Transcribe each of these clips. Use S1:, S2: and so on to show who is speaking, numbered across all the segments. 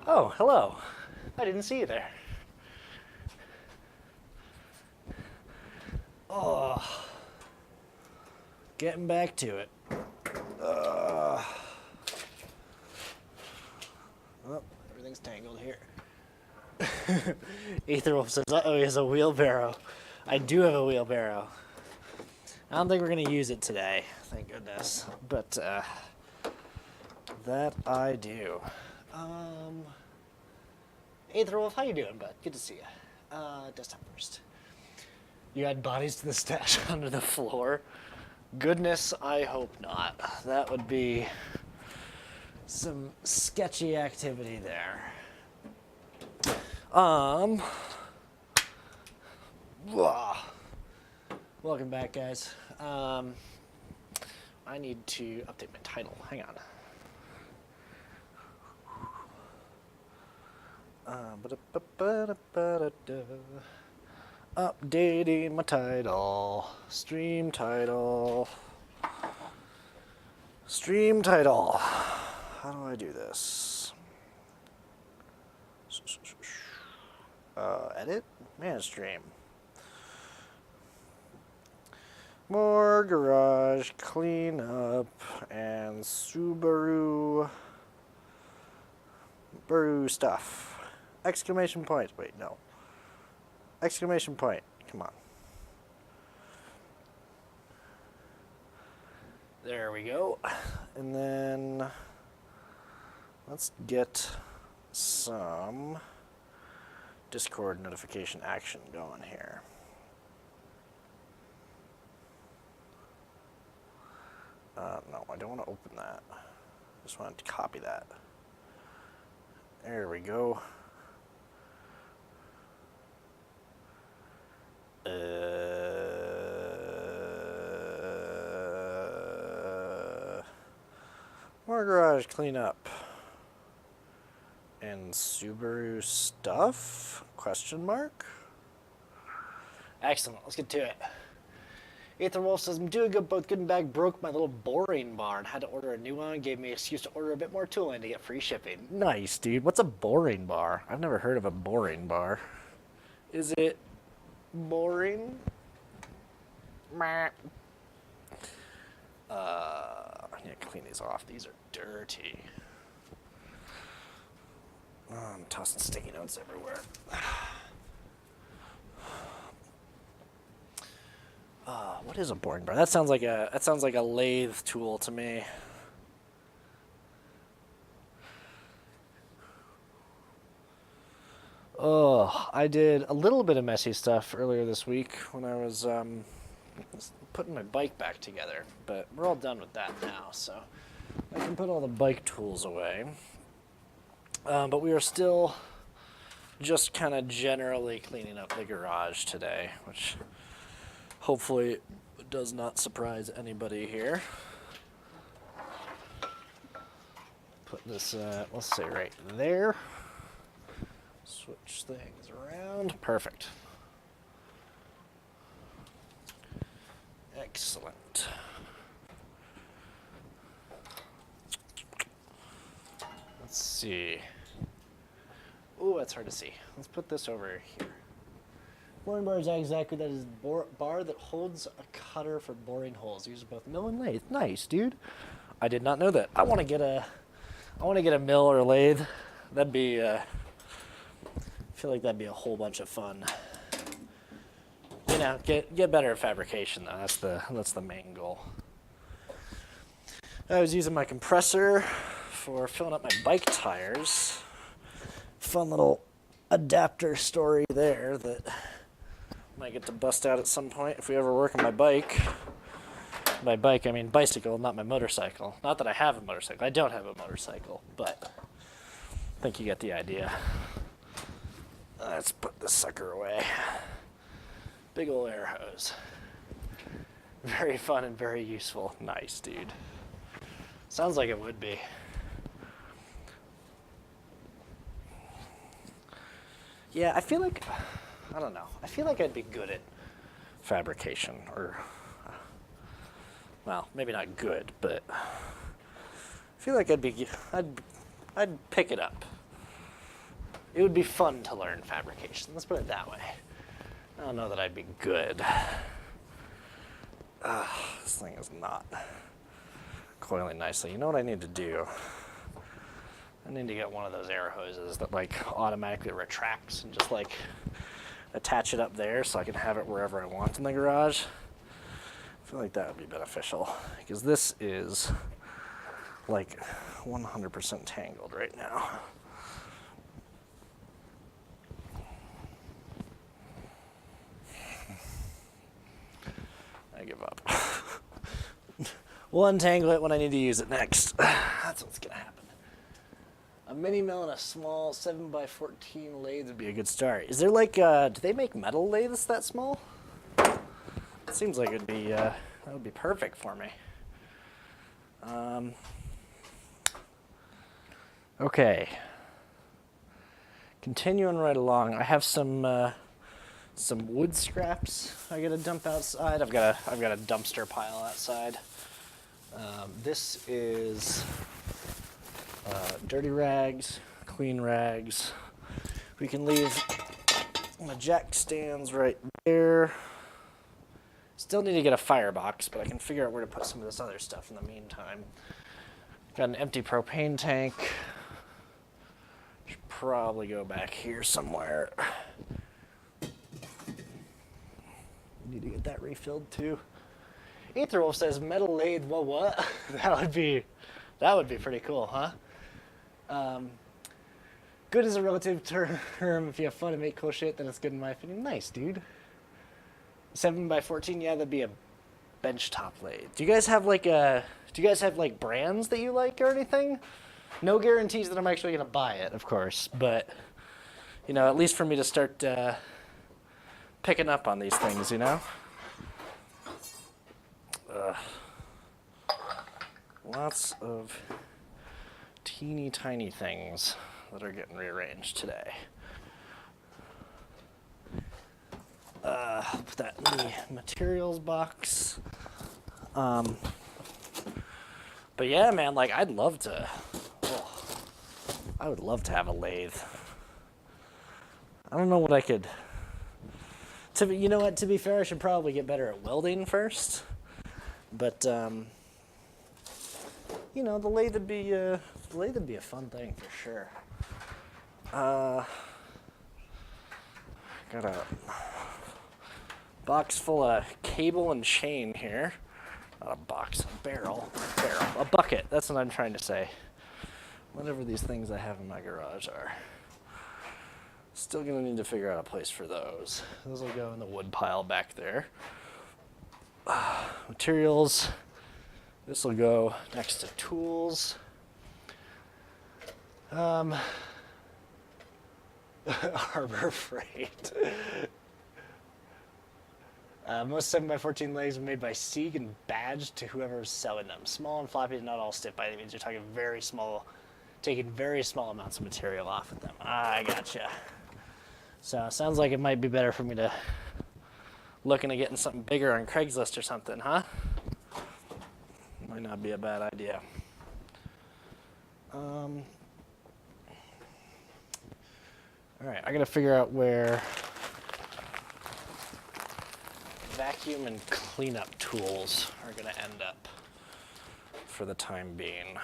S1: Oh, hello. I didn't see you there. Oh, getting back to it. Oh, everything's tangled here. Etherwolf says, uh-oh, he has a wheelbarrow. I do have a wheelbarrow. I don't think we're going to use it today, thank goodness. But, that I do. Aetherwolf, how you doing, bud? Good to see you. Desktop first. You add bodies to the stash under the floor? Goodness, I hope not. That would be some sketchy activity there. Welcome back, guys. I need to update my title. Hang on. Updating my title. Stream title. Stream title. How do I do this? Edit? Man, stream. More garage cleanup and Subaru stuff. Exclamation point. Wait, no. Exclamation point. Come on. There we go. And then let's get some Discord notification action going here. No, I don't want to open that. I just wanted to copy that. There we go. More garage cleanup. And Subaru stuff? Question mark? Excellent, let's get to it. Etherwolf says, I'm doing good, both good and bad. Broke my little boring bar and had to order a new one. Gave me an excuse to order a bit more tooling to get free shipping. Nice, dude. What's a boring bar? I've never heard of a boring bar. Is it boring? I need to clean these off. These are dirty. Oh, I'm tossing sticky notes everywhere. What is a boring bar? That sounds like a lathe tool to me. Oh, I did a little bit of messy stuff earlier this week when I was putting my bike back together, but we're all done with that now, so I can put all the bike tools away. But we are still just kind of generally cleaning up the garage today, which hopefully does not surprise anybody here. Put this, let's say right there. Switch things around. Perfect. Excellent. Let's see. Ooh, that's hard to see. Let's put this over here. Boring bar is exactly that is bar that holds a cutter for boring holes. Uses both mill and lathe. Nice, dude. I did not know that. I want to get a mill or lathe. That'd be. I feel like that'd be a whole bunch of fun. You know, get better at fabrication though. That's the main goal. I was using my compressor for filling up my bike tires. Fun little adapter story there that might get to bust out at some point if we ever work on my bike. By bike, I mean bicycle, not my motorcycle. Not that I have a motorcycle. I don't have a motorcycle, but I think you get the idea. Let's put this sucker away. Big ol' air hose. Very fun and very useful. Nice, dude. Sounds like it would be. Yeah, I feel like, I don't know. I feel like I'd be good at fabrication, or, well, maybe not good, but I feel like I'd pick it up. It would be fun to learn fabrication. Let's put it that way. I don't know that I'd be good. This thing is not coiling nicely. You know what I need to do? I need to get one of those air hoses that like automatically retracts and just like attach it up there so I can have it wherever I want in the garage. I feel like that would be beneficial because this is like 100% tangled right now. I give up. We'll untangle it when I need to use it next. That's what's gonna happen. A mini mill and a small 7x14 lathe would be a good start. Is there like, do they make metal lathes that small? It seems like it'd be, that would be perfect for me. Okay. Continuing right along, I have some wood scraps I gotta dump outside. I've got a dumpster pile outside. This is dirty rags, clean rags. We can leave my jack stands right there. Still need to get a firebox, but I can figure out where to put some of this other stuff in the meantime. Got an empty propane tank. Should probably go back here somewhere. Need to get that refilled too. Aetherwolf says metal lathe. Well, what? that would be pretty cool, huh? Good is a relative term. If you have fun and make cool shit, then it's good in my opinion. Nice, dude. 7x14. Yeah, that'd be a benchtop lathe. Do you guys have like brands that you like or anything? No guarantees that I'm actually gonna buy it, of course, but you know, at least for me to start picking up on these things, you know. Lots of teeny tiny things that are getting rearranged today. Put that in the materials box. But yeah, man, like I would love to have a lathe. I don't know what I could. You know what? To be fair, I should probably get better at welding first. But you know, the lathe would be a fun thing for sure. Got a box full of cable and chain here. Not a box, a barrel, a bucket. That's what I'm trying to say. Whatever these things I have in my garage are. Still gonna need to figure out a place for those. Those will go in the wood pile back there. Materials. This will go next to tools. Harbor Freight. Most 7x14 lathes are made by Sieg and badged to whoever is selling them. Small and floppy, not all stiff by any means. You're talking taking very small amounts of material off of them. I gotcha. So it sounds like it might be better for me to look into getting something bigger on Craigslist or something, huh? Might not be a bad idea. All right, I gotta figure out where vacuum and cleanup tools are gonna end up for the time being.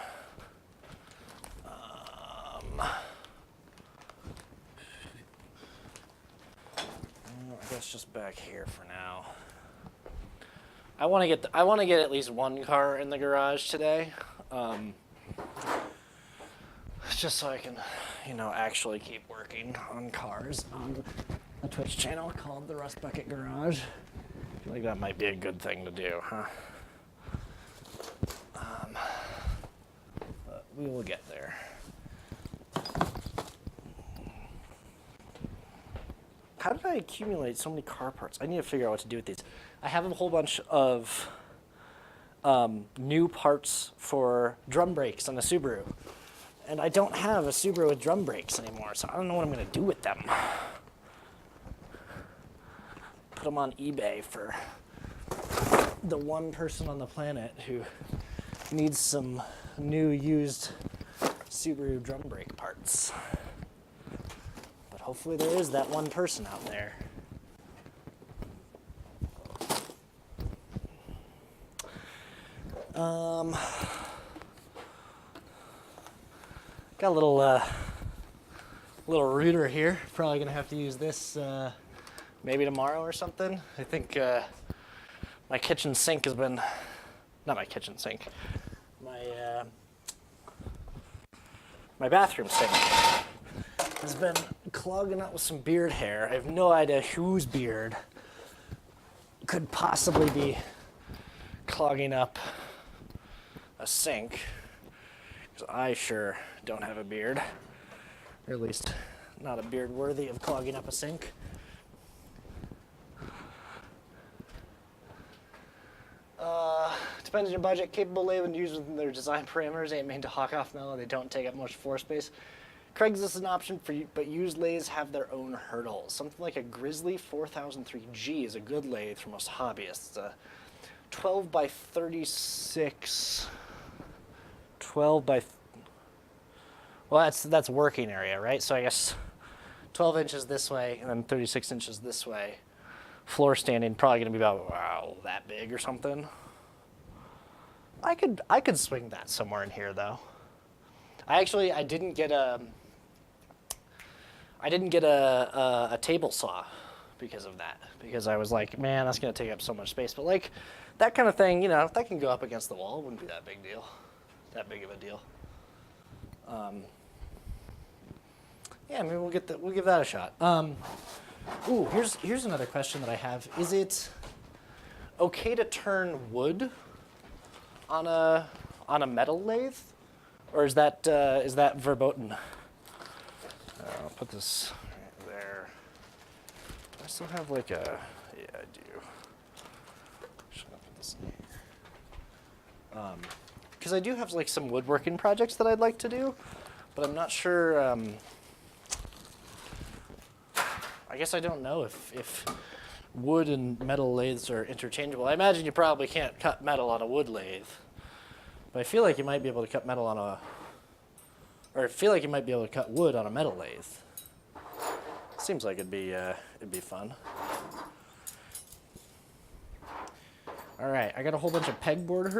S1: I guess just back here for now. I want to get at least one car in the garage today, just so I can, you know, actually keep working on cars on a Twitch channel called the Rust Bucket Garage. I feel like that might be a good thing to do, huh? But we will get there. How did I accumulate so many car parts? I need to figure out what to do with these. I have a whole bunch of new parts for drum brakes on a Subaru. And I don't have a Subaru with drum brakes anymore, so I don't know what I'm going to do with them. put them on eBay for the one person on the planet who needs some new used Subaru drum brake parts. But hopefully there is that one person out there. Got a little router here. Probably gonna have to use this maybe tomorrow or something. I think my kitchen sink has been, not my kitchen sink, my bathroom sink has been clogging up with some beard hair. I have no idea whose beard could possibly be clogging up a sink, because I sure don't have a beard, or at least not a beard worthy of clogging up a sink. Depends on your budget. Capable lathe when used within their design parameters, ain't made to hawk off metal. They don't take up much floor space. Craigslist is an option for you, but used lathes have their own hurdles. Something like a Grizzly 4003G is a good lathe for most hobbyists. It's a 12 by 36, 12 by, well, that's working area, right? So I guess 12 inches this way and then 36 inches this way. Floor standing, probably gonna be about, wow, that big or something. I could swing that somewhere in here though. I didn't get a table saw because of that, because I was like, man, that's gonna take up so much space. But like that kind of thing, you know, that can go up against the wall. It wouldn't be that big of a deal. Yeah, maybe we'll give that a shot. Ooh, here's another question that I have. Is it okay to turn wood on a metal lathe, or is that verboten? I'll put this right there. Do I still have like a? Yeah, I do. Should I put this in here? Because I do have like some woodworking projects that I'd like to do, but I'm not sure. I guess I don't know if wood and metal lathes are interchangeable. I imagine you probably can't cut metal on a wood lathe, but I feel like you might be able to cut metal on or I feel like you might be able to cut wood on a metal lathe. Seems like it'd be fun. All right, I got a whole bunch of pegboard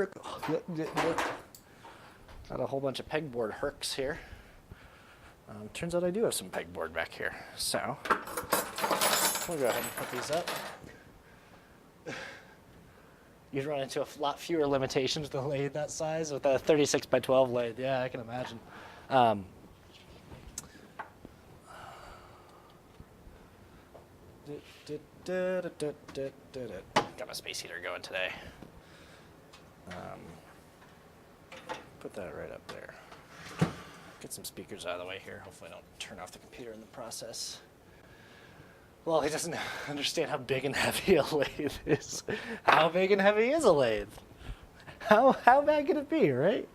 S1: herks here. Turns out I do have some pegboard back here, so we'll go ahead and put these up. You'd run into a lot fewer limitations with a lathe that size with a 36 by 12 lathe. Yeah, I can imagine. Got my space heater going today. Put that right up there. Get some speakers out of the way here. Hopefully I don't turn off the computer in the process. Well, he doesn't understand how big and heavy a lathe is. How big and heavy is a lathe? How bad can it be, right?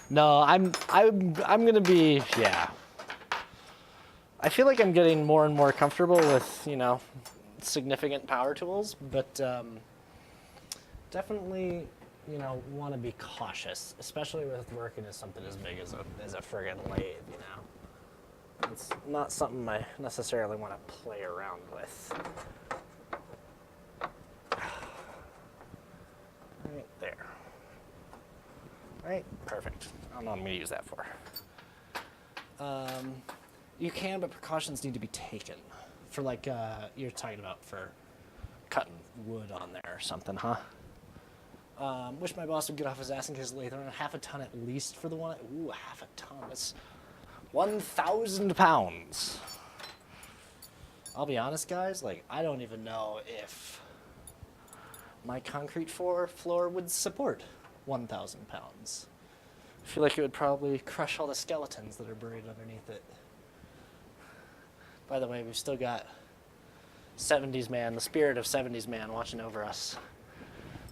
S1: No, I'm gonna be, yeah. I feel like I'm getting more and more comfortable with, you know, significant power tools, but definitely, you know, want to be cautious, especially with working as something as big as a friggin' lathe, you know. It's not something I necessarily want to play around with. Right there. Right, perfect. I don't know what I'm going to use that for. You can, but precautions need to be taken. For like, you're talking about for cutting wood on there or something, huh? Wish my boss would get off his ass and get his lathe around half a ton at least for the one. Ooh, half a ton. That's 1,000 pounds. I'll be honest, guys, like, I don't even know if my concrete floor would support 1,000 pounds. I feel like it would probably crush all the skeletons that are buried underneath it. By the way, we've still got 70s man, the spirit of 70s man watching over us.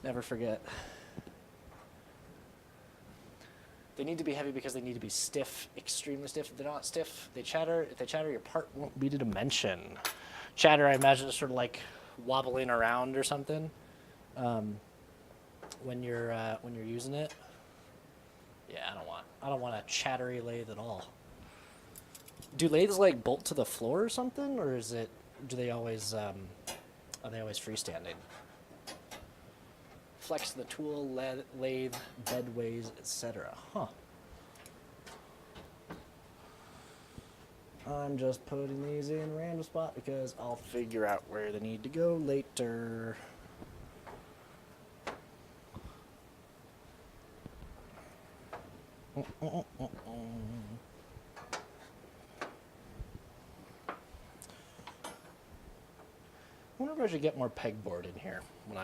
S1: Never forget. They need to be heavy because they need to be stiff, extremely stiff. If they're not stiff, they chatter. If they chatter, your part won't be to dimension. Chatter, I imagine, is sort of like wobbling around or something when you're using it. Yeah, I don't want a chattery lathe at all. Do lathes like bolt to the floor or something, or is it? Do they always are they always freestanding? Flex the tool, lathe, bedways, etc. Huh. I'm just putting these in a random spot because I'll figure out where they need to go later. I wonder if I should get more pegboard in here when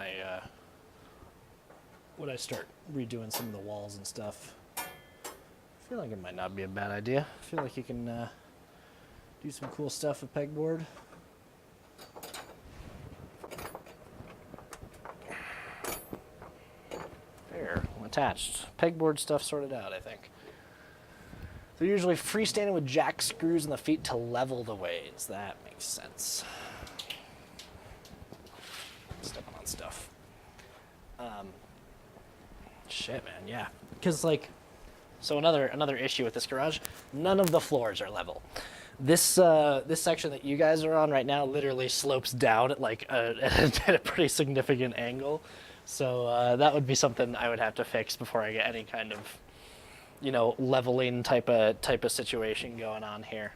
S1: I start redoing some of the walls and stuff. I feel like it might not be a bad idea. I feel like you can do some cool stuff with pegboard. There, attached. Pegboard stuff sorted out, I think. They're usually freestanding with jack screws in the feet to level the ways. That makes sense. Stepping on stuff. Shit, man, yeah. Because, like, so another issue with this garage, none of the floors are level. This this section that you guys are on right now literally slopes down at like at a pretty significant angle. So that would be something I would have to fix before I get any kind of, you know, leveling type of situation going on here.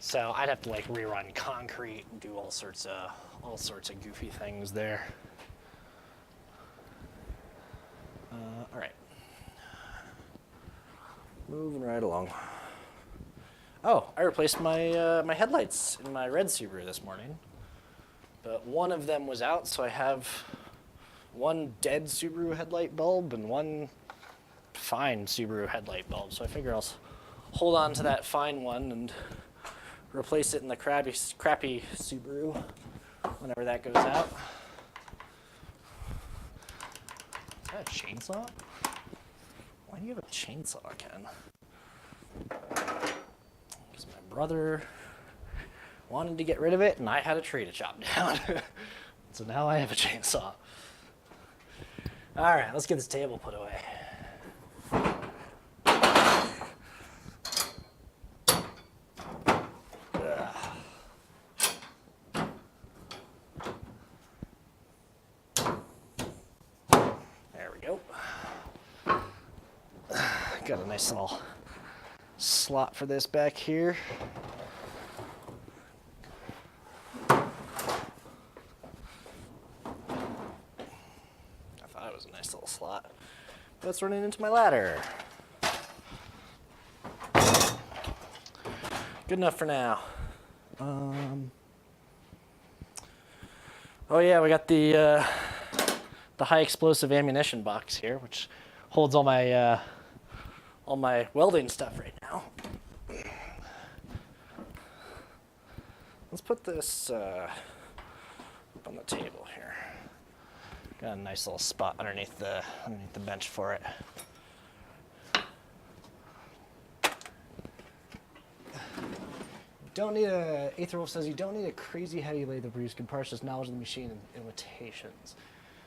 S1: So I'd have to like rerun concrete and do all sorts of goofy things there. All right, moving right along. Oh, I replaced my my headlights in my red Subaru this morning, but one of them was out, so I have one dead Subaru headlight bulb and one fine Subaru headlight bulb. So I figure I'll hold on to that fine one and replace it in the crappy Subaru whenever that goes out. Is that a chainsaw? Why do you have a chainsaw, Ken? Because my brother wanted to get rid of it and I had a tree to chop down. So now I have a chainsaw. All right, let's get this table put away. There we go. Got a nice little slot for this back here. Slot. That's running into my ladder. Good enough for now. Oh yeah, we got the high explosive ammunition box here, which holds all my welding stuff right now. Let's put this up on the table here. Got a nice little spot underneath the bench for it. Don't need a, Aetherwolf says, you don't need a crazy heavy lathe to produce good parts, just knowledge of the machine and limitations.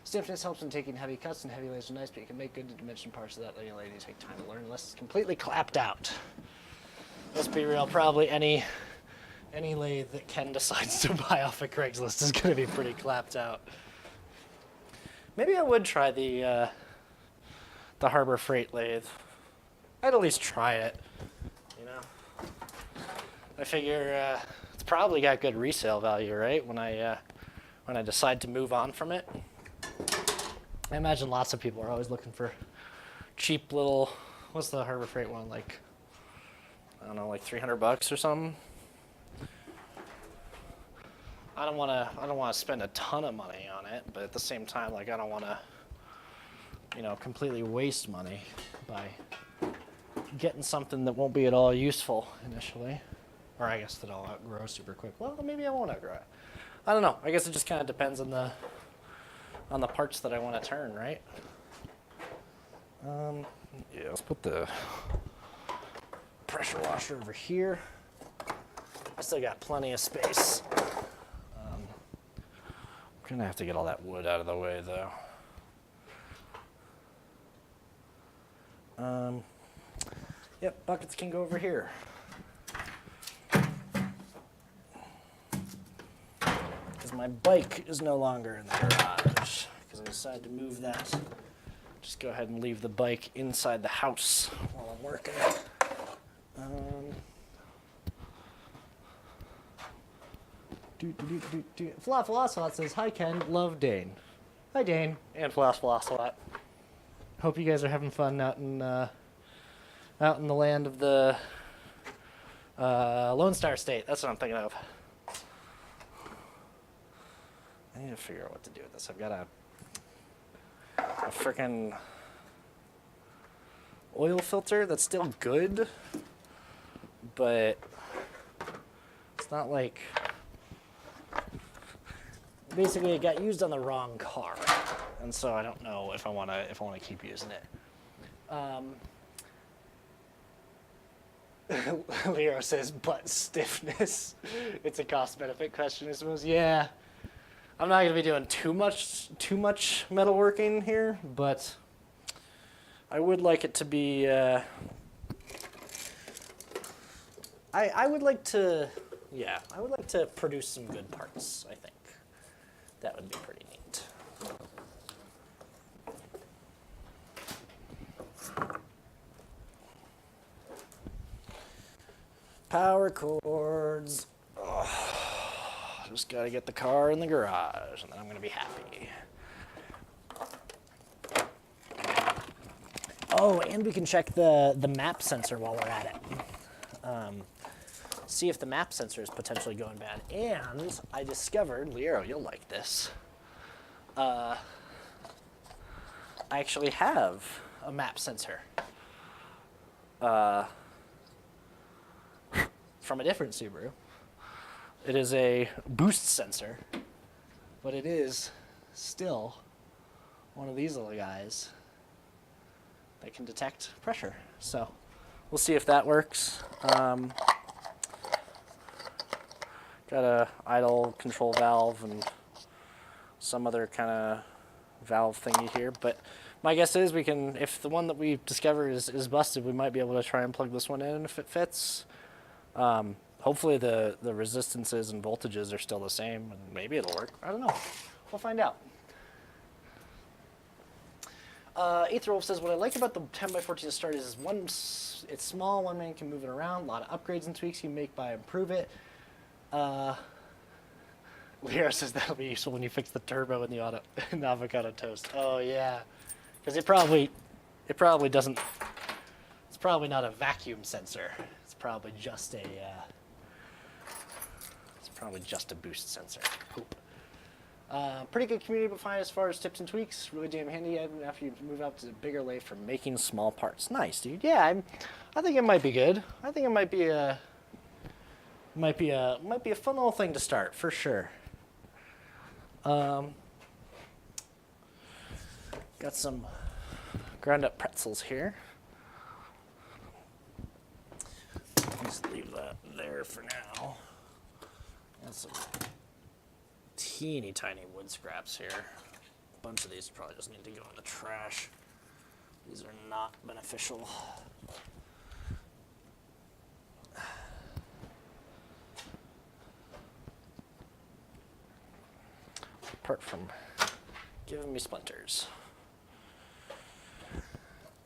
S1: Stiffness helps in taking heavy cuts, and heavy lathes are nice, but you can make good dimension parts of that letting a lathe take time to learn unless it's completely clapped out. Let's be real, probably any lathe that Ken decides to buy off of Craigslist is going to be pretty clapped out. Maybe I would try the Harbor Freight lathe. I'd at least try it, you know. I figure it's probably got good resale value, right? When I decide to move on from it. I imagine lots of people are always looking for cheap little. What's the Harbor Freight one like? I don't know, like $300 or something. I don't want to spend a ton of money on it, but at the same time, like I don't want to, you know, completely waste money by getting something that won't be at all useful initially, or I guess that I'll outgrow super quick. Well, maybe I won't outgrow it. I don't know. I guess it just kind of depends on the parts that I want to turn, right? Yeah, let's put the pressure washer over here. I still got plenty of space. I'm gonna have to get all that wood out of the way though. Yep, buckets can go over here. Because my bike is no longer in the garage. Because I decided to move that. Just go ahead and leave the bike inside the house while I'm working. Falafel Ocelot says, "Hi Ken, love Dane." Hi Dane and Falafel Ocelot. Hope you guys are having fun out in the land of the Lone Star State. That's what I'm thinking of. I need to figure out what to do with this. I've got a frickin' oil filter that's still good, but it's not like... Basically, it got used on the wrong car, and so I don't know if I want to keep using it. Leo says butt stiffness. It's a cost-benefit question, I suppose. Yeah, I'm not going to be doing too much metalworking here, but I would like it to be. I would like to. Yeah, I would like to produce some good parts. I think that would be pretty neat. Power cords. Oh, just gotta get the car in the garage, and then I'm gonna be happy. Oh, and we can check the map sensor while we're at it. See if the map sensor is potentially going bad. And I discovered, Leo, you'll like this. I actually have a map sensor. From a different Subaru. It is a boost sensor, but it is still one of these little guys that can detect pressure. So we'll see if that works. Got a idle control valve and some other kind of valve thingy here, but my guess is we can, if the one that we discovered is busted, we might be able to try and plug this one in if it fits. Hopefully the resistances and voltages are still the same, and maybe it'll work. I don't know. We'll find out. Aetherwolf says, what I like about the 10x14 start is it's small, one man can move it around, a lot of upgrades and tweaks you make by improve it. Leo says that'll be useful when you fix the turbo in the avocado toast. Oh yeah, because it probably doesn't. It's probably not a vacuum sensor. It's probably just a. It's probably just a boost sensor. Poop. Pretty good community, but fine as far as tips and tweaks. Really damn handy after you move out to a bigger lathe for making small parts. Nice, dude. Yeah, I think it might be good. I think it might be a fun little thing to start for sure. Got some ground up pretzels here. Just leave that there for now. Got some teeny tiny wood scraps here. A bunch of these probably just need to go in the trash. These are not beneficial. Apart from giving me splinters.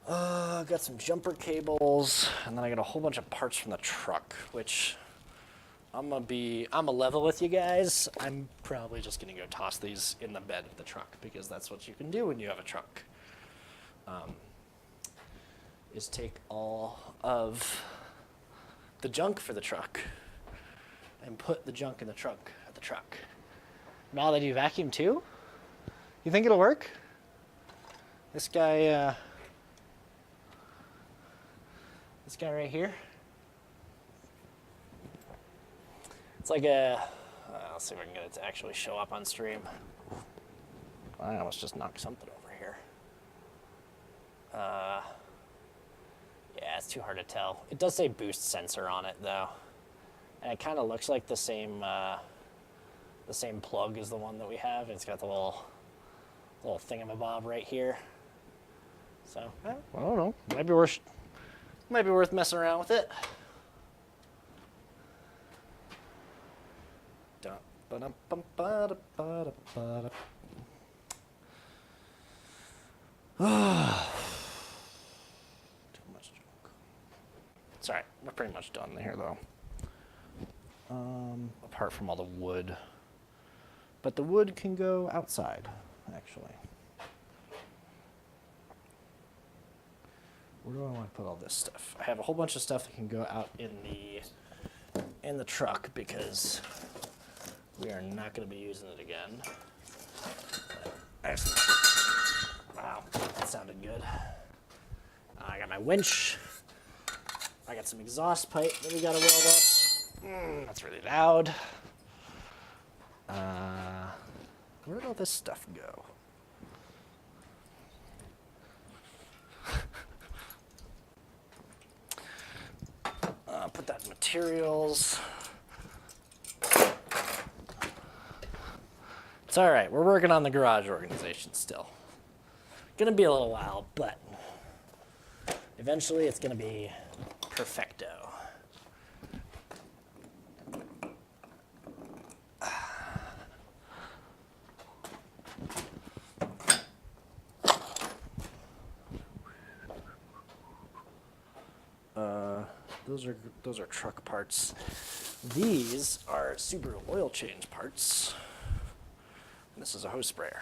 S1: Got some jumper cables, and then I got a whole bunch of parts from the truck, which I'm a level with you guys. I'm probably just gonna go toss these in the bed of the truck because that's what you can do when you have a truck. Is take all of the junk for the truck and put the junk in the trunk of the truck. Now they do vacuum too? You think it'll work? This guy right here. It's like let's see if I can get it to actually show up on stream. I almost just knocked something over here. Yeah, it's too hard to tell. It does say boost sensor on it though, and it kind of looks like the same plug as the one that we have. It's got the little thingamabob right here. So I don't know. Might be worth messing around with it. It's alright, we're pretty much done here though. Apart from all the wood. But the wood can go outside, actually. Where do I want to put all this stuff? I have a whole bunch of stuff that can go out in the truck because we are not going to be using it again. Wow, that sounded good. I got my winch. I got some exhaust pipe that we got to weld up. That's really loud. Where did all this stuff go? Put that in materials. It's all right. We're working on the garage organization still. Gonna be a little while, but eventually it's gonna be perfecto. Those are truck parts. These are Subaru oil change parts. And this is a hose sprayer.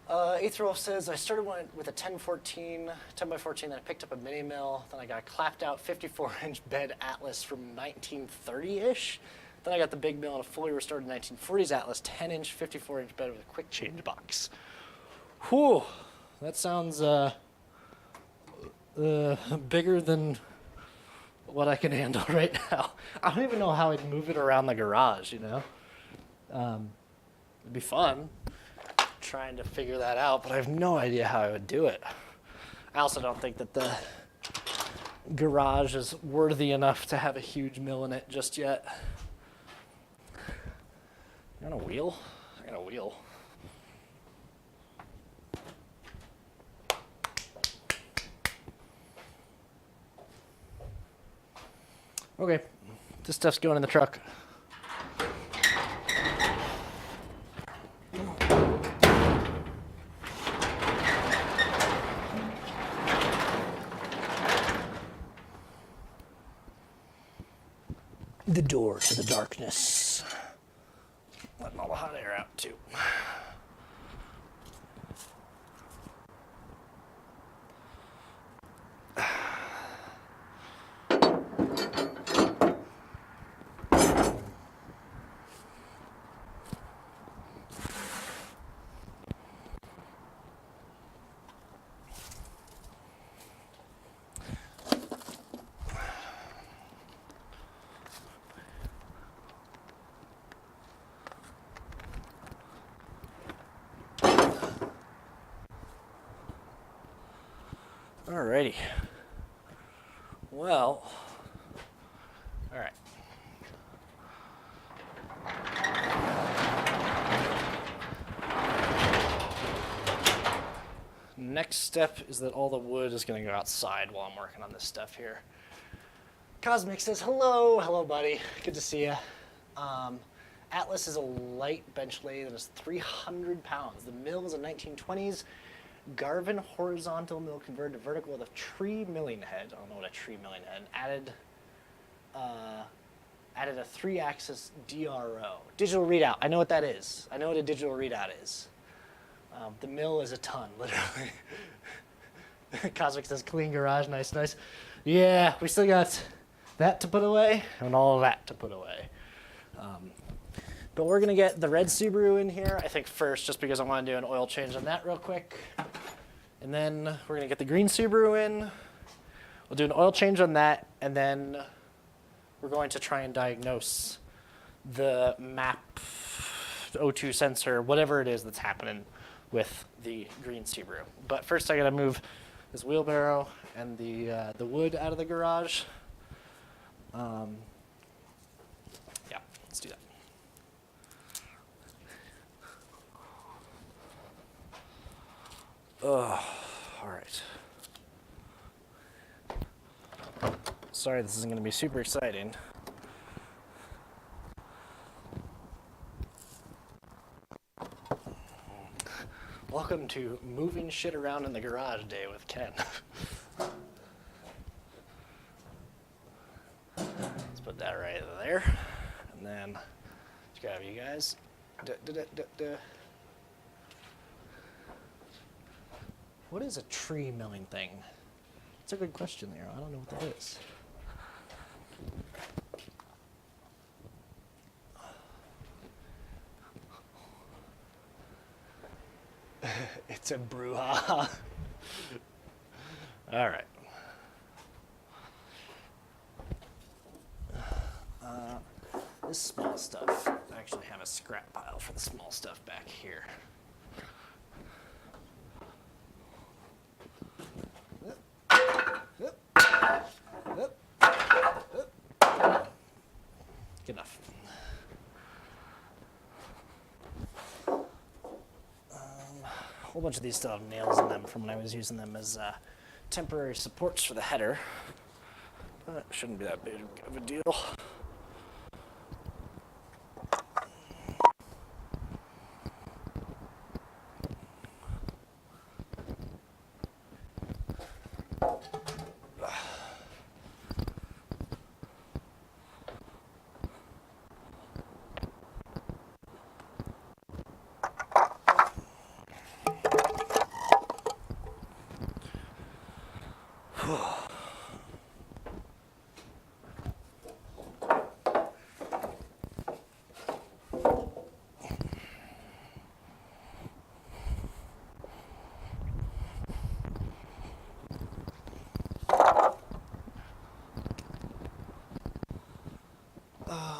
S1: Eighth Rolf says, I started with a 10x14, then I picked up a mini mill, then I got a clapped out 54-inch bed Atlas from 1930-ish. Then I got the big mill and a fully restored 1940s Atlas 10-inch, 54-inch bed with a quick change box. Whew, that sounds bigger than what I can handle right now. I don't even know how I'd move it around the garage, you know? It'd be fun trying to figure that out, but I have no idea how I would do it. I also don't think that the garage is worthy enough to have a huge mill in it just yet. You want a wheel? I got a wheel. Okay, this stuff's going in the truck. The door to the darkness. Letting all the hot air out too. Alrighty. Well, all right. Next step is that all the wood is going to go outside while I'm working on this stuff here. Cosmic says, hello. Hello, buddy. Good to see you. Atlas is a light bench lathe that is 300 pounds. The mill is a 1920s Garvin horizontal mill converted to vertical with a tree milling head. I don't know what a tree milling head. Added a 3-axis DRO. Digital readout. I know what that is. I know what a digital readout is. The mill is a ton, literally. Cosmic says, clean garage, nice, nice. Yeah, we still got that to put away and all of that to put away. But we're going to get the red Subaru in here, I think, first, just because I want to do an oil change on that real quick. And then we're going to get the green Subaru in. We'll do an oil change on that, and then we're going to try and diagnose the map, O2 sensor, whatever it is that's happening with the green Subaru. But first I gotta move this wheelbarrow and the wood out of the garage. Yeah, let's do that. All right. Sorry, this isn't going to be super exciting. Welcome to moving shit around in the garage day with Ken. Let's put that right there. And then let's grab you guys. What is a tree milling thing? That's a good question there. I don't know what that is. It's a brouhaha. All right. This small stuff, I actually have a scrap pile for the small stuff back here. Good enough. A whole bunch of these still have nails in them from when I was using them as temporary supports for the header. But shouldn't be that big of a deal.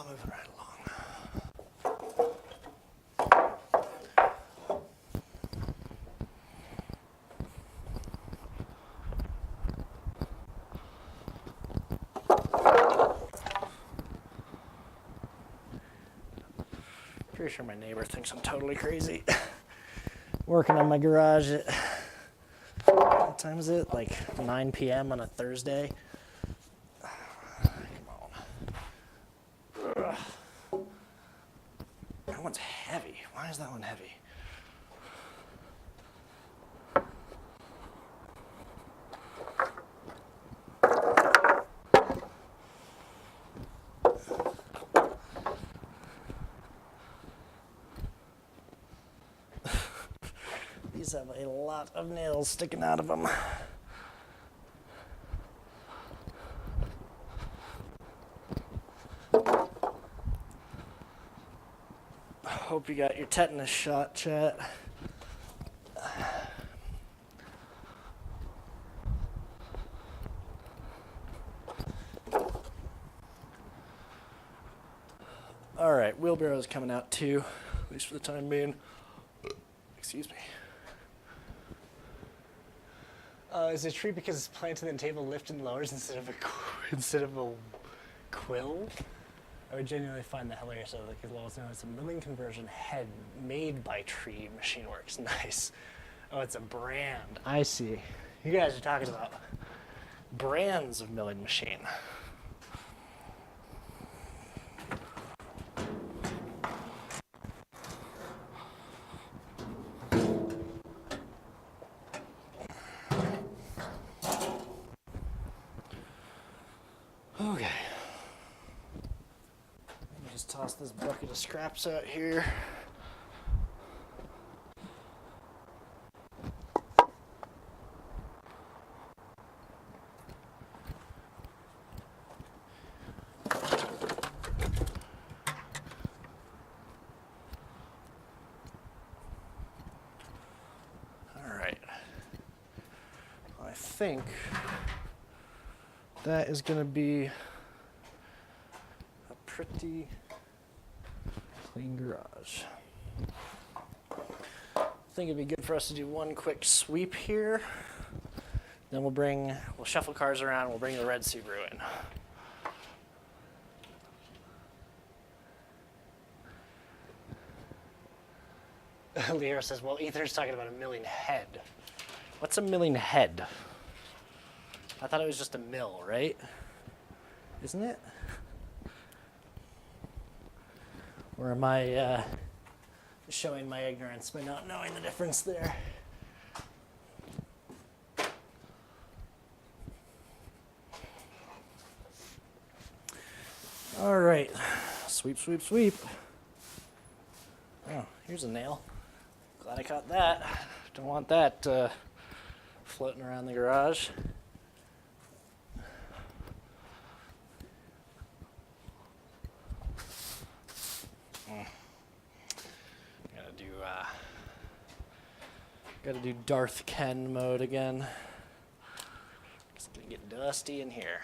S1: Moving right along. Pretty sure my neighbor thinks I'm totally crazy. Working on my garage at, what time is it? Like 9 p.m. on a Thursday. That one's heavy. Why is that one heavy? These have a lot of nails sticking out of them. Hope you got your tetanus shot, chat. All right, wheelbarrow's coming out too, at least for the time being. Excuse me. Is it a tree because it's planted in the table lift and lowers instead of a quill? I would genuinely find that hilarious. As well as known as a milling conversion head made by Tree Machine Works. Nice. Oh, it's a brand. I see. You guys are talking about brands of milling machine. Okay. Let me just toss this bucket of scraps out here. All right. I think that is going to be a pretty clean garage. think it'd be good for us to do one quick sweep here. Then we'll shuffle cars around, we'll bring the red Subaru in. Leo says, well, Ether's talking about a milling head. What's a milling head? I thought it was just a mill, right? Isn't it? Or am I showing my ignorance by not knowing the difference there? All right, sweep, sweep, sweep. Oh, here's a nail. Glad I caught that. Don't want that floating around the garage. Gotta do Darth Ken mode again. It's gonna get dusty in here.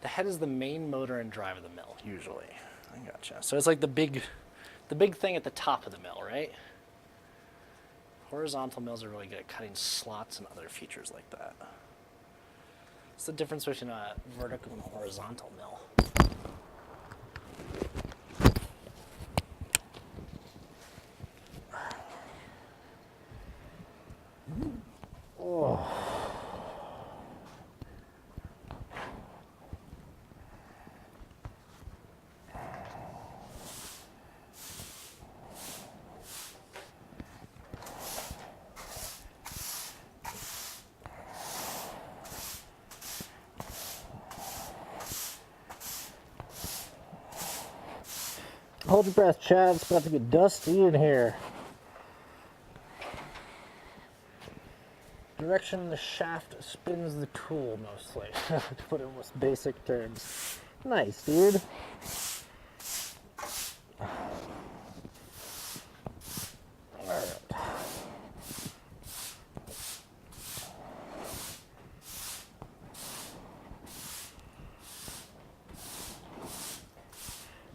S1: The head is the main motor and drive of the mill, usually. I gotcha. So it's like the big thing at the top of the mill, right? Horizontal mills are really good at cutting slots and other features like that. What's the difference between a vertical and a horizontal mill? Oh. Hold your breath, Chad. It's about to get dusty in here. Direction the shaft spins the tool, mostly, to put it in most basic terms. Nice, dude. Alright.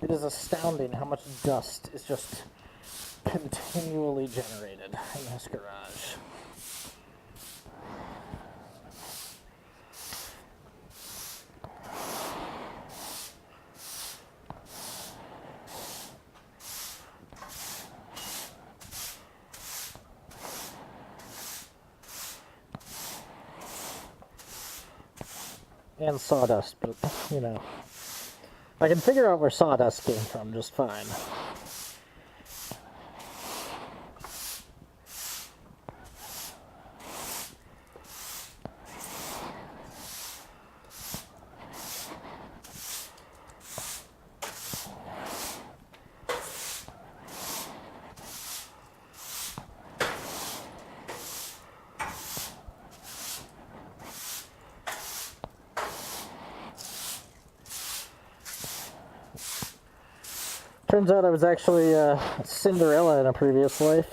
S1: It is astounding how much dust is just continually generated in this garage. And sawdust, but, you know, I can figure out where sawdust came from just fine. Turns out I was actually Cinderella in a previous life.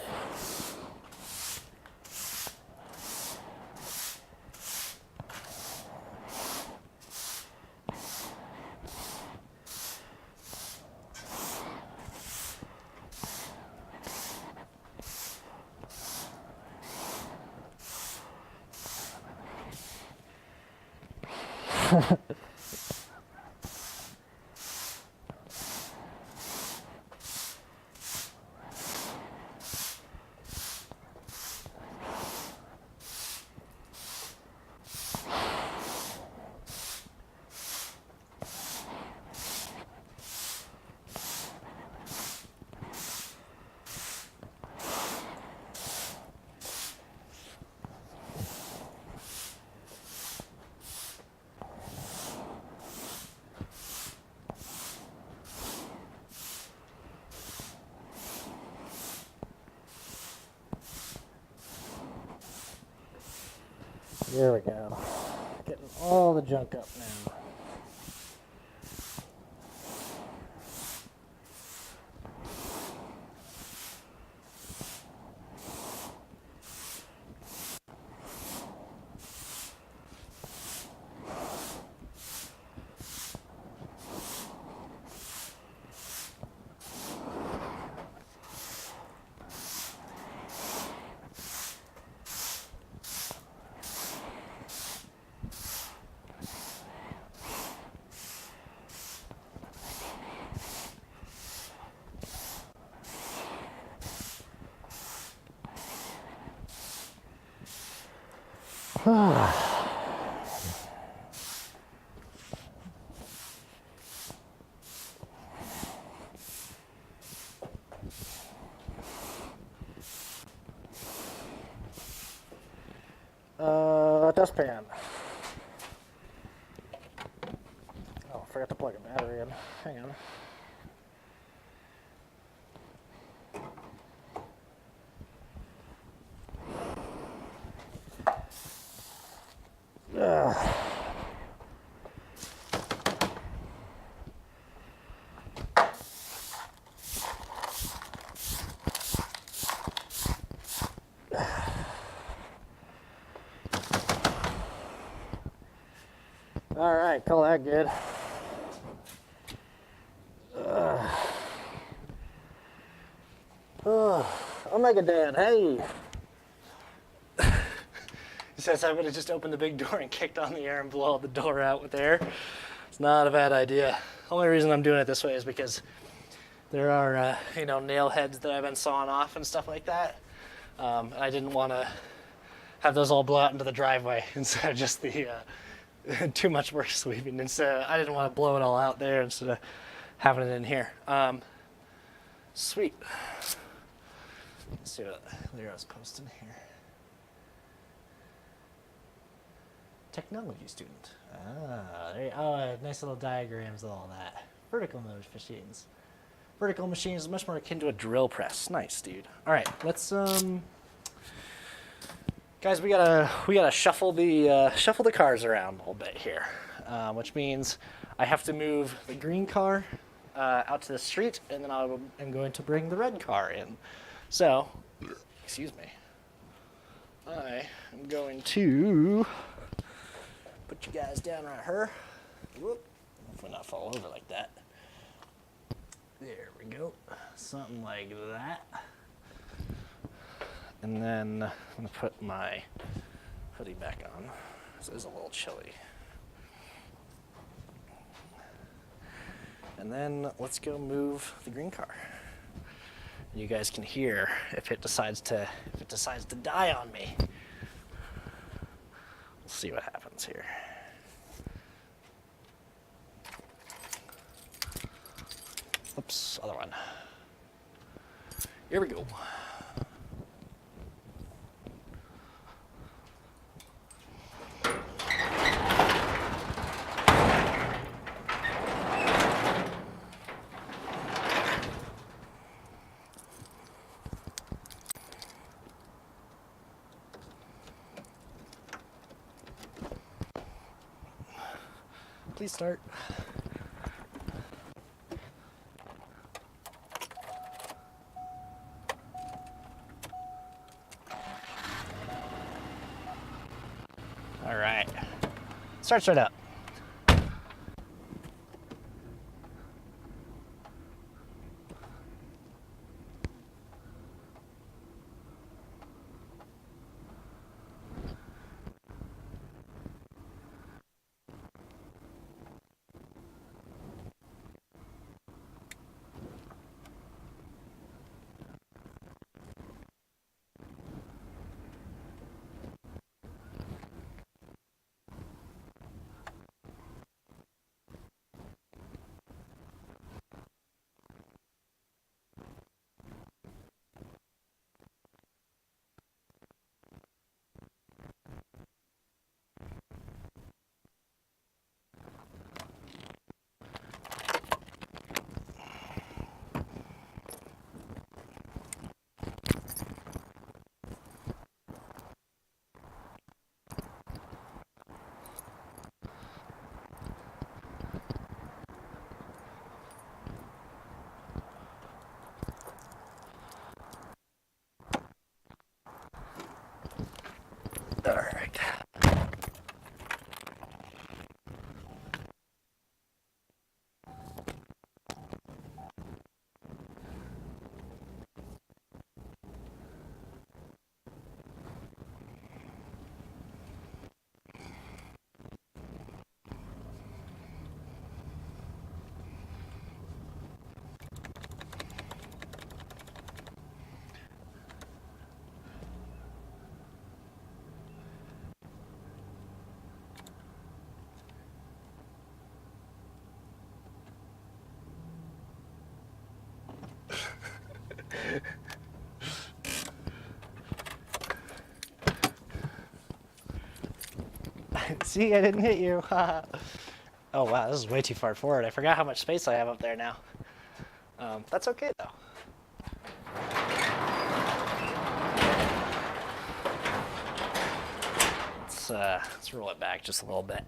S1: There we go. Getting all the junk up now. Dustpan. Oh, forgot to plug a battery in. Hang on. All right, call that good. Omega Dan, hey. He says I would have just opened the big door and kicked on the air and blow the door out with air. It's not a bad idea. Only reason I'm doing it this way is because there are, nail heads that I've been sawing off and stuff like that. I didn't want to have those all blow out into the driveway instead of just the too much work sweeping. Instead, I didn't want to blow it all out there instead of having it in here. Sweet. Let's see what Lyra's posting here. Technology student. Nice little diagrams of all that. Vertical machines. Vertical machines is much more akin to a drill press. Nice, dude. All right, let's guys, we gotta shuffle the cars around a little bit here, which means I have to move the green car out to the street, and then I'm going to bring the red car in. So, excuse me. I am going to put you guys down right here. Whoop. Hopefully not fall over like that. There we go. Something like that. And then I'm going to put my hoodie back on. This is a little chilly. And then let's go move the green car. And you guys can hear if it decides to die on me. We'll see what happens here. Oops, other one. Here we go. Please start. All right. Starts right up. All right. See, I didn't hit you. Oh wow, this is way too far forward. I forgot how much space I have up there now. That's okay though. Let's roll it back just a little bit.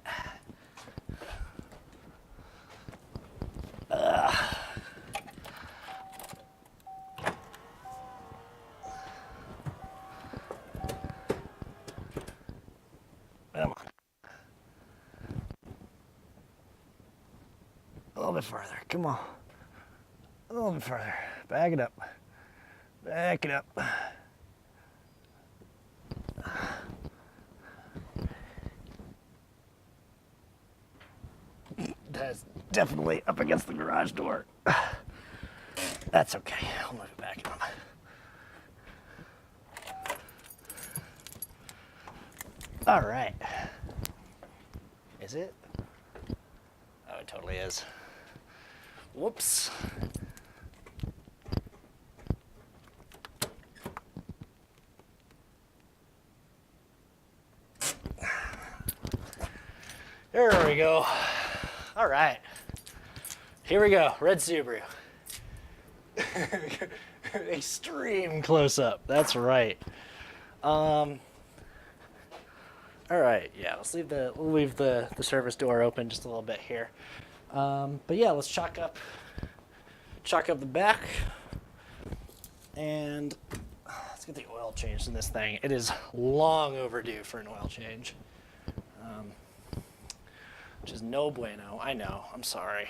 S1: Come on. A little bit farther. Come on. A little bit farther. Back it up. Back it up. That's definitely up against the garage door. That's okay. I'll move it back on. All right. Is it? Oh, it totally is. Whoops. There we go. All right. Here we go. Red Subaru. Extreme close up. That's right. All right. Yeah. Let's leave the service door open just a little bit here. But yeah, let's chalk up the back, and let's get the oil changed in this thing. It is long overdue for an oil change, which is no bueno. I know. I'm sorry.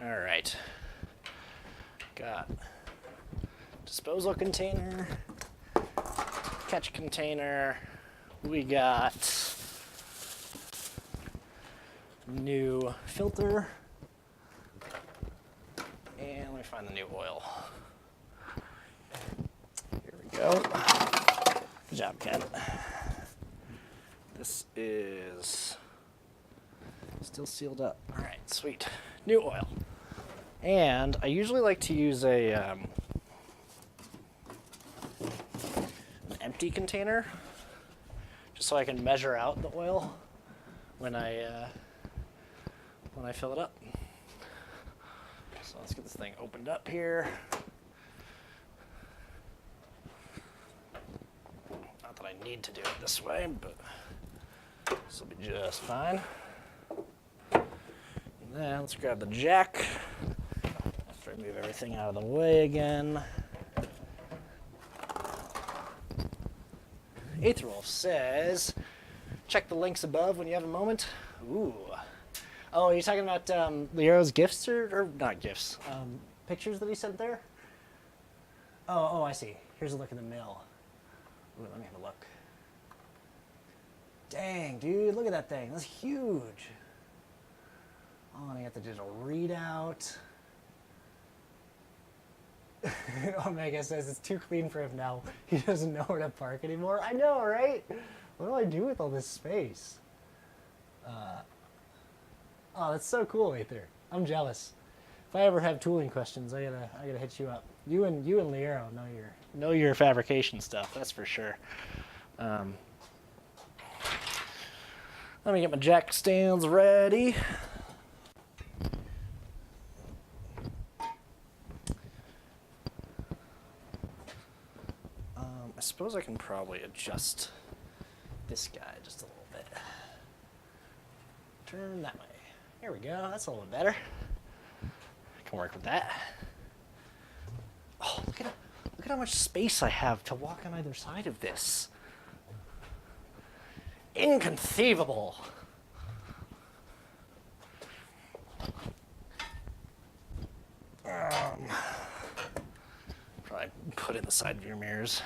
S1: All right. Got disposal container, catch container. We got new filter, and let me find the new oil. Here we go. Good job, Ken. This is still sealed up. All right, sweet. New oil. And I usually like to use an empty container, just so I can measure out the oil when I fill it up. So let's get this thing opened up here. Not that I need to do it this way, but this will be just fine. And then let's grab the jack. After I move everything out of the way again. Eighth Wolf says, check the links above when you have a moment. Ooh. Oh, are you talking about Leo's gifts or not gifts? Pictures that he sent there? Oh, I see. Here's a look in the mail. Ooh, let me have a look. Dang, dude, look at that thing. That's huge. Oh, and I got the digital readout. Omega says it's too clean for him now. He doesn't know where to park anymore. I know, right? What do I do with all this space? Oh, that's so cool, Aether. I'm jealous. If I ever have tooling questions, I gotta hit you up. You and Liero know your fabrication stuff. That's for sure. Let me get my jack stands ready. I suppose I can probably adjust this guy just a little bit. Turn that way. Here we go. That's a little bit better. I can work with that. Oh, look at how much space I have to walk on either side of this. Inconceivable. Probably put in the side view mirrors,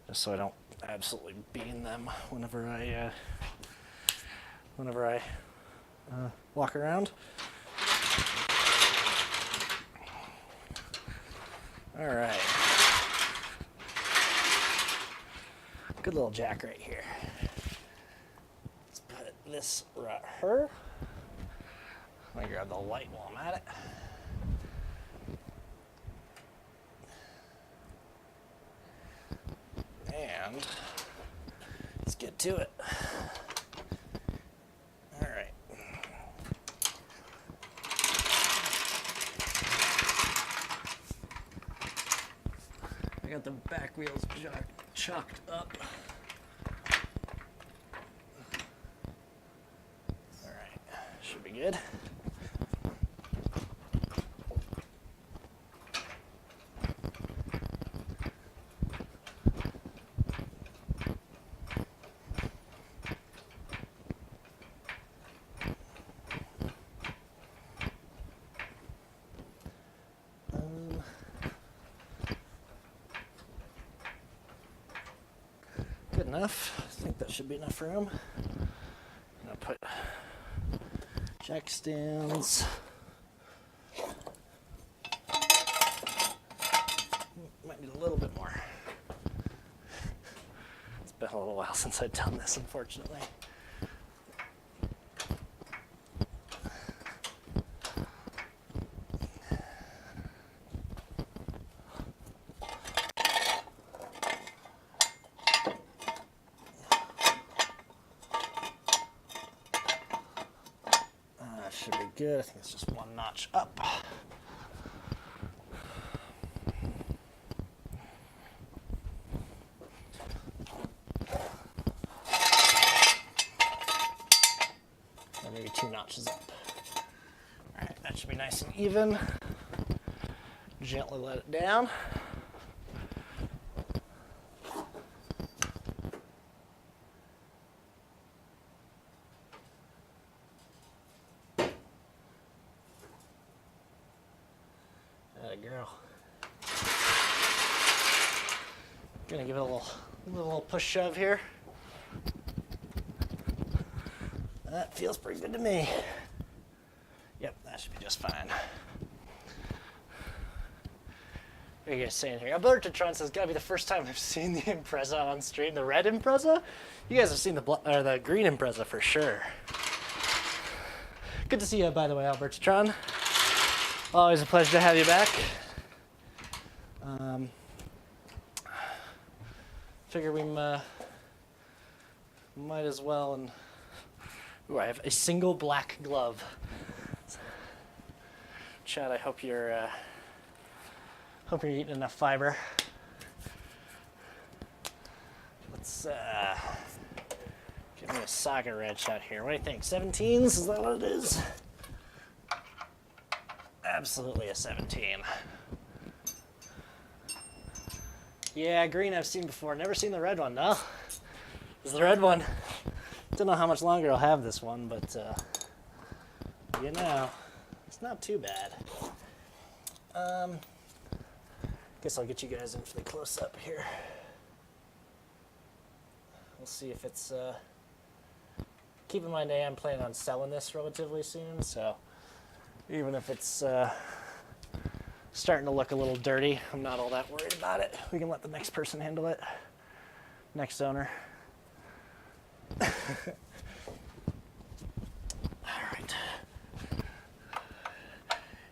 S1: just so I don't absolutely bean them whenever I walk around. All right. Good little jack right here. Let's put this right here. Let me grab the light while I'm at it. And let's get to it. All right. I got the back wheels chalked up. All right, should be good. Good enough. I think that should be enough room. I'm gonna put jack stands. Might need a little bit more. It's been a little while since I've done this, unfortunately. Should be good. I think it's just one notch up. Or maybe 2 notches up. All right, that should be nice and even. Gently let it down. Girl. Gonna give it a little push shove here. That feels pretty good to me. Yep, that should be just fine. What are you guys saying here? Alberto Tron says, "Gotta be the first time I've seen the Impreza on stream. The red Impreza? You guys have seen the green Impreza for sure." Good to see you, by the way, Alberto Tron. Always a pleasure to have you back. Figure we might as well. And ooh, I have a single black glove. Chad, I hope you're eating enough fiber. Let's give me a Saga wrench out here. What do you think? 17s? Is that what it is? Absolutely a 17. Yeah, green I've seen before. Never seen the red one, no. This is the red one. Don't know how much longer I'll have this one, but you know, it's not too bad. Guess I'll get you guys in for the close-up here. We'll see if it's. Keep in mind, I am planning on selling this relatively soon, so. Even if it's starting to look a little dirty, I'm not all that worried about it. We can let the next person handle it. Next owner. All right.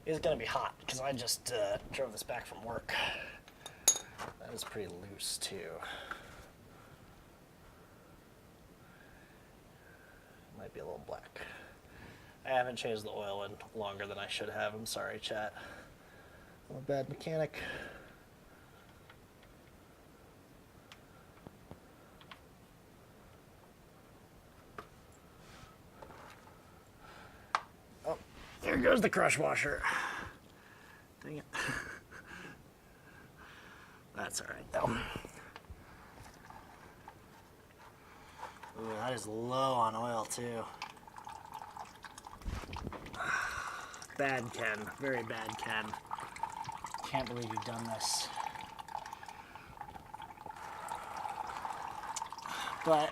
S1: It's gonna be hot because I just drove this back from work. That is pretty loose too. Might be a little black. I haven't changed the oil in longer than I should have. I'm sorry, chat. I'm a bad mechanic. Oh, there goes the crush washer. Dang it. That's all right, though. Ooh, that is low on oil, too. Bad Ken, very bad Ken. Can't believe you've done this. But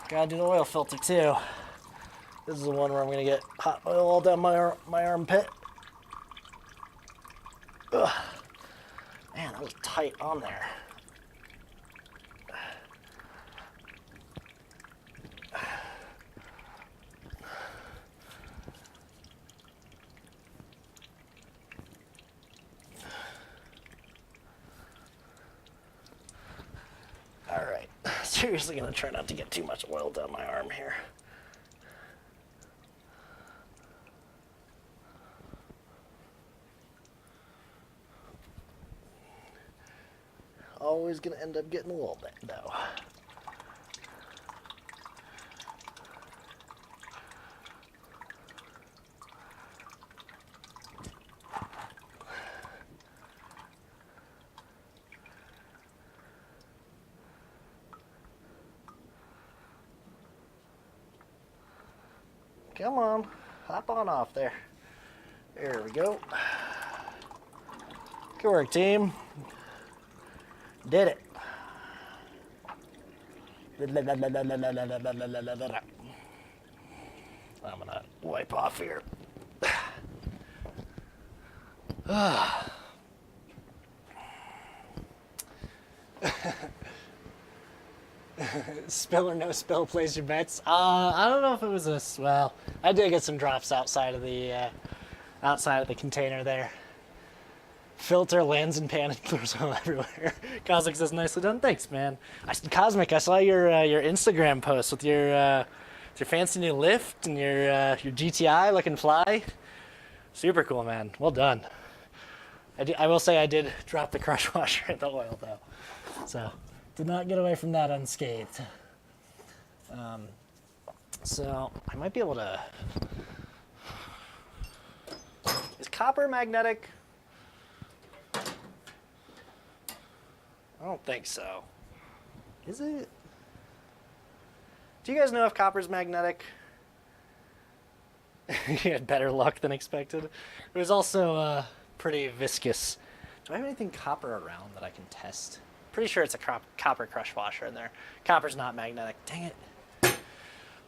S1: gotta do the oil filter too. This is the one where I'm gonna get hot oil all down my armpit. Ugh. Man, that was tight on there. seriously going to try not to get too much oil down my arm here. Always going to end up getting a little bit, though. Come on, hop on off there. There we go. Good work, team. Did it. I'm gonna wipe off here. Spill or no spill, place your bets. I don't know if it was a well. I did get some drops outside of the container there. Filter lands in pan and throws all everywhere. Cosmic says, nicely done. Thanks, man. Cosmic, I saw your Instagram post with your fancy new lift and your GTI looking fly. Super cool, man. Well done. I will say I did drop the crush washer in the oil though, so did not get away from that unscathed. So I might be able to. Is copper magnetic? I don't think so. Is it? Do you guys know if copper's magnetic? You had better luck than expected. It was also pretty viscous. Do I have anything copper around that I can test? Pretty sure it's a copper crush washer in there. Copper's not magnetic. Dang it.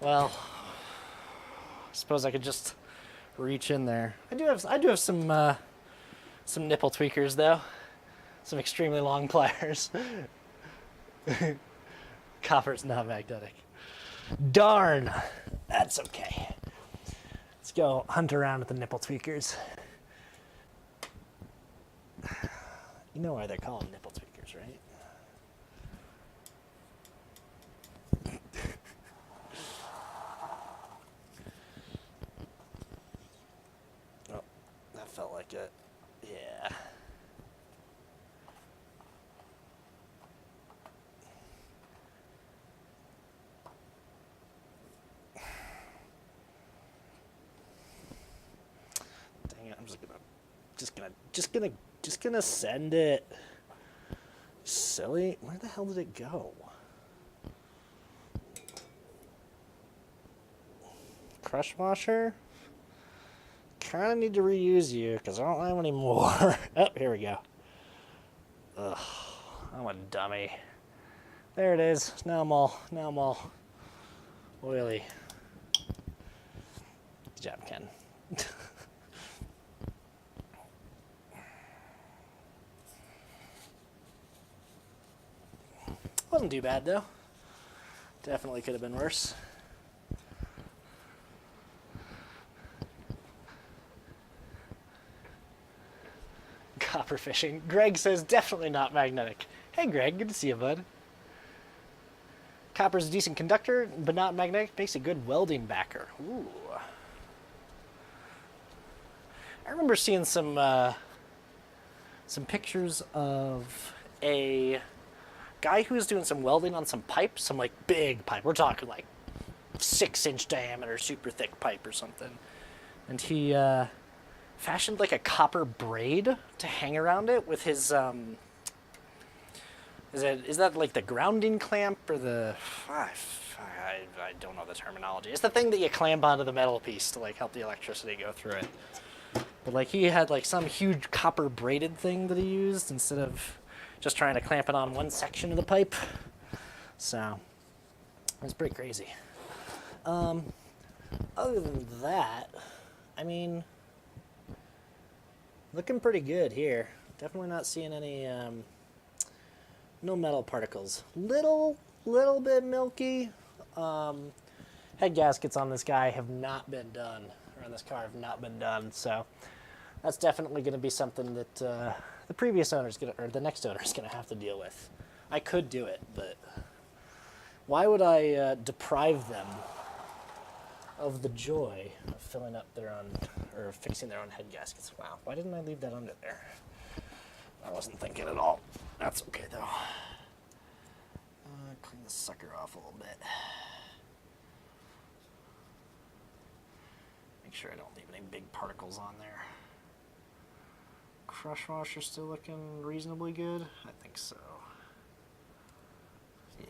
S1: Well, I suppose I could just reach in there. I do have some nipple tweakers though. Some extremely long pliers. Copper's not magnetic. Darn. That's okay. Let's go hunt around with the nipple tweakers. You know why they're called nipple tweakers, right? Oh, that felt like it. Yeah. Dang it, I'm just gonna send it. Silly. Where the hell did it go? Crush washer? Kinda need to reuse you because I don't have any more. Oh, here we go. Ugh, I'm a dummy. There it is. Now I'm all oily. Good job, Ken. Wasn't too bad though. Definitely could have been worse. Copper fishing. Greg says definitely not magnetic. Hey Greg, good to see you, bud. Copper's a decent conductor, but not magnetic. Makes a good welding backer. Ooh. I remember seeing some pictures of a guy who was doing some welding on some pipe, some like big pipe. We're talking like 6-inch diameter, super thick pipe or something. And he fashioned like a copper braid to hang around it with his is that like the grounding clamp or the I don't know the terminology. It's the thing that you clamp onto the metal piece to like help the electricity go through it. But like he had like some huge copper braided thing that he used instead of just trying to clamp it on one section of the pipe. So it's pretty crazy. Other than that, I mean, looking pretty good here. Definitely not seeing any no metal particles. Little bit milky. Head gaskets on this guy have not been done, or on this car have not been done. So that's definitely going to be something that the previous owner's gonna, or the next owner's gonna have to deal with. I could do it, but Why would I deprive them of the joy of filling up their own, or fixing their own head gaskets? Wow, why didn't I leave that under there? I wasn't thinking at all. That's okay though. Clean this sucker off a little bit. Make sure I don't leave any big particles on there. Crush washer still looking reasonably good? I think so. Yeah.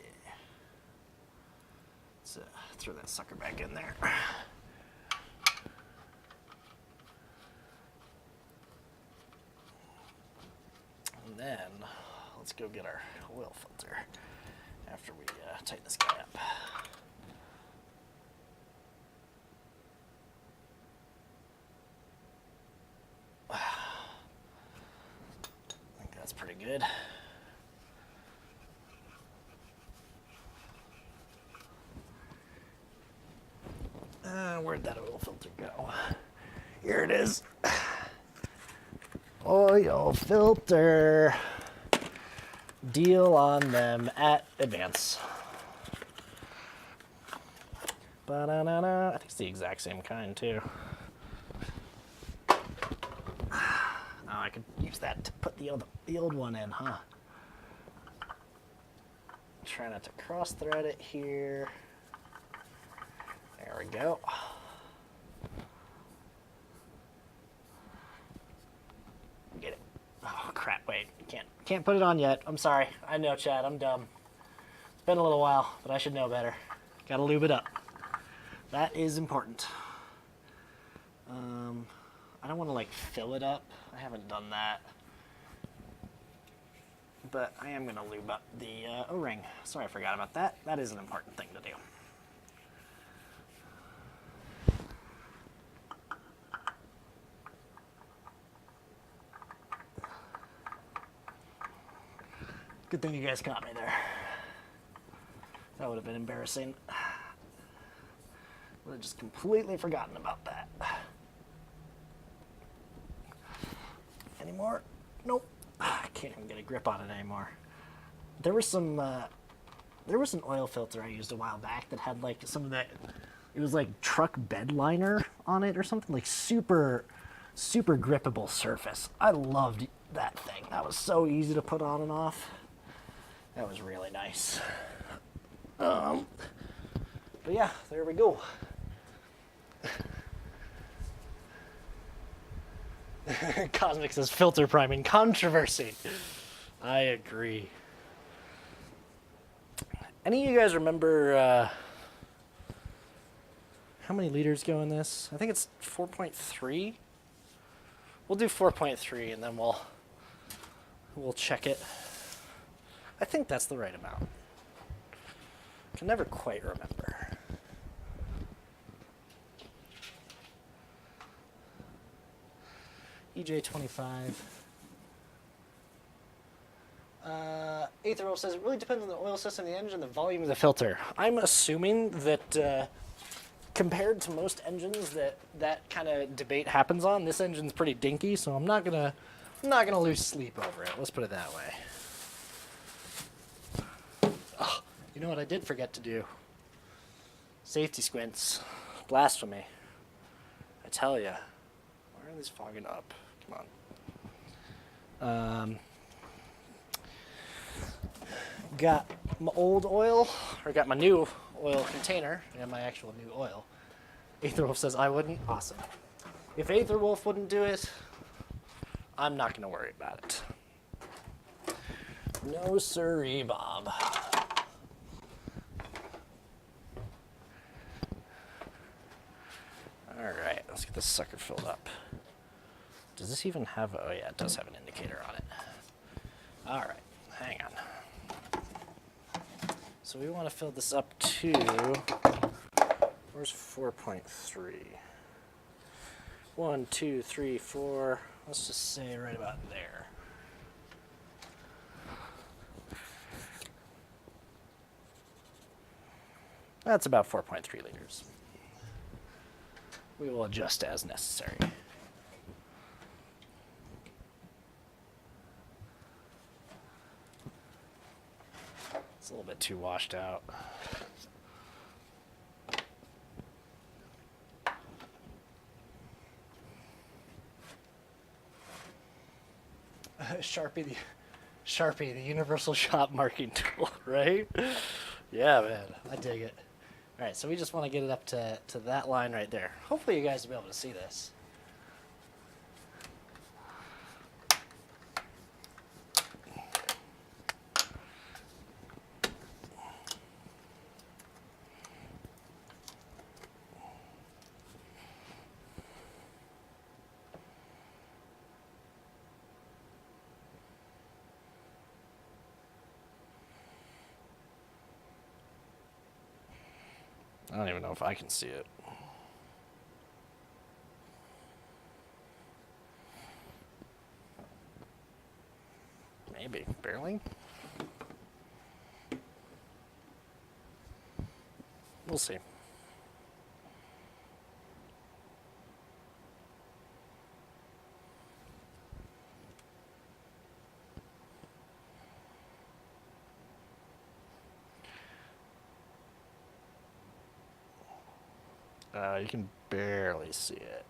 S1: Let's throw that sucker back in there. And then let's go get our oil filter after we tighten this guy up. I think that's pretty good. Where'd that oil filter go? Here it is. Oil filter. Deal on them at Advance. Ba-da-da-da. I think it's the exact same kind too. Oh, I could use that to put the old one in, huh? Try not to cross thread it here. There we go. Get it. Oh crap, wait. Can't put it on yet. I'm sorry. I know, Chad, I'm dumb. It's been a little while, but I should know better. Gotta lube it up. That is important. I don't want to like fill it up. I haven't done that. But I am gonna lube up the O-ring. Sorry I forgot about that. That is an important thing to do. Good thing you guys caught me there. That would have been embarrassing. Would have just completely forgotten about that. Any more? Nope. I can't even get a grip on it anymore. There was an oil filter I used a while back that had like some of that. It was like truck bed liner on it or something, like super grippable surface. I loved that thing. That was so easy to put on and off. That was really nice. But yeah, there we go. Cosmic says filter priming controversy. I agree. Any of you guys remember how many liters go in this? I think it's 4.3. We'll do 4.3 and then we'll check it. I think that's the right amount. Can never quite remember. EJ25. Aetherwolf says, it really depends on the oil system, the engine, the volume of the filter. I'm assuming that compared to most engines that kind of debate happens on, this engine's pretty dinky, so I'm not gonna lose sleep over it. Let's put it that way. Oh, you know what I did forget to do? Safety squints. Blasphemy. I tell ya. Why are these fogging up? Come on. Got my old oil, or got my new oil container, and my actual new oil. Aetherwolf says I wouldn't. Awesome. If Aetherwolf wouldn't do it, I'm not going to worry about it. No siree, Bob. Alright, let's get this sucker filled up. Does this even have, oh yeah, it does have an indicator on it. Alright, hang on. So we want to fill this up to, where's 4.3? 1, 2, 3, 4, let's just say right about there. That's about 4.3 liters. We will adjust as necessary. a little bit too washed out. Sharpie, the universal shop marking tool, right? Yeah, man, I dig it. All right, so we just want to get it up to that line right there. Hopefully you guys will be able to see this. I don't even know if I can see it. Maybe, barely. We'll see. You can barely see it.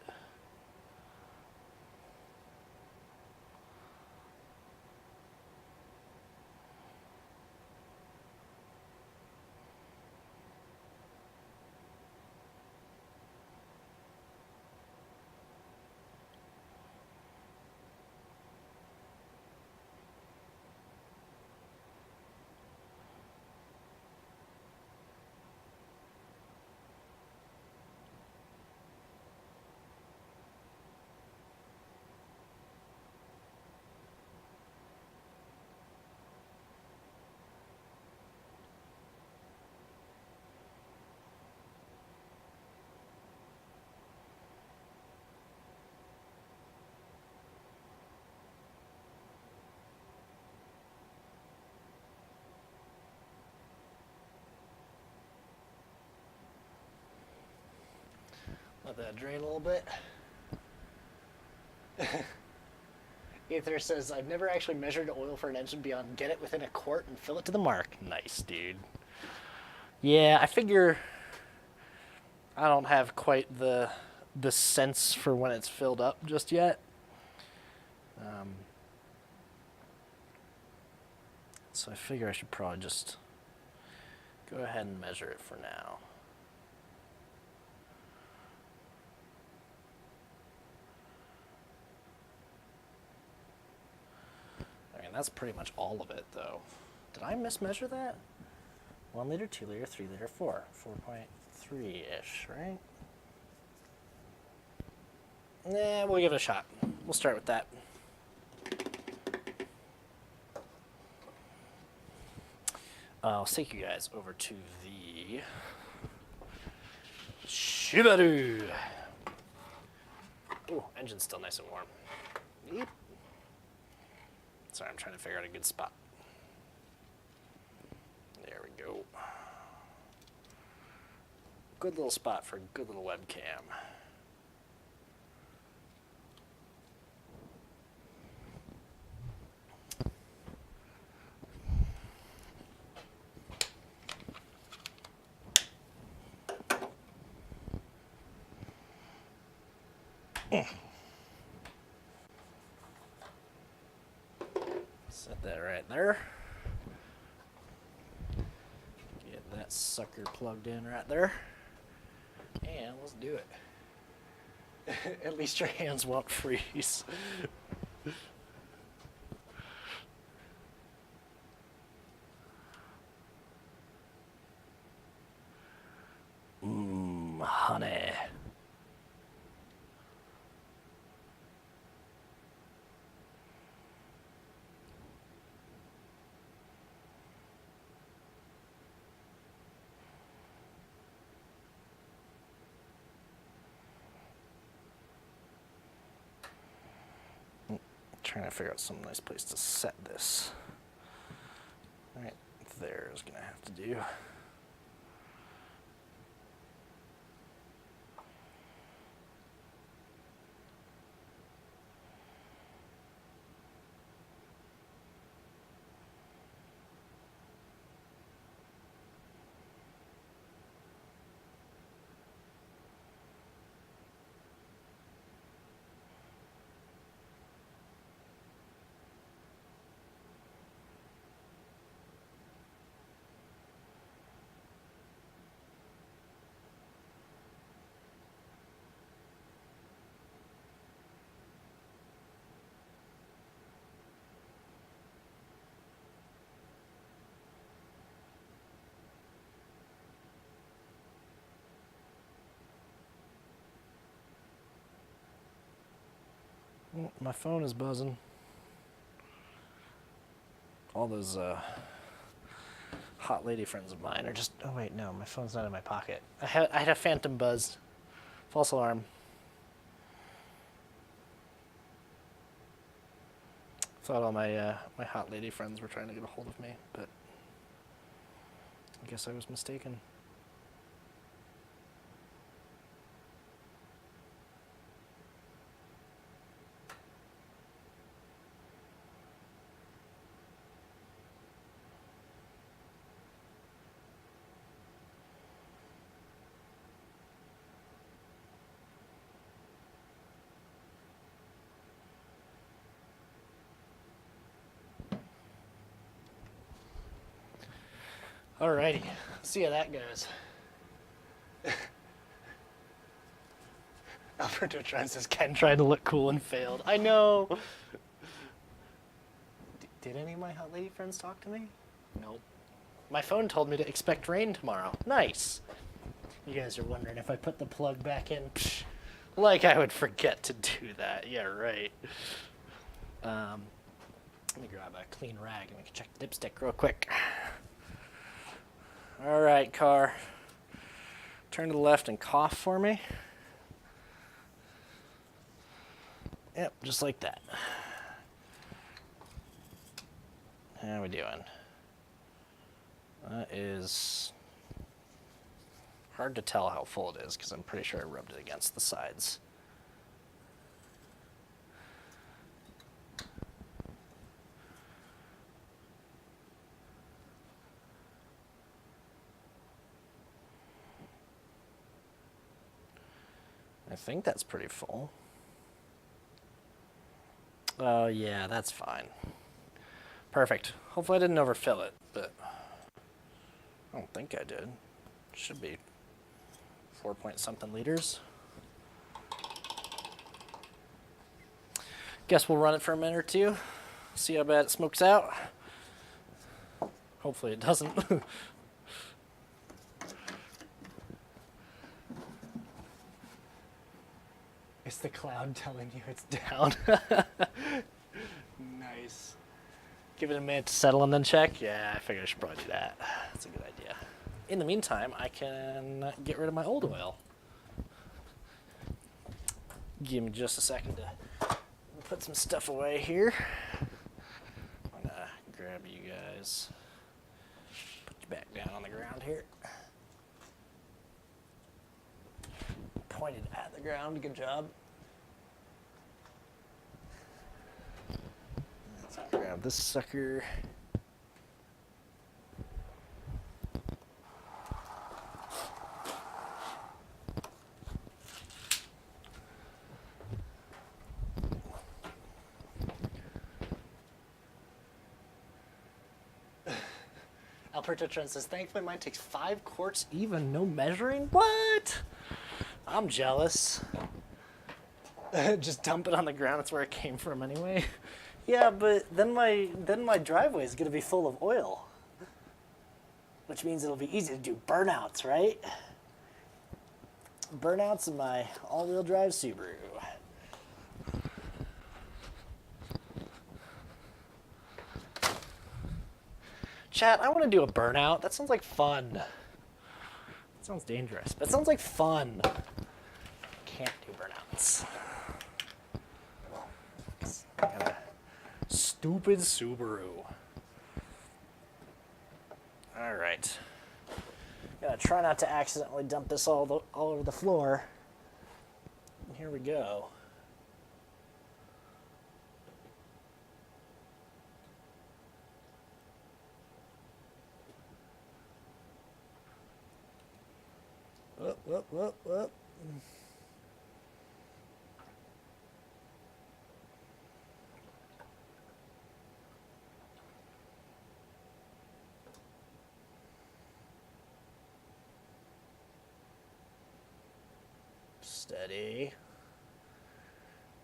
S1: Let that drain a little bit. Ether says, I've never actually measured oil for an engine beyond get it within a quart and fill it to the mark. Nice, dude. Yeah, I figure I don't have quite the sense for when it's filled up just yet. So I figure I should probably just go ahead and measure it for now. I mean, that's pretty much all of it, though. Did I mismeasure that? 1 liter, 2 liter, 3 liter, 4. 4.3-ish, right? Nah, we'll give it a shot. We'll start with that. I'll take you guys over to the Subaru. Oh, engine's still nice and warm. Yep. Sorry, I'm trying to figure out a good spot. There we go. Good little spot for a good little webcam. Set that right there. Get that sucker plugged in right there. And let's do it. At least your hands won't freeze. Honey. Trying to figure out some nice place to set this. Right there is gonna have to do. Oh, my phone is buzzing. All those hot lady friends of mine are just... Oh, wait, no. My phone's not in my pocket. I had a phantom buzz. False alarm. Thought all my my hot lady friends were trying to get a hold of me, but I guess I was mistaken. Alrighty, see how that goes. Alberto Tron says Ken tried to look cool and failed. I know. Did any of my hot lady friends talk to me? Nope. My phone told me to expect rain tomorrow. Nice. You guys are wondering if I put the plug back in. Psh, like I would forget to do that. Yeah, right. Let me grab a clean rag and we can check the dipstick real quick. All right, car. Turn to the left and cough for me. Yep, just like that. How we doing? That is hard to tell how full it is because I'm pretty sure I rubbed it against the sides. I think that's pretty full. Oh, yeah, that's fine. Perfect. Hopefully I didn't overfill it, but I don't think I did. Should be 4 point something liters. Guess we'll run it for a minute or two, see how bad it smokes out. Hopefully it doesn't. It's the cloud telling you it's down. Nice. Give it a minute to settle and then check? Yeah, I figured I should probably do that. That's a good idea. In the meantime, I can get rid of my old oil. Give me just a second to put some stuff away here. I'm gonna grab you guys. Put you back down on the ground here. Pointed at the ground, good job. Let's grab this sucker. Alberto Trent says, thankfully mine takes 5 quarts even, no measuring? What? I'm jealous. Just dump it on the ground, it's where it came from anyway. Yeah, but then my driveway is gonna be full of oil. Which means it'll be easy to do burnouts, right? Burnouts in my all-wheel drive Subaru. Chat, I want to do a burnout. That sounds like fun. That sounds dangerous, but it sounds like fun. Can't do burnouts. Stupid Subaru. All right. Gotta try not to accidentally dump this all over the floor. Here we go. Whoop, whoop, whoop, whoop. Steady.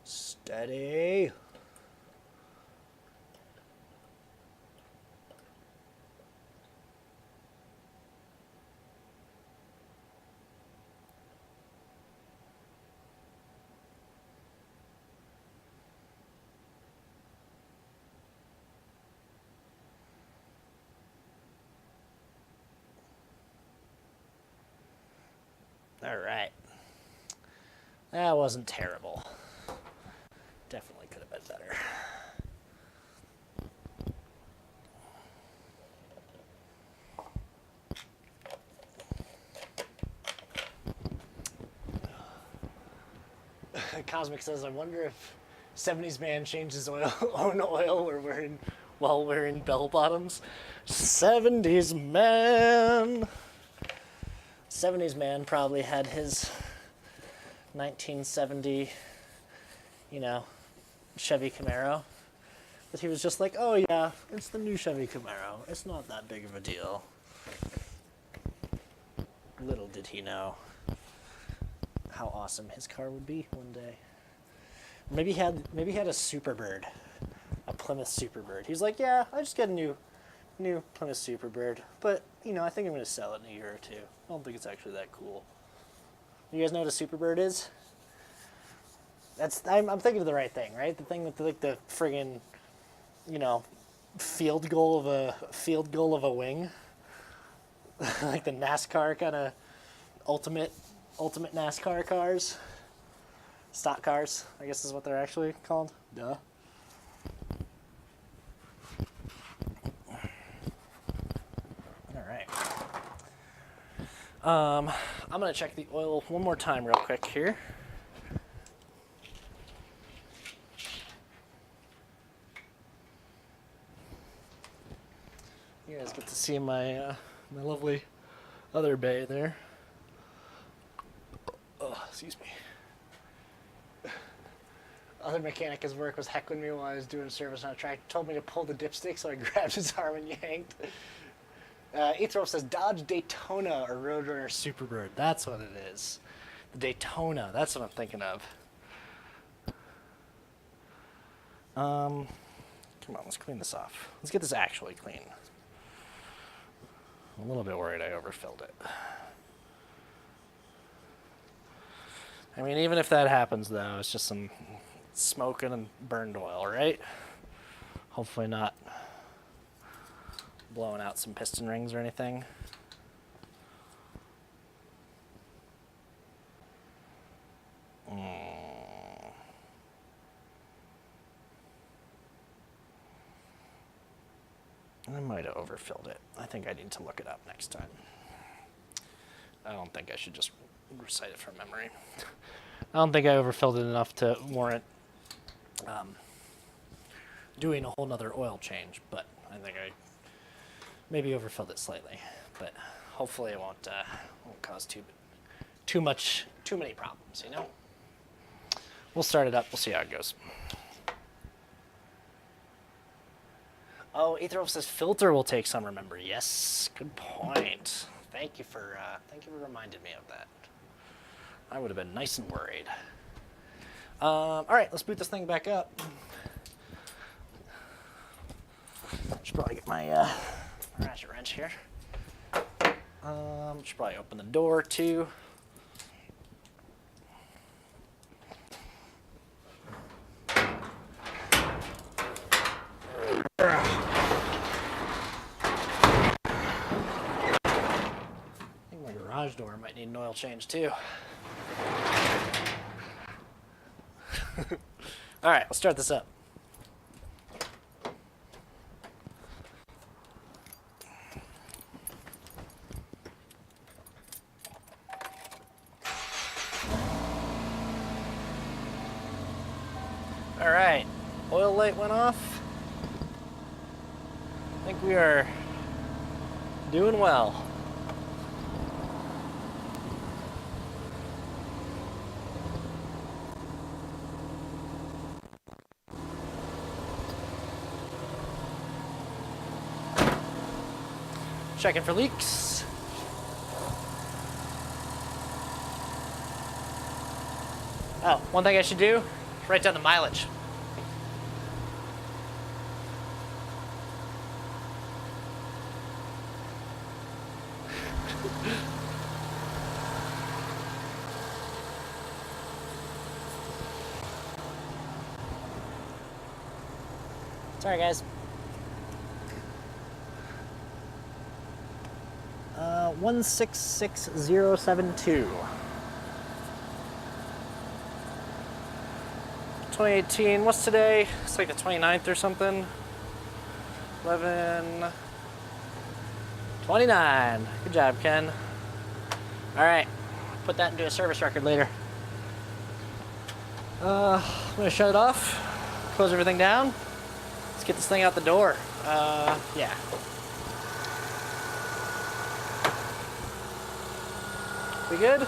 S1: Steady. right. That wasn't terrible. Definitely could have been better. Cosmic says, I wonder if 70s man changed his own oil while wearing bell bottoms. 70s man. 70s man probably had his 1970, Chevy Camaro. But he was just like, oh yeah, it's the new Chevy Camaro. It's not that big of a deal. Little did he know how awesome his car would be one day. Maybe he had a Superbird, a Plymouth Superbird. He's like, yeah, I just get a new Plymouth Superbird, but I think I'm gonna sell it in a year or two. I don't think it's actually that cool. You guys know what a Superbird is? I'm thinking of the right thing, right? The thing with the friggin', field goal of a wing, like the NASCAR kind of ultimate NASCAR cars. Stock cars, I guess is what they're actually called. Duh. All right. I'm gonna check the oil one more time real quick here. You guys get to see my my lovely other bay there. Oh, excuse me. Other mechanic at work was heckling me while I was doing service on a track. Told me to pull the dipstick, so I grabbed his arm and yanked. Ethro says Dodge Daytona or Roadrunner Superbird. That's what it is. The Daytona. That's what I'm thinking of. Come on, let's clean this off. Let's get this actually clean. I'm a little bit worried I overfilled it. I mean, even if that happens, though, it's just some smoking and burned oil, right? Hopefully not blowing out some piston rings or anything. I might have overfilled it. I think I need to look it up next time. I don't think I should just recite it from memory. I don't think I overfilled it enough to warrant doing a whole nother oil change, but I think I maybe overfilled it slightly. But hopefully it won't cause too many problems, We'll start it up. We'll see how it goes. Oh, Aetherwolf says filter will take some. Remember, yes, good point. Thank you for reminding me of that. I would have been nice and worried. All right, let's boot this thing back up. Should probably get my ratchet wrench here. Should probably open the door too. Garage door might need an oil change too. All right, let's start this up. All right, oil light went off. I think we are doing well. Checking for leaks. Oh, one thing I should do, write down the mileage. Sorry, guys. 166072. 2018. What's today? It's like the 29th or something. 11:29. Good job, Ken. All right, put that into a service record later. I'm gonna shut it off, close everything down. Let's get this thing out the door. Yeah. We good?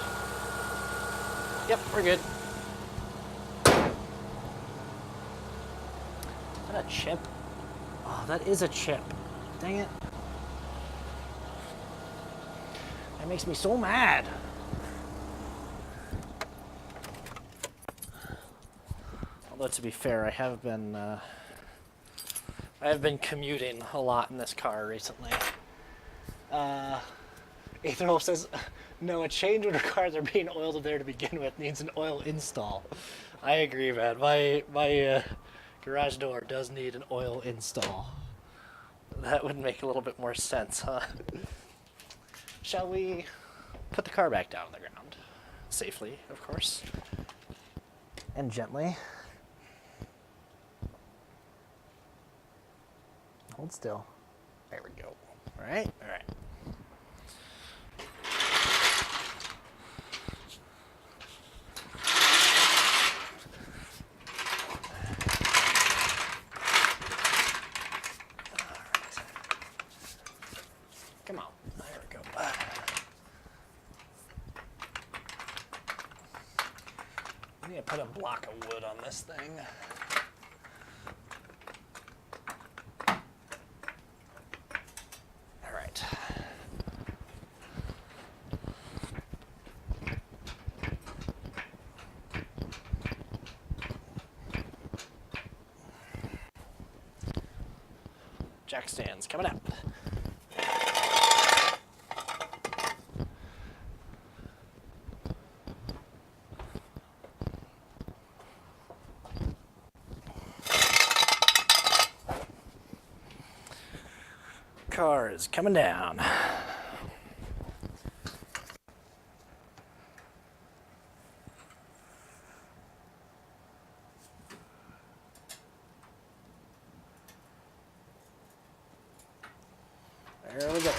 S1: Yep, we're good. Is that a chip? Oh, that is a chip. Dang it. That makes me so mad. Although to be fair, I have been commuting a lot in this car recently. Ethan Wolf says, no, a change would require there being oil there to begin with. Needs an oil install. I agree, man. My garage door does need an oil install. That would make a little bit more sense, huh? Shall we put the car back down on the ground? Safely, of course. And gently. Hold still. There we go. All right? All right. Come on. There we go. I need to put a block of wood on this thing. All right. Jack stands coming up. Car is coming down. There we go.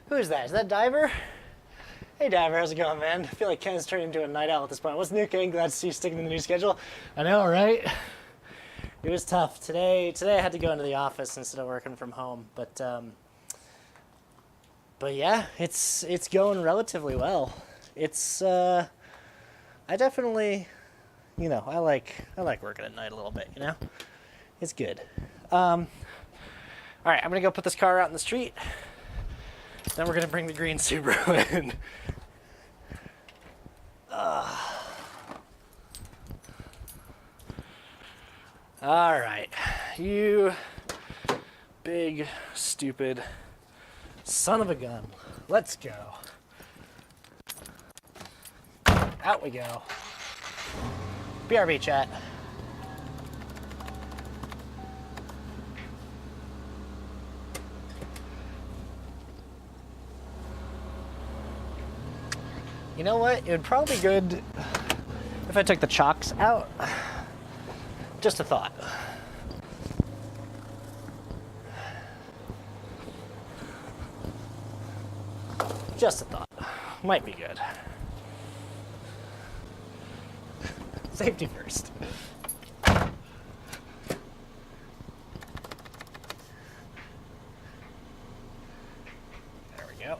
S1: Who is that? Is that Diver? Hey Diver, how's it going, man? I feel like Ken's turned into a night owl at this point. What's new, Ken? Glad to see you sticking to the new schedule. I know, right? It was tough. Today I had to go into the office instead of working from home, but yeah, it's going relatively well. It's I definitely, I like working at night a little bit, It's good. All right, I'm gonna go put this car out in the street. Then we're gonna bring the green Subaru in. All right, you big stupid son of a gun. Let's go. Out we go. BRB chat. You know what? It would probably be good if I took the chocks out. Just a thought. Just a thought. Might be good. Safety first. There we go.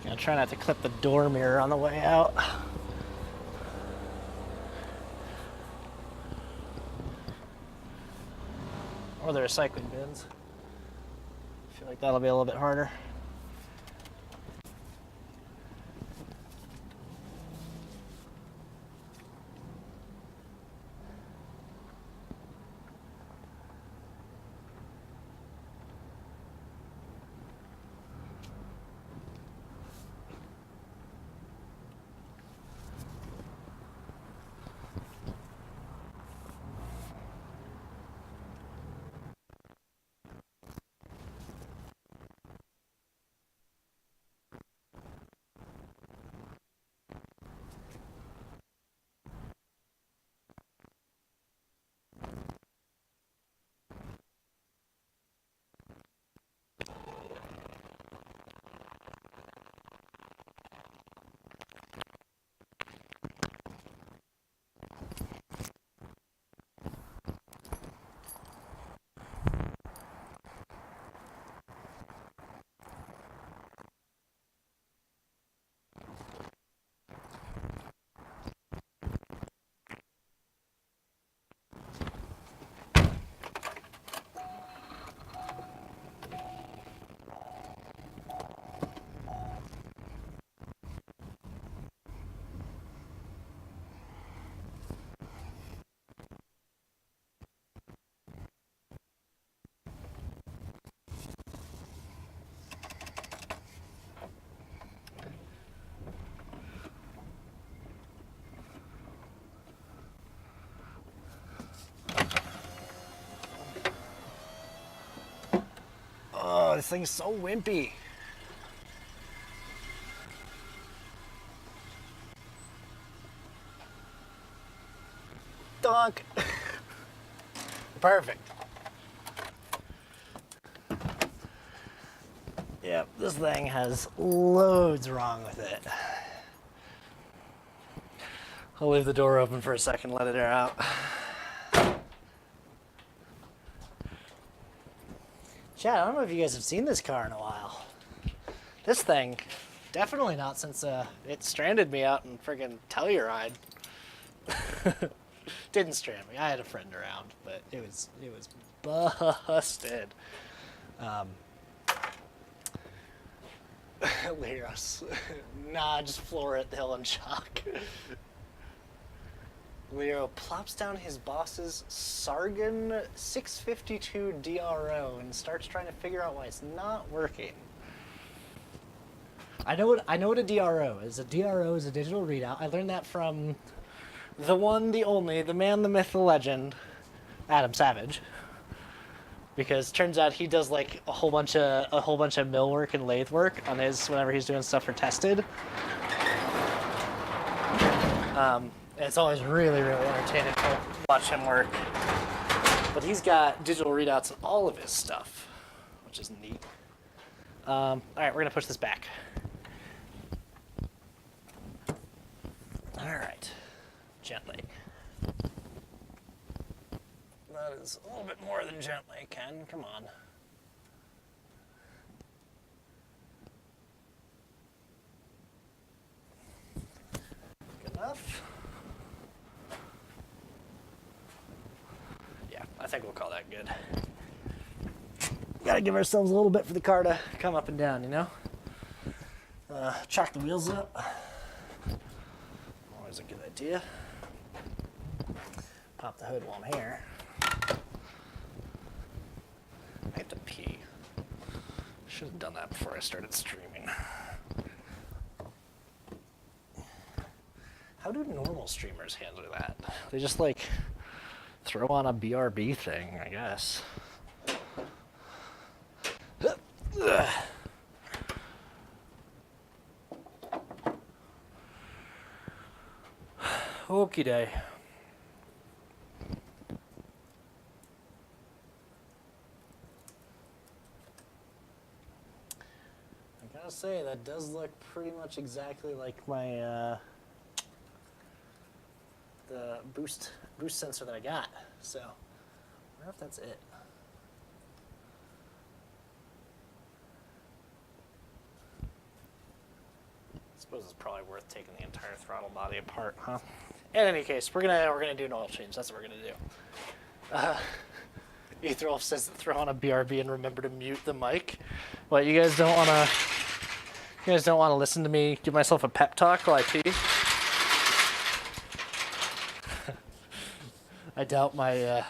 S1: Gonna try not to clip the door mirror on the way out. Or the recycling bins. I feel like that'll be a little bit harder. this thing's so wimpy. Donk. Perfect. Yep, this thing has loads wrong with it. I'll leave the door open for a second, let it air out. Chad, I don't know if you guys have seen this car in a while. This thing, definitely not since it stranded me out in friggin' Telluride. Didn't strand me. I had a friend around, but it was busted. Leros. Nah, just floor it, hill and shock. Leo plops down his boss's Sargon 652 DRO and starts trying to figure out why it's not working. I know what a DRO is. A DRO is a digital readout. I learned that from the one, the only, the man, the myth, the legend, Adam Savage. Because turns out he does like a whole bunch of mill work and lathe work on his whenever he's doing stuff for tested. It's always really, really entertaining to watch him work. But he's got digital readouts on all of his stuff, which is neat. All right, we're gonna push this back. All right, gently. That is a little bit more than gently, Ken. Come on. Good enough. Yeah, I think we'll call that good. Gotta give ourselves a little bit for the car to come up and down, you know? Chalk the wheels up. Always a good idea. Pop the hood while I'm here. I have to pee. Should have done that before I started streaming. How do normal streamers handle that? They just like throw on a BRB thing, I guess. Okie day. I gotta say, that does look pretty much exactly like my the boost sensor that I got. So, I wonder if that's it. I suppose it's probably worth taking the entire throttle body apart, huh? In any case, we're gonna do an oil change. That's what we're gonna do. Ethrolf says to throw on a BRB and remember to mute the mic. What, you guys don't wanna listen to me give myself a pep talk while I pee? I doubt my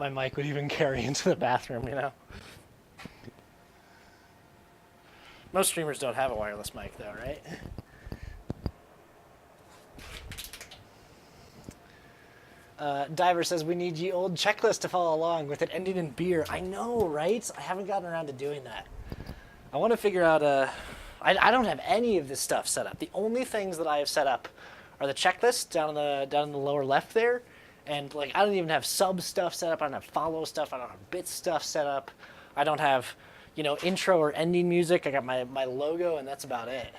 S1: mic would even carry into the bathroom, you know. Most streamers don't have a wireless mic though, right? Diver says we need ye old checklist to follow along with it ending in beer. I know, right? I haven't gotten around to doing that. I want to figure out I don't have any of this stuff set up. The only things that I have set up are the checklist down in the lower left there, and like I don't even have sub stuff set up. I don't have follow stuff. I don't have bit stuff set up. I don't have, you know, intro or ending music. I got my logo, and that's about it.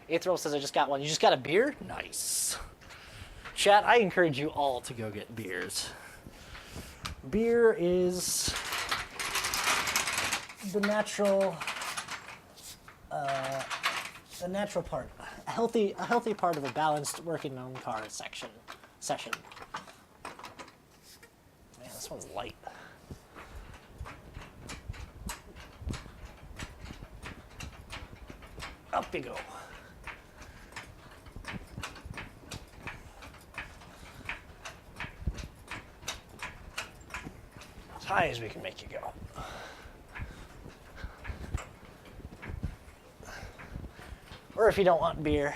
S1: Athril says I just got one. You just got a beer? Nice. Chat, I encourage you all to go get beers. Beer is the natural part, a healthy part of a balanced working on car session. Man, this one's light. Up you go. As high as we can make you go. Or if you don't want beer,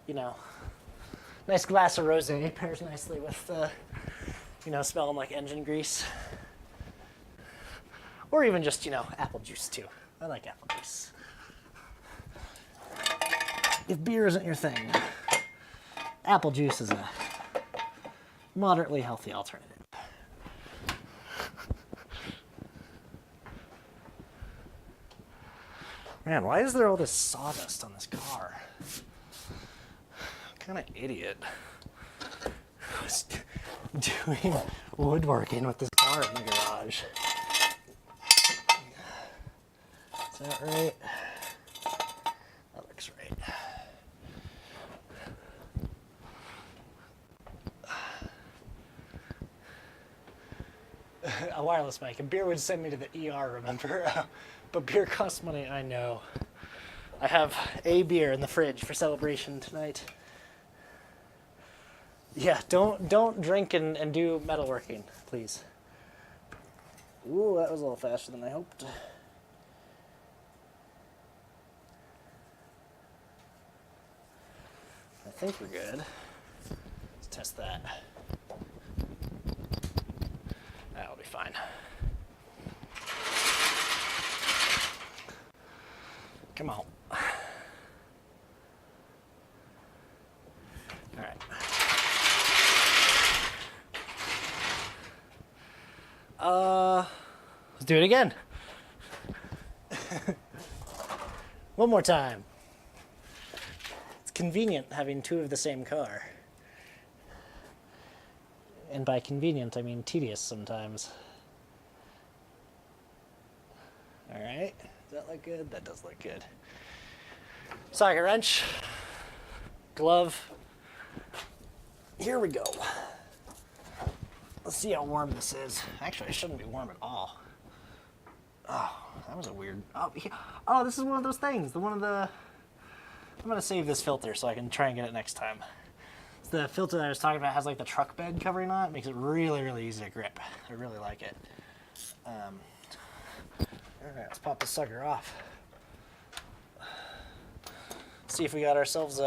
S1: you know, nice glass of rosé pairs nicely with, you know, smelling like engine grease. Or even just, you know, apple juice too. I like apple juice. If beer isn't your thing, apple juice is a moderately healthy alternative. Man, why is there all this sawdust on this car? What kind of idiot was doing woodworking with this car in the garage? Is that right? That looks right. A wireless mic. A beer would send me to the ER, remember? But beer costs money, I know. I have a beer in the fridge for celebration tonight. Yeah, don't drink and do metalworking, please. Ooh, that was a little faster than I hoped. I think we're good. Let's test that. That'll be fine. Come on. All right. Let's do it again. One more time. It's convenient having two of the same car. And by convenient, I mean tedious sometimes. All right. Does that look good? That does look good. Socket wrench. Glove. Here we go. Let's see how warm this is. Actually, it shouldn't be warm at all. Oh, that was a weird... Oh, this is one of those things. I'm going to save this filter so I can try and get it next time. It's the filter that I was talking about has like the truck bed covering on it. It makes it really, really easy to grip. I really like it. All right, let's pop this sucker off. See if we got ourselves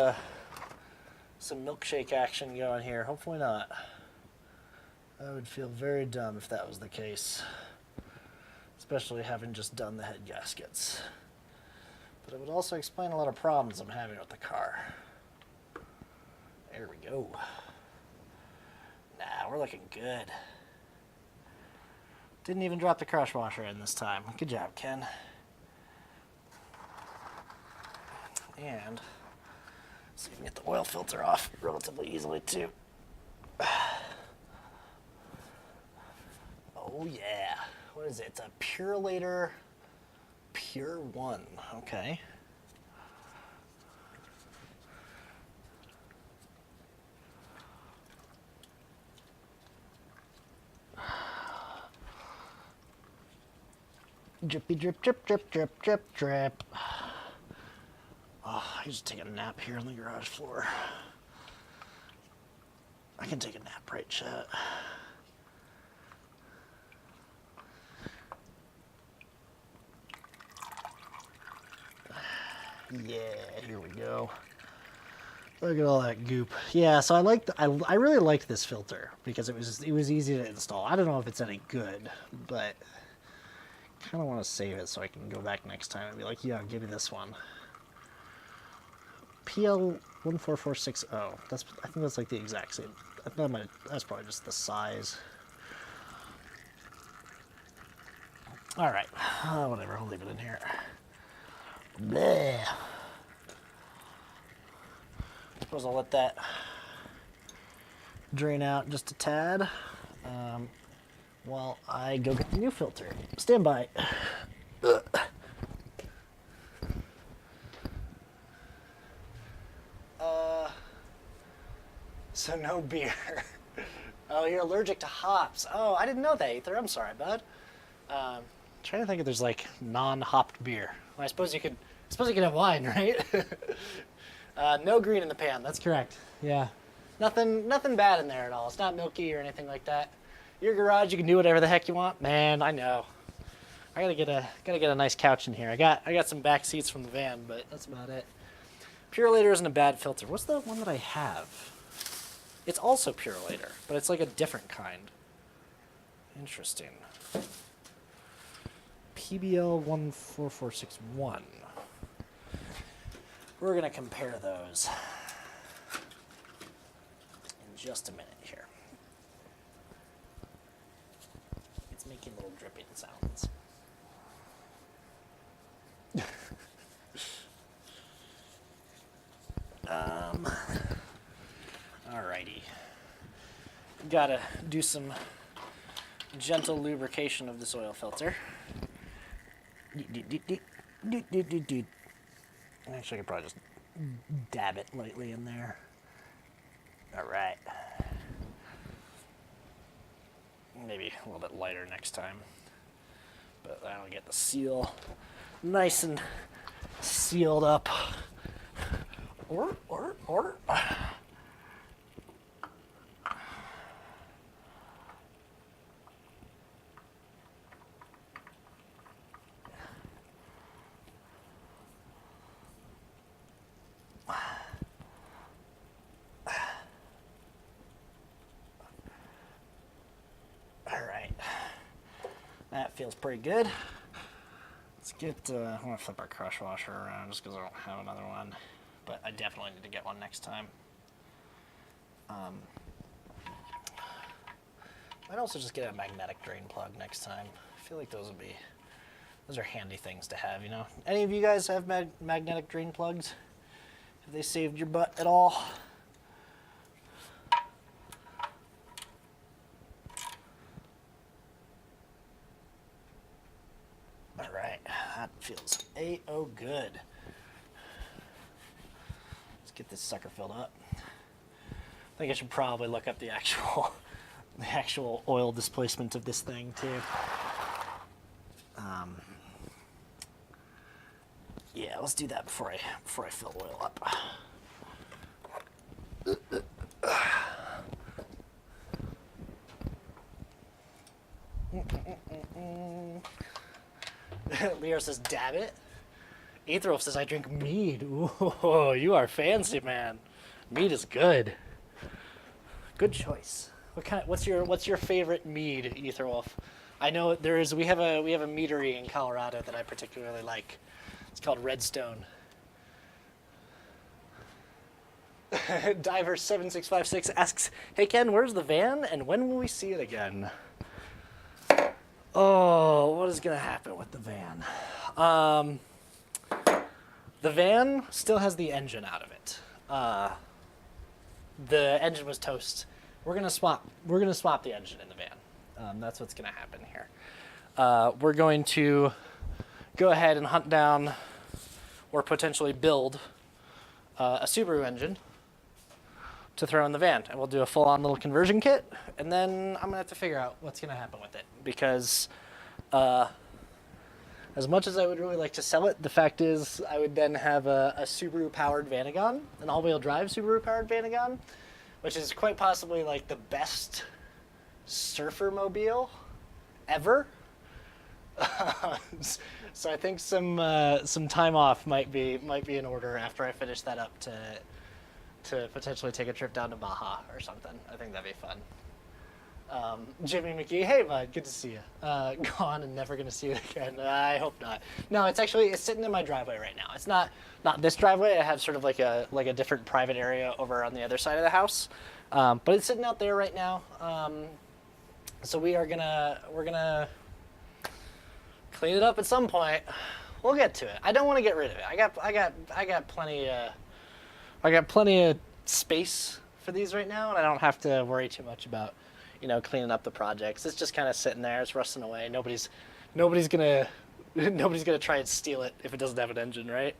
S1: some milkshake action going here. Hopefully not. I would feel very dumb if that was the case. Especially having just done the head gaskets. But it would also explain a lot of problems I'm having with the car. There we go. Nah, we're looking good. Didn't even drop the crush washer in this time. Good job, Ken. And so you can get the oil filter off relatively easily too. Oh yeah. What is it? It's a Purelator Pure 1. Okay. Drippy drip, drip, drip, drip, drip, drip. Oh, I can just take a nap here on the garage floor. I can take a nap, right, chat? Yeah, here we go. Look at all that goop. Yeah, so I really liked this filter because it was easy to install. I don't know if it's any good, but I kind of want to save it so I can go back next time and be like, yeah, give me this one. PL14460. I think that's like the exact same. That's probably just the size. All right, whatever. I'll leave it in here. Bleh. Suppose I'll let that drain out just a tad while I go get the new filter. Stand by. So no beer. Oh, you're allergic to hops. Oh, I didn't know that, Ether. I'm sorry, bud. Trying to think if there's like non-hopped beer. Well, I suppose you could have wine, right? No green in the pan. That's correct. Yeah. Nothing bad in there at all. It's not milky or anything like that. Your garage, you can do whatever the heck you want. Man, I know. I gotta get a nice couch in here. I got some back seats from the van, but that's about it. Purelator isn't a bad filter. What's the one that I have? It's also Purelator, but it's like a different kind. Interesting. TBL14461. We're going to compare those in just a minute here. It's making little dripping sounds. Alrighty. Gotta do some gentle lubrication of this oil filter. Actually, I could probably just dab it lightly in there. Alright. Maybe a little bit lighter next time. But that'll get the seal nice and sealed up. Or. That feels pretty good. Let's get, I'm going to flip our crush washer around just because I don't have another one. But I definitely need to get one next time. Might also just get a magnetic drain plug next time. I feel like those are handy things to have, you know. Any of you guys have magnetic drain plugs? Have they saved your butt at all? That feels A-oh good. Let's get this sucker filled up. I think I should probably look up the actual oil displacement of this thing too. Yeah, let's do that before I fill oil up. Leo says, dab it. Aetherwolf says, I drink mead. Ooh, you are fancy, man. Mead is good. Good choice. What's your favorite mead, Aetherwolf? I know we have a meadery in Colorado that I particularly like. It's called Redstone. Diver7656 asks, hey Ken, where's the van and when will we see it again? Oh, what is going to happen with the van? The van still has the engine out of it. The engine was toast. We're going to swap the engine in the van. That's what's going to happen here. We're going to go ahead and hunt down or potentially build a Subaru engine to throw in the van, and we'll do a full-on little conversion kit, and then I'm gonna have to figure out what's gonna happen with it, because as much as I would really like to sell it, the fact is I would then have a Subaru-powered Vanagon, an all-wheel drive Subaru-powered Vanagon, which is quite possibly like the best surfer mobile ever. So I think some time off might be in order after I finish that up to potentially take a trip down to Baja or something. I think that'd be fun. Jimmy McGee, hey bud, good to see you. Gone and never gonna see you again. I hope not. No, it's sitting in my driveway right now. It's not this driveway. I have sort of like a different private area over on the other side of the house, but it's sitting out there right now. So we're gonna clean it up at some point. We'll get to it. I don't want to get rid of it. I got plenty of space for these right now, and I don't have to worry too much about, cleaning up the projects. It's just kind of sitting there. It's rusting away. Nobody's gonna try and steal it if it doesn't have an engine, right?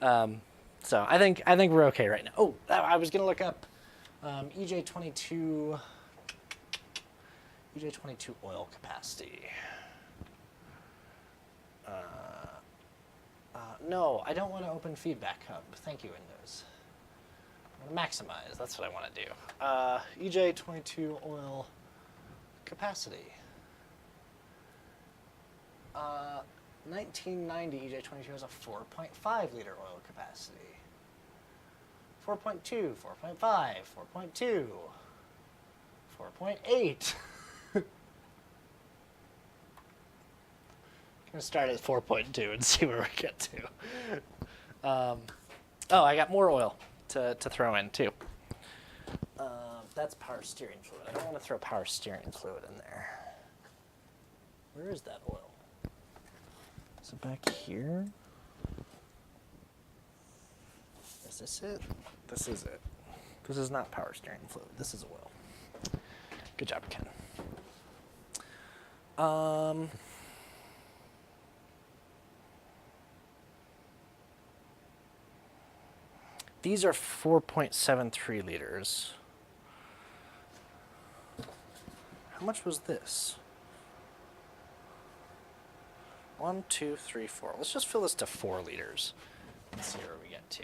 S1: So I think we're okay right now. Oh, I was gonna look up EJ22 oil capacity. No, I don't want to open Feedback Hub. Thank you, Windows. I'm going to maximize. That's what I want to do. EJ22 oil capacity. 1990 EJ22 has a 4.5 liter oil capacity. 4.2, 4.5, 4.2, 4.8. gonna start at 4.2 and see where we get to. Oh, I got more oil to throw in too. That's power steering fluid. I don't want to throw power steering fluid in there. Where is that oil? Is it back here? Is this it? This is it. This is not power steering fluid. This is oil. Good job, Ken. These are 4.73 liters. How much was this? 1, 2, 3, 4. Let's just fill this to 4 liters and see where we get to.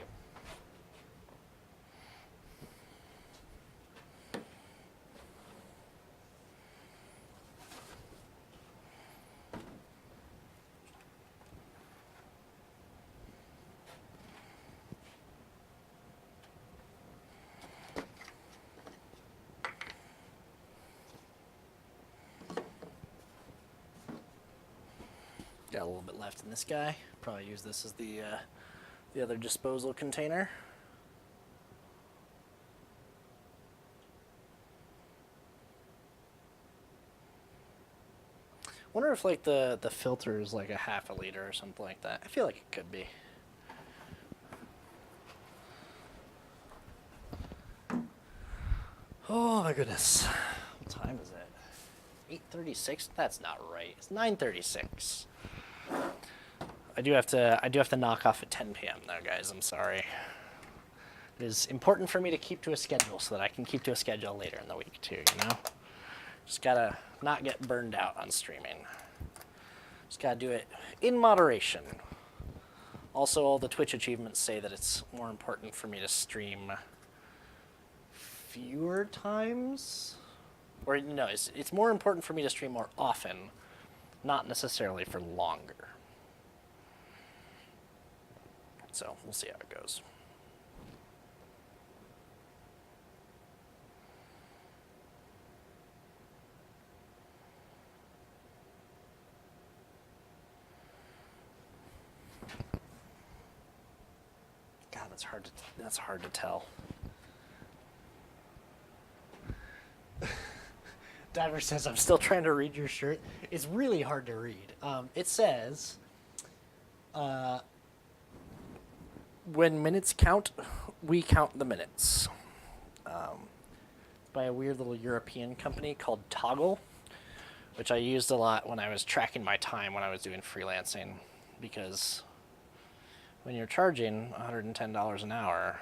S1: Got a little bit left in this guy. Probably use this as the other disposal container. Wonder if like the filter is like a half a liter or something like that. I feel like it could be. Oh my goodness. What time is it? 8:36? That's not right. It's 9:36. I do have to knock off at 10 p.m. though, guys. I'm sorry. It is important for me to keep to a schedule so that I can keep to a schedule later in the week too, you know? Just gotta not get burned out on streaming. Just gotta do it in moderation. Also, all the Twitch achievements say that it's more important for me to stream fewer times? Or no, it's more important for me to stream more often, not necessarily for longer. So, we'll see how it goes. God, that's hard to tell. Diver says, I'm still trying to read your shirt. It's really hard to read. It says, when minutes count, we count the minutes. By a weird little European company called Toggle, which I used a lot when I was tracking my time when I was doing freelancing, because when you're charging $110 an hour,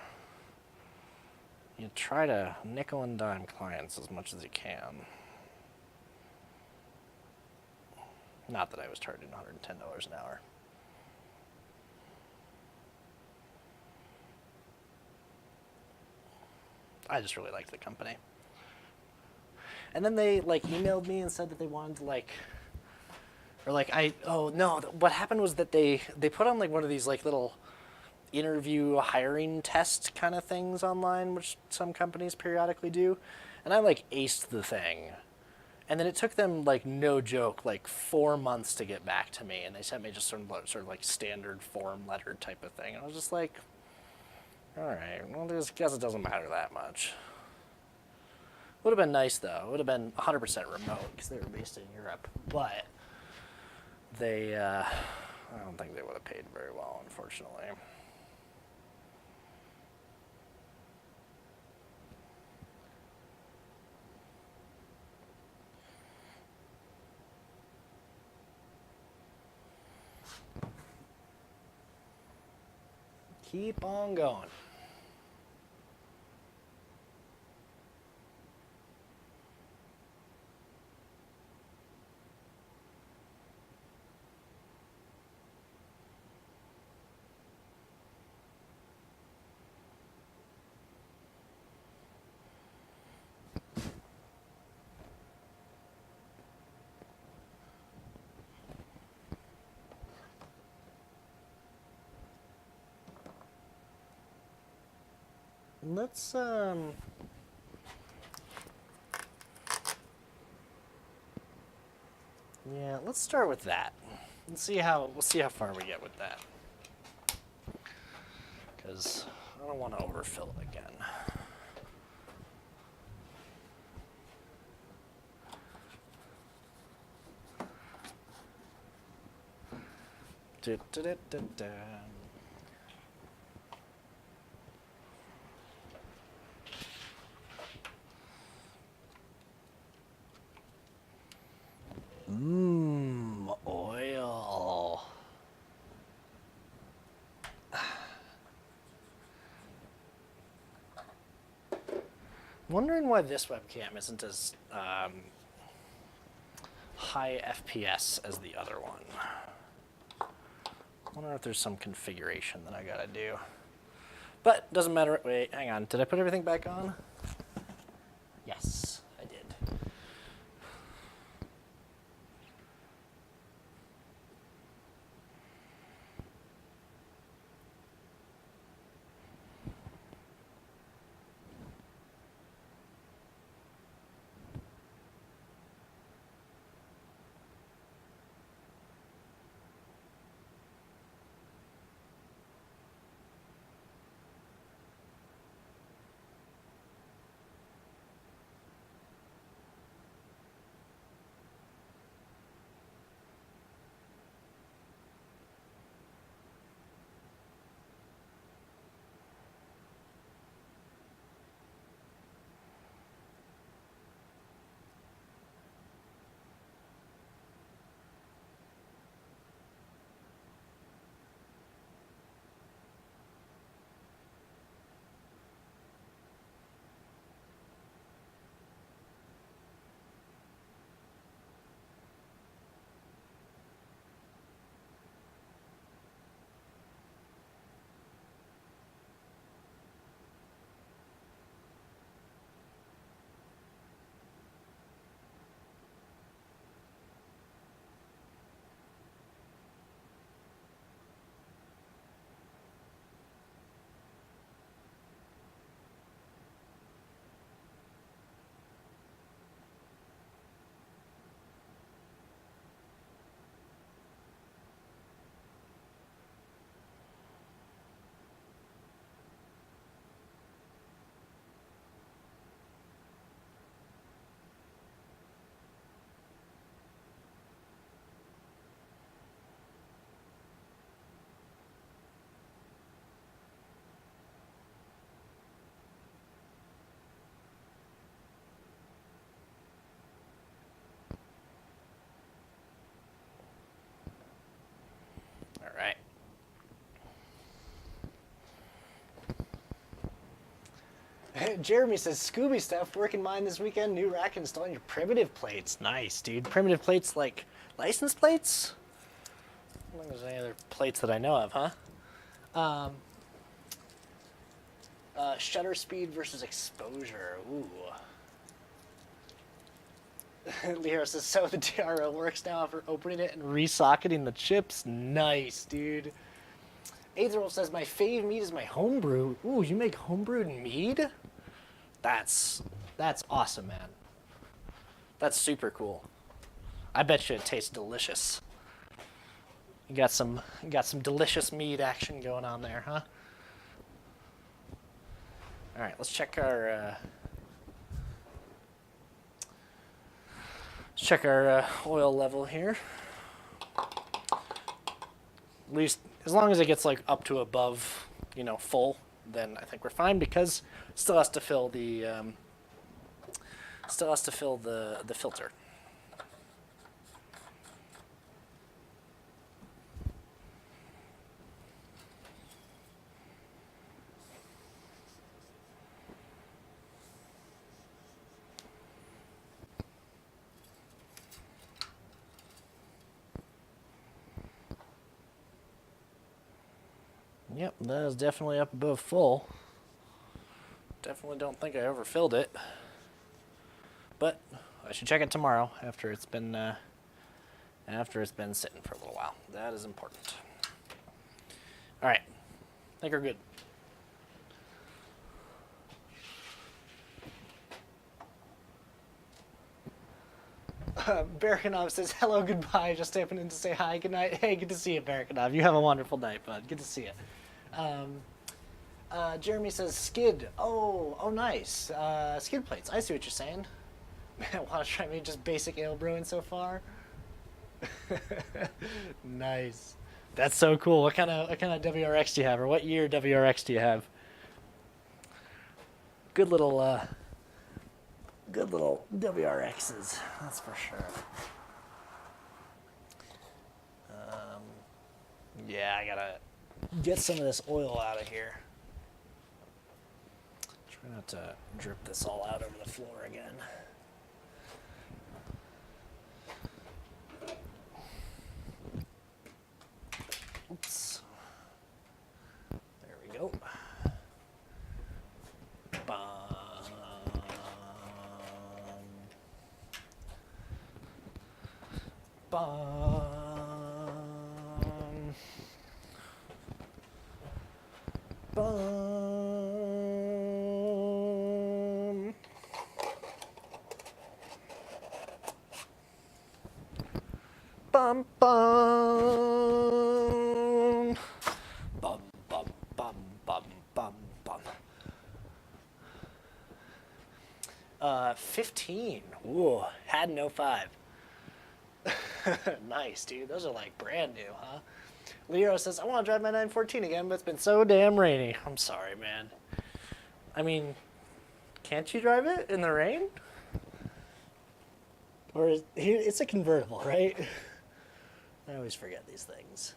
S1: you try to nickel and dime clients as much as you can. Not that I was charging $110 an hour. I just really liked the company. And then they like emailed me and said that they wanted to what happened was that they put on like one of these like little interview hiring test kind of things online, which some companies periodically do. And I like aced the thing. And then it took them, like, no joke, like 4 months to get back to me. And they sent me just sort of like standard form letter type of thing. And I was just like, all right, well, I guess it doesn't matter that much. Would have been nice, though. It would have been 100% remote because they were based in Europe. But they, I don't think they would have paid very well, unfortunately. Keep on going. Let's yeah, let's start with that. we'll see how far we get with that. Because I don't want to overfill it again. Da, da, da, da, da. Oil. Wondering why this webcam isn't as high FPS as the other one. Wonder if there's some configuration that I gotta do. But doesn't matter. Wait, hang on. Did I put everything back on? Yes, I did. All right. Jeremy says, Scooby stuff, working mine this weekend, new rack installing your primitive plates. Nice, dude. Primitive plates like license plates? I don't think there's any other plates that I know of, huh? Shutter speed versus exposure. Ooh. Leo says, so the DRL works now after opening it and resocketing the chips. Nice, dude. Aetherwolf says, my fave mead is my homebrew. Ooh, you make homebrewed mead? That's awesome, man. That's super cool. I bet you it tastes delicious. You got some delicious mead action going on there, huh? All right, let's check our oil level here. At least as long as it gets like up to above, full, then I think we're fine, because it still has to fill the filter. Yep, that is definitely up above full. Definitely don't think I overfilled it. But I should check it tomorrow after it's been sitting for a little while. That is important. All right, I think we're good. Barakanov says, hello, goodbye. Just stepping in to say hi, good night. Hey, good to see you, Barakanov. You have a wonderful night, bud. Good to see you. Jeremy says, skid. Oh, nice. Skid plates. I see what you're saying. Man, want to try me just basic ale brewing so far? Nice. That's so cool. What kind of WRX do you have, or what year WRX do you have? Good little WRXs, that's for sure. Yeah, I gotta get some of this oil out of here. Try not to drip this all out over the floor again. Oops. There we go. Bum. Bum. Bum bum. Bum bum bum bum bum bum. 15. Ooh, had no 5. Nice, dude. Those are like brand new, huh? Leo says, I want to drive my 914 again, but it's been so damn rainy. I'm sorry, man. I mean, can't you drive it in the rain? Or it's a convertible, right? I always forget these things.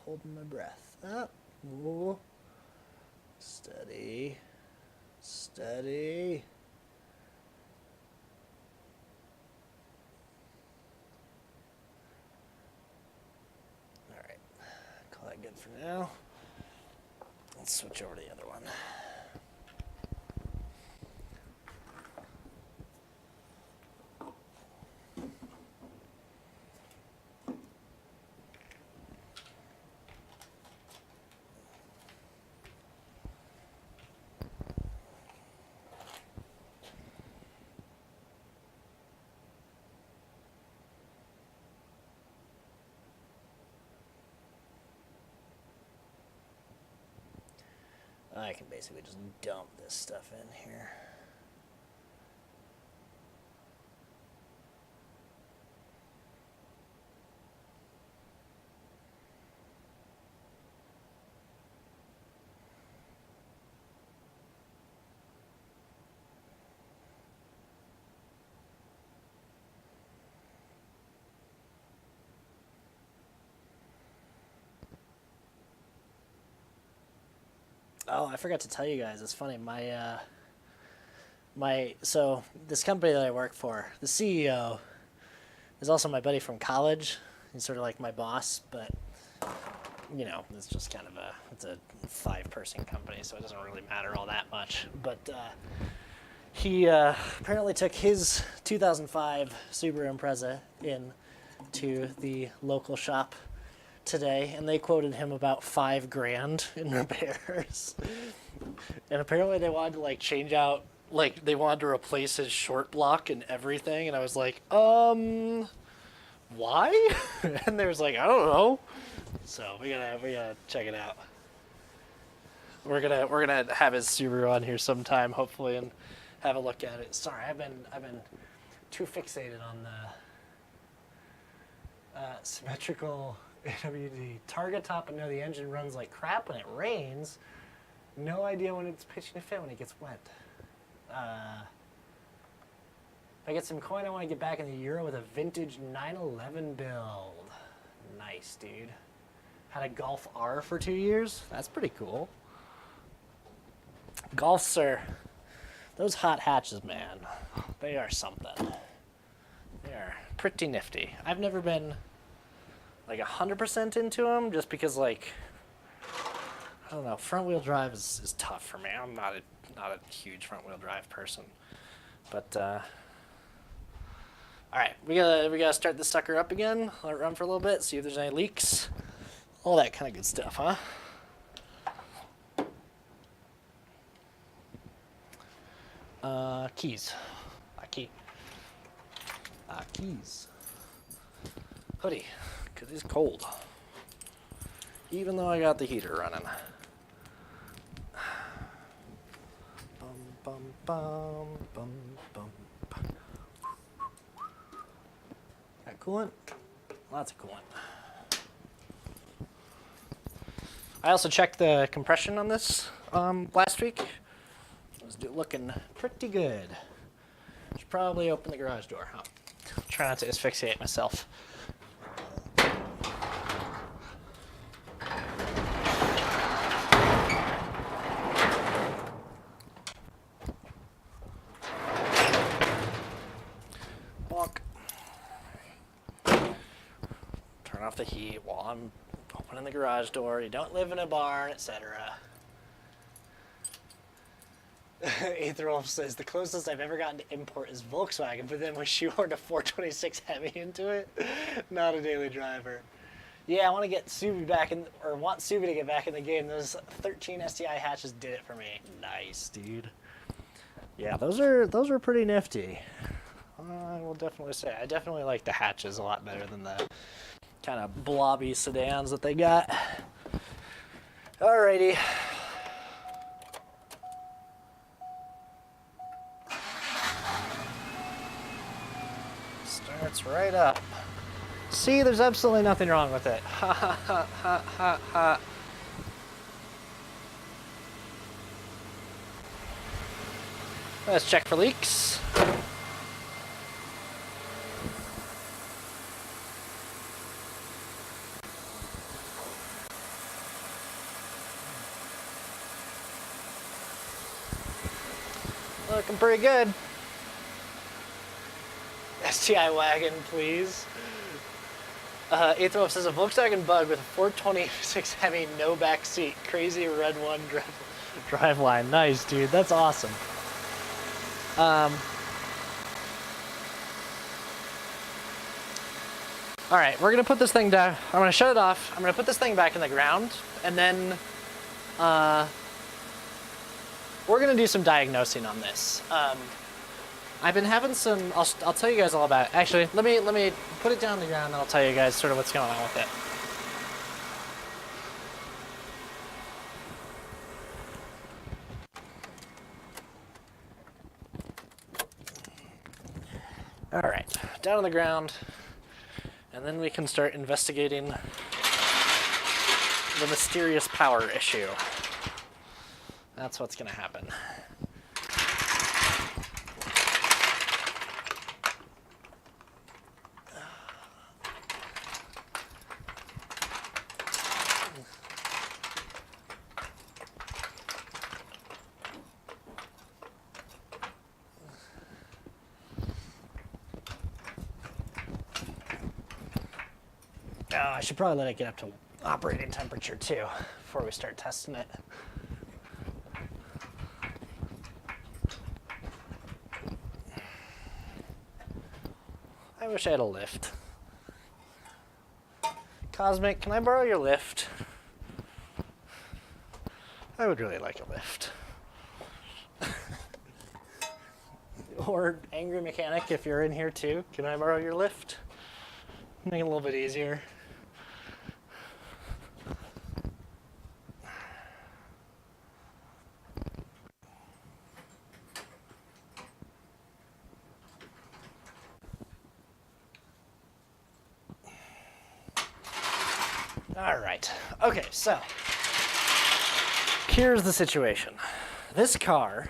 S1: Holding my breath. Up. Ooh. Steady. Steady. All right. Call that good for now. Let's switch over to the other one. I can basically just dump this stuff in here. Oh, I forgot to tell you guys. It's funny. So this company that I work for, the CEO is also my buddy from college. He's sort of like my boss, but it's just kind of it's a 5-person company, so it doesn't really matter all that much. But he apparently took his 2005 Subaru Impreza in to the local shop today, and they quoted him about $5,000 in repairs. And apparently they wanted to change out, they wanted to replace his short block and everything. And I was like, why? And they was like, I don't know. So we gotta check it out. We're gonna have his Subaru on here sometime, hopefully, and have a look at it. Sorry, I've been too fixated on the symmetrical AWD target top. I know the engine runs like crap when it rains. No idea when it's pitching to fit when it gets wet. If I get some coin, I want to get back in the Euro with a vintage 911 build. Nice, dude. Had a Golf R for 2 years. That's pretty cool. Golfs are Those hot hatches, man, they are something. They are pretty nifty. I've never been like 100% into them just because, like, I don't know, front wheel drive is tough for me. I'm not a huge front wheel drive person. But all right, we gotta start this sucker up again, let it run for a little bit, see if there's any leaks, all that kind of good stuff, huh? Keys. Keys. Hoodie, because it's cold. Even though I got the heater running. Bum, bum, bum, bum, bum. Got coolant? Lots of coolant. I also checked the compression on this last week. It was looking pretty good. Should probably open the garage door, huh? Try not to asphyxiate myself. Bonk. Turn off the heat while I'm opening the garage door. You don't live in a barn, etc. Aetherwolf says, the closest I've ever gotten to import is Volkswagen, but then we shoehorned a 426 Hemi into it. Not a daily driver. Yeah, I want to get Subi back in, or want Subi to get back in the game. Those 13 STI hatches did it for me. Nice, dude. Yeah, those are pretty nifty. I will definitely say, I definitely like the hatches a lot better than the kind of blobby sedans that they got. Alrighty. Starts right up. See, there's absolutely nothing wrong with it. Ha ha ha ha ha ha. Let's check for leaks. Looking pretty good. STI wagon, please. Aetherwolf says a Volkswagen Bug with a 426 Hemi, no back seat. Crazy red one drive line. Nice, dude. That's awesome. All right, we're gonna put this thing down. I'm gonna shut it off. I'm gonna put this thing back in the ground, and then we're gonna do some diagnosing on this. I've been having some. I'll tell you guys all about it. Actually, let me put it down on the ground, and I'll tell you guys sort of what's going on with it. All right, down on the ground, and then we can start investigating the mysterious power issue. That's what's going to happen. I should probably let it get up to operating temperature too before we start testing it. I wish I had a lift. Cosmic, can I borrow your lift? I would really like a lift. Or Angry Mechanic, if you're in here too, can I borrow your lift? Make it a little bit easier. All right. Okay, so here's the situation. This car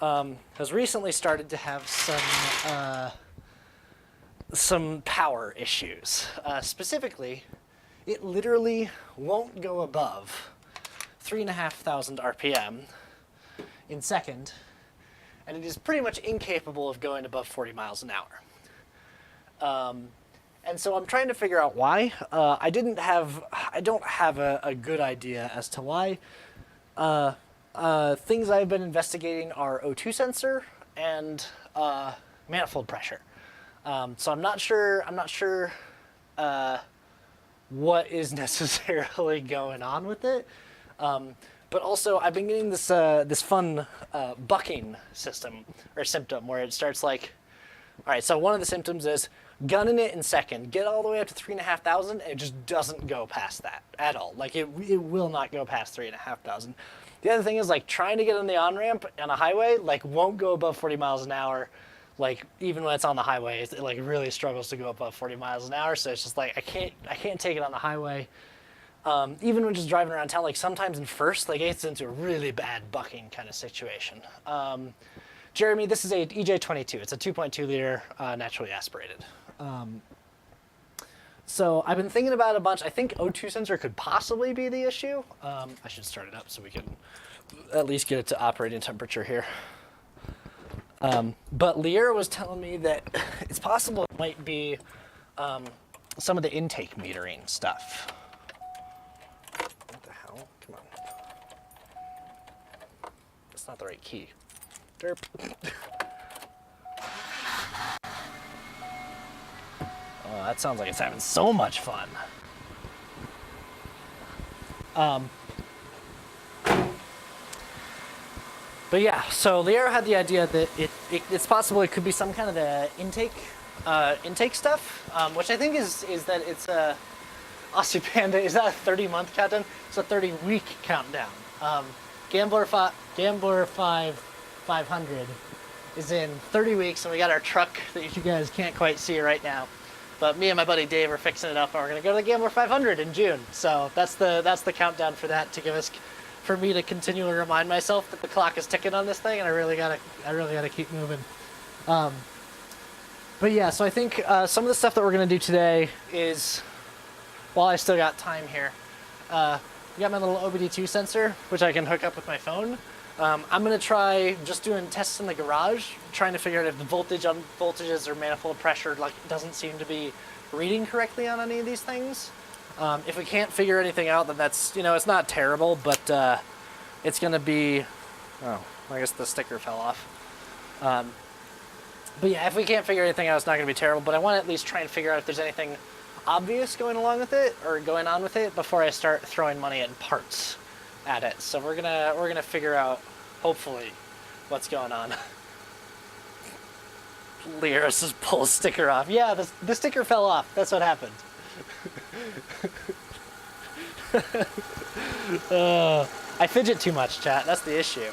S1: has recently started to have some power issues. Specifically, it literally won't go above 3,500 RPM in second and it is pretty much incapable of going above 40 miles an hour. And so I'm trying to figure out why. I don't have a good idea as to why. Things I've been investigating are O2 sensor and manifold pressure. So I'm not sure what is necessarily going on with it. But also, I've been getting this fun bucking system or symptom where it starts like, all right. So one of the symptoms is gunning it in second, get all the way up to 3,500, and it just doesn't go past that at all. Like it will not go past 3,500. The other thing is like trying to get on the on ramp on a highway, like won't go above 40 miles an hour. Like even when it's on the highway, it like really struggles to go above 40 miles an hour. So it's just like I can't take it on the highway. Even when just driving around town, like sometimes in first, like it's into a really bad bucking kind of situation. Jeremy, this is a EJ22. It's a 2.2 liter naturally aspirated. So I've been thinking about it a bunch. I think O2 sensor could possibly be the issue. I should start it up so we can at least get it to operating temperature here. But Liera was telling me that it's possible it might be some of the intake metering stuff. What the hell? Come on. That's not the right key. Derp. Oh, that sounds like it's having so much fun. But yeah, so Liera had the idea that it's possible it could be some kind of the intake stuff, which I think is that it's a Aussie Panda. Is that a 30-month countdown? It's a 30-week countdown. Gambler 500 is in 30 weeks, and we got our truck that you guys can't quite see right now. But me and my buddy Dave are fixing it up, and we're gonna go to the Gambler 500 in June. So that's the countdown for that, to give us, for me to continually remind myself that the clock is ticking on this thing, and I really gotta keep moving. But yeah, so I think some of the stuff that we're gonna do today is, while I still got time here, we got my little OBD2 sensor, which I can hook up with my phone. I'm gonna try just doing tests in the garage, trying to figure out if the voltages or manifold pressure doesn't seem to be reading correctly on any of these things. If we can't figure anything out, then that's, it's not terrible, but it's gonna be, oh, I guess the sticker fell off. But yeah, if we can't figure anything out, it's not gonna be terrible, but I wanna at least try and figure out if there's anything obvious going on with it before I start throwing money at parts at it. So we're gonna figure out, hopefully, what's going on. Liera just pull a sticker off. Yeah, the sticker fell off. That's what happened. I fidget too much, chat. That's the issue.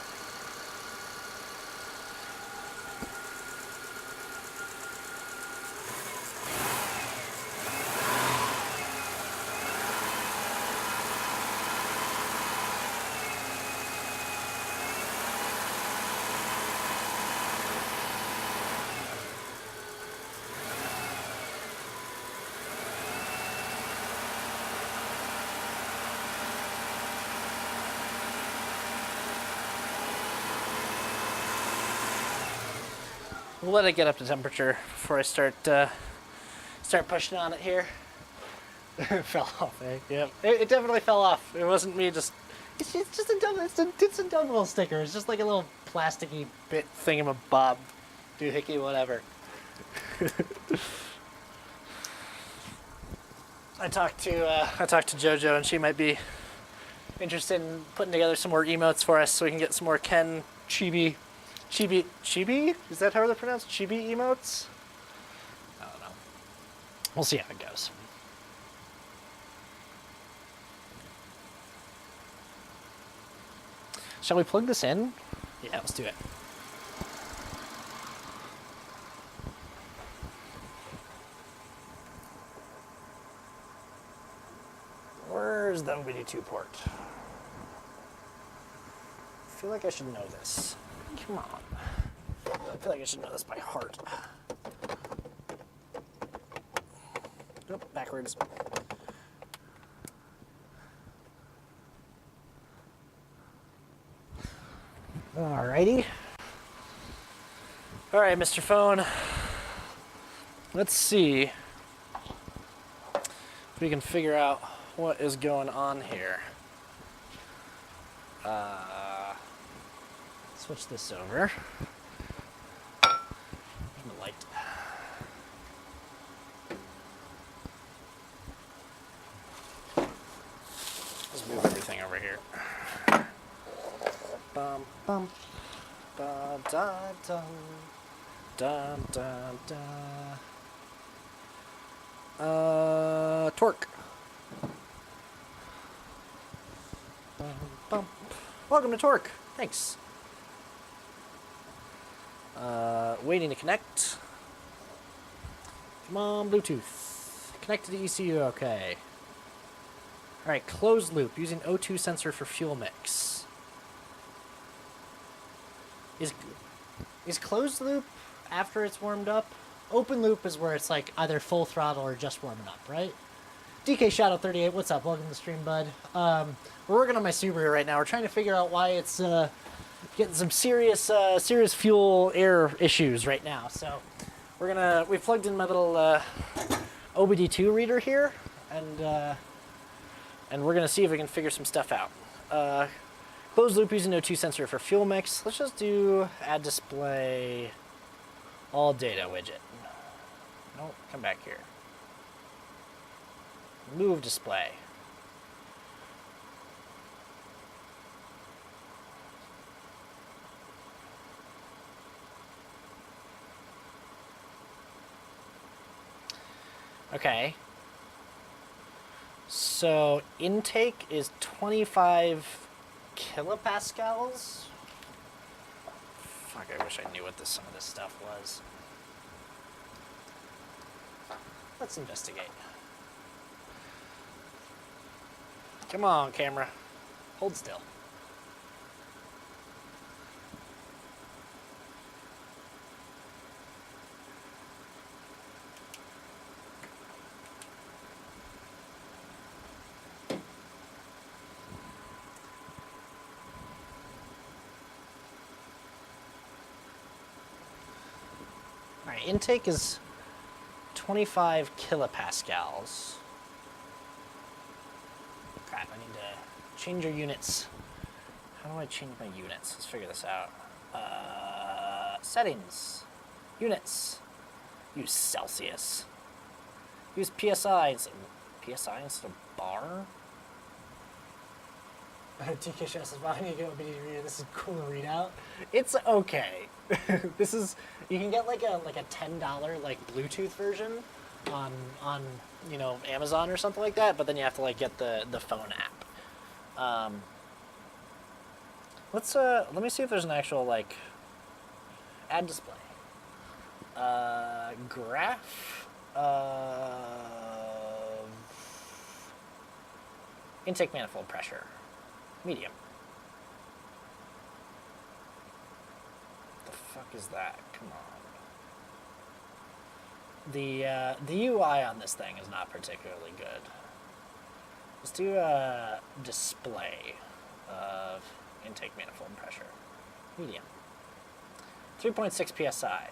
S1: We'll let it get up to temperature before I start pushing on it here. It fell off, eh? Yep. It definitely fell off. It wasn't me just... It's just a dumb... It's a dumb little sticker. It's just like a little plasticky bit thingamabob. Doohickey, whatever. I talked to JoJo, and she might be interested in putting together some more emotes for us so we can get some more Ken Chibi? Is that how they're pronounced? Chibi emotes? I don't know. We'll see how it goes. Shall we plug this in? Yeah, let's do it. Where's the OBD2 port? I feel like I should know this. Come on. I feel like I should know this by heart. Nope, backwards. Alrighty. All right, Mr. Phone. Let's see if we can figure out what is going on here. Switch this over. There's my light. Let's move everything over here. Bum bum ba da dum da da da. Torque. Bum, bum. Welcome to Torque. Thanks. Waiting to connect. Come on, Bluetooth. Connect to the ECU, okay. Alright, closed loop, using O2 sensor for fuel mix. Is closed loop after it's warmed up? Open loop is where it's like either full throttle or just warming up, right? DK Shadow 38, what's up? Welcome to the stream, bud. We're working on my Subaru right now. We're trying to figure out why it's getting some serious fuel air issues right now. So we plugged in my little OBD2 reader here, and we're gonna see if we can figure some stuff out. Closed loop using O2 sensor for fuel mix. Let's just do add display all data widget. Nope, come back here. Move display. Okay. So intake is 25 kilopascals. Fuck, I wish I knew what some of this stuff was. Let's investigate. Come on, camera. Hold still. All right, intake is 25 kilopascals. Crap, I need to change your units. How do I change my units? Let's figure this out. Settings. Units. Use Celsius. Use PSI instead of bar? TK says, "Why do you get OBD reader? This is cool to read out." It's okay. This is, you can get like a $10 like Bluetooth version on Amazon or something like that, but then you have to like get the phone app. Let me see if there's an actual like add display. Graph intake manifold pressure. Medium. The fuck is that? Come on. The UI on this thing is not particularly good. Let's do a display of intake manifold pressure. Medium. 3.6 psi.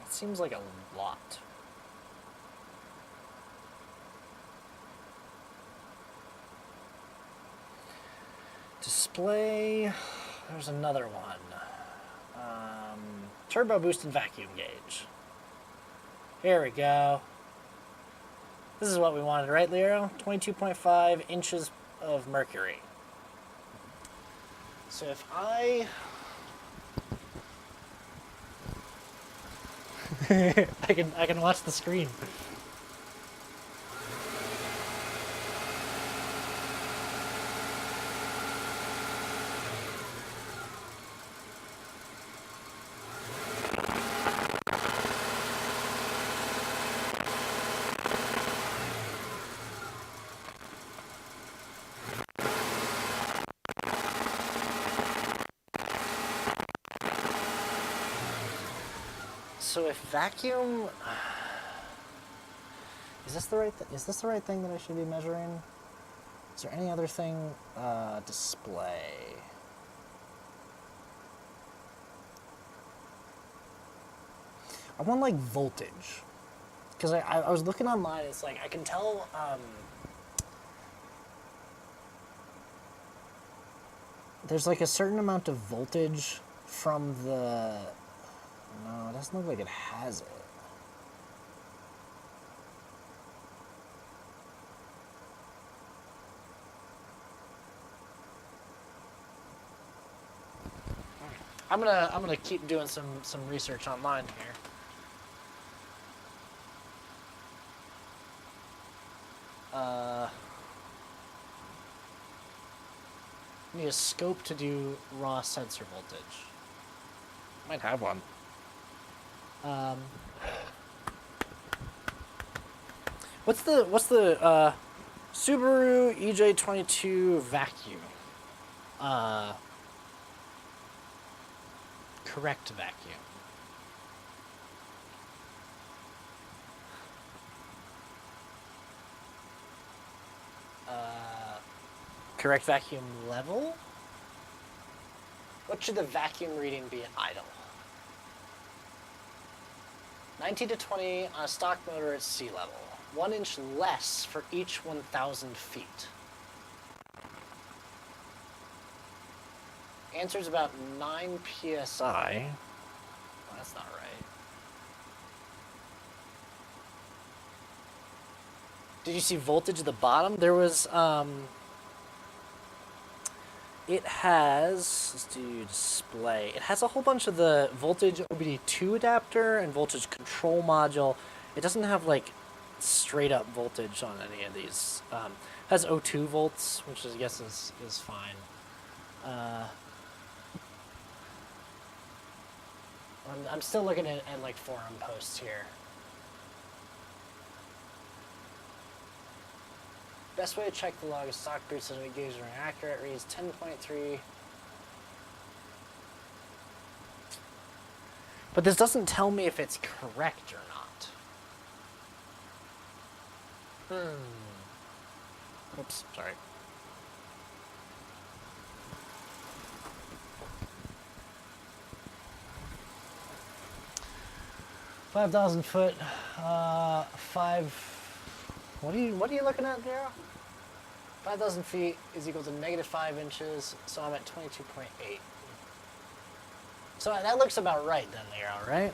S1: Seems like a lot. Display, there's another one. Turbo boost and vacuum gauge. Here we go. This is what we wanted, right, Leo? 22.5 inches of mercury. So if I I can watch the screen. So if vacuum, Is this the right is this the right thing that I should be measuring? Is there any other thing? Display. I want like voltage. Because I was looking online, it's like I can tell there's like a certain amount of voltage from the... No, it doesn't look like it has it. I'm gonna keep doing some research online here. Need a scope to do raw sensor voltage. Might have one. What's the Subaru EJ22 vacuum? Correct vacuum. Correct vacuum level? What should the vacuum reading be at idle? 19 to 20 on a stock motor at sea level. 1 inch less for each 1,000 feet. Answer's about 9 psi. Well, that's not right. Did you see voltage at the bottom? There was, it has, let's do display. It has a whole bunch of the voltage OBD2 adapter and voltage control module. It doesn't have like straight up voltage on any of these. It has O2 volts, which I guess is fine. I'm still looking at like forum posts here. Best way to check the log is stock boot so that it gives you an accurate reads 10.3. But this doesn't tell me if it's correct or not. Oops, sorry. $5,000 foot, 5. What are you looking at there? 5,000 feet is equal to -5 inches, so I'm at 22.8. So that looks about right then, Leo, right?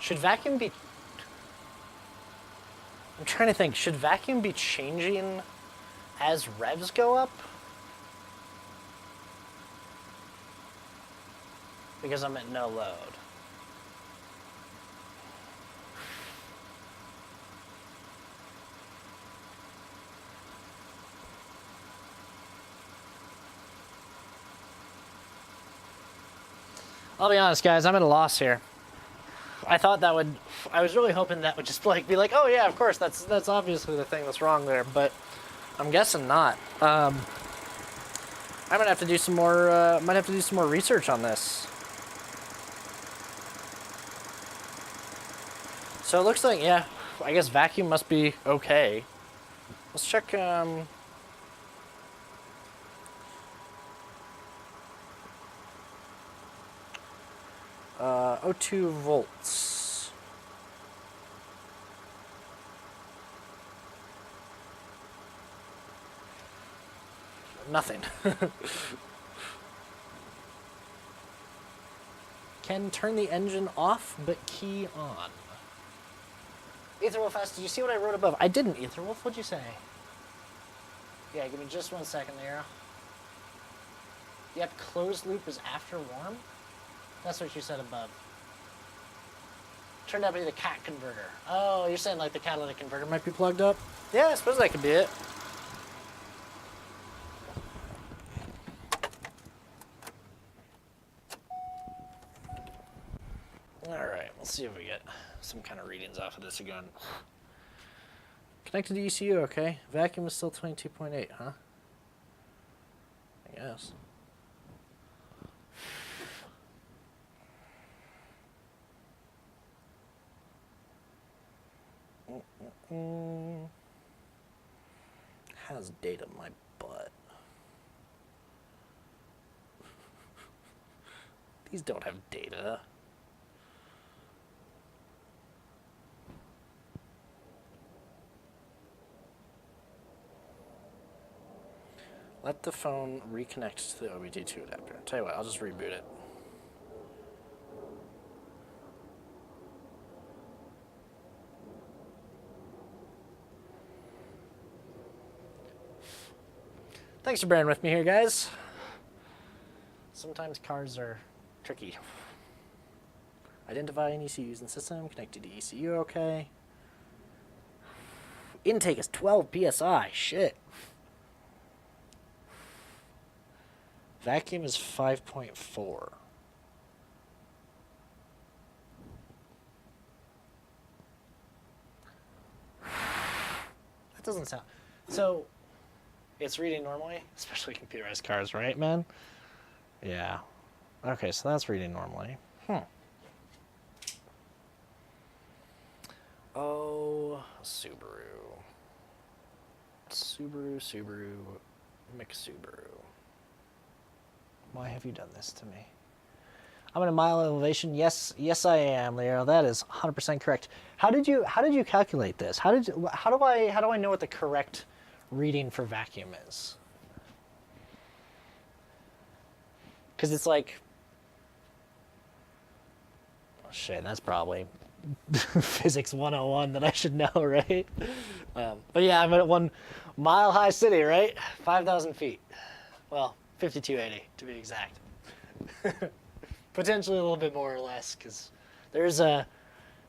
S1: Should vacuum be... I'm trying to think, should vacuum be changing as revs go up? Because I'm at no load. I'll be honest, guys, I'm at a loss here. I thought that would, I was really hoping that would just like be like, oh yeah, of course, that's obviously the thing that's wrong there, but I'm guessing not. I might have to do some more, research on this. So it looks like, yeah, I guess vacuum must be okay. Let's check, O2 volts. Nothing. Can turn the engine off, but key on. Etherwolf asked, did you see what I wrote above? I didn't, Etherwolf. What'd you say? Yeah, give me just 1 second there. Yep, closed loop is after warm? That's what you said above. Turned out to be the cat converter. Oh, you're saying like the catalytic converter might be plugged up? Yeah, I suppose that could be it. Alright, we'll see if we get some kind of readings off of this again. Connected to ECU, okay. Vacuum is still 22.8, huh? I guess. Has data in my butt. These don't have data. Let the phone reconnect to the OBD2 adapter. Tell you what, I'll just reboot it. Thanks for bearing with me here, guys. Sometimes cars are tricky. Identify any ECUs in the system. Connected to ECU, okay. Intake is 12 psi. Shit. Vacuum is 5.4. That doesn't sound... So, it's reading normally? Especially computerized cars, right, man? Yeah. Okay, so that's reading normally. Oh, Subaru. Subaru, McSubaru. Why have you done this to me? I'm at a mile elevation. Yes, I am, Leo. That is 100% correct. How did you calculate this? How do I know what the correct reading for vacuum is? Because it's like, oh shit, that's probably physics 101 that I should know, right? But yeah, I'm at 1 mile high city, right? 5,000 feet. Well, 5280 to be exact. Potentially a little bit more or less, because there's a,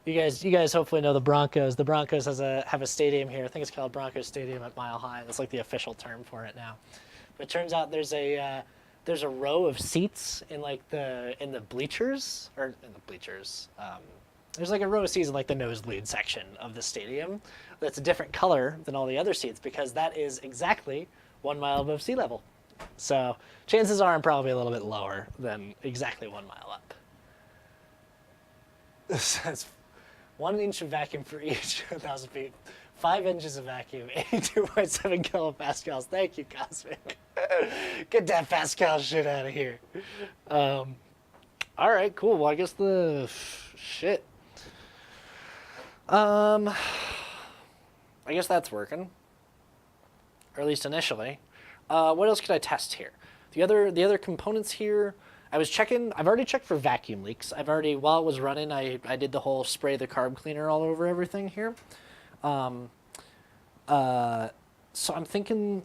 S1: you guys hopefully know the Broncos. The Broncos have a stadium here. I think it's called Broncos Stadium at Mile High. That's like the official term for it now. But it turns out there's a row of seats in like in the bleachers. There's like a row of seats in like the nosebleed section of the stadium that's a different color than all the other seats, because that is exactly 1 mile above sea level. So chances are I'm probably a little bit lower than exactly 1 mile up. It says 1 inch of vacuum for each 1,000 feet. 5 inches of vacuum, 82.7 kilopascals. Thank you, Cosmic. Get that Pascal shit out of here. All right, cool. Well, I guess shit. I guess that's working, or at least initially. What else could I test here? The other components here, I've already checked for vacuum leaks. While it was running, I did the whole spray the carb cleaner all over everything here. So I'm thinking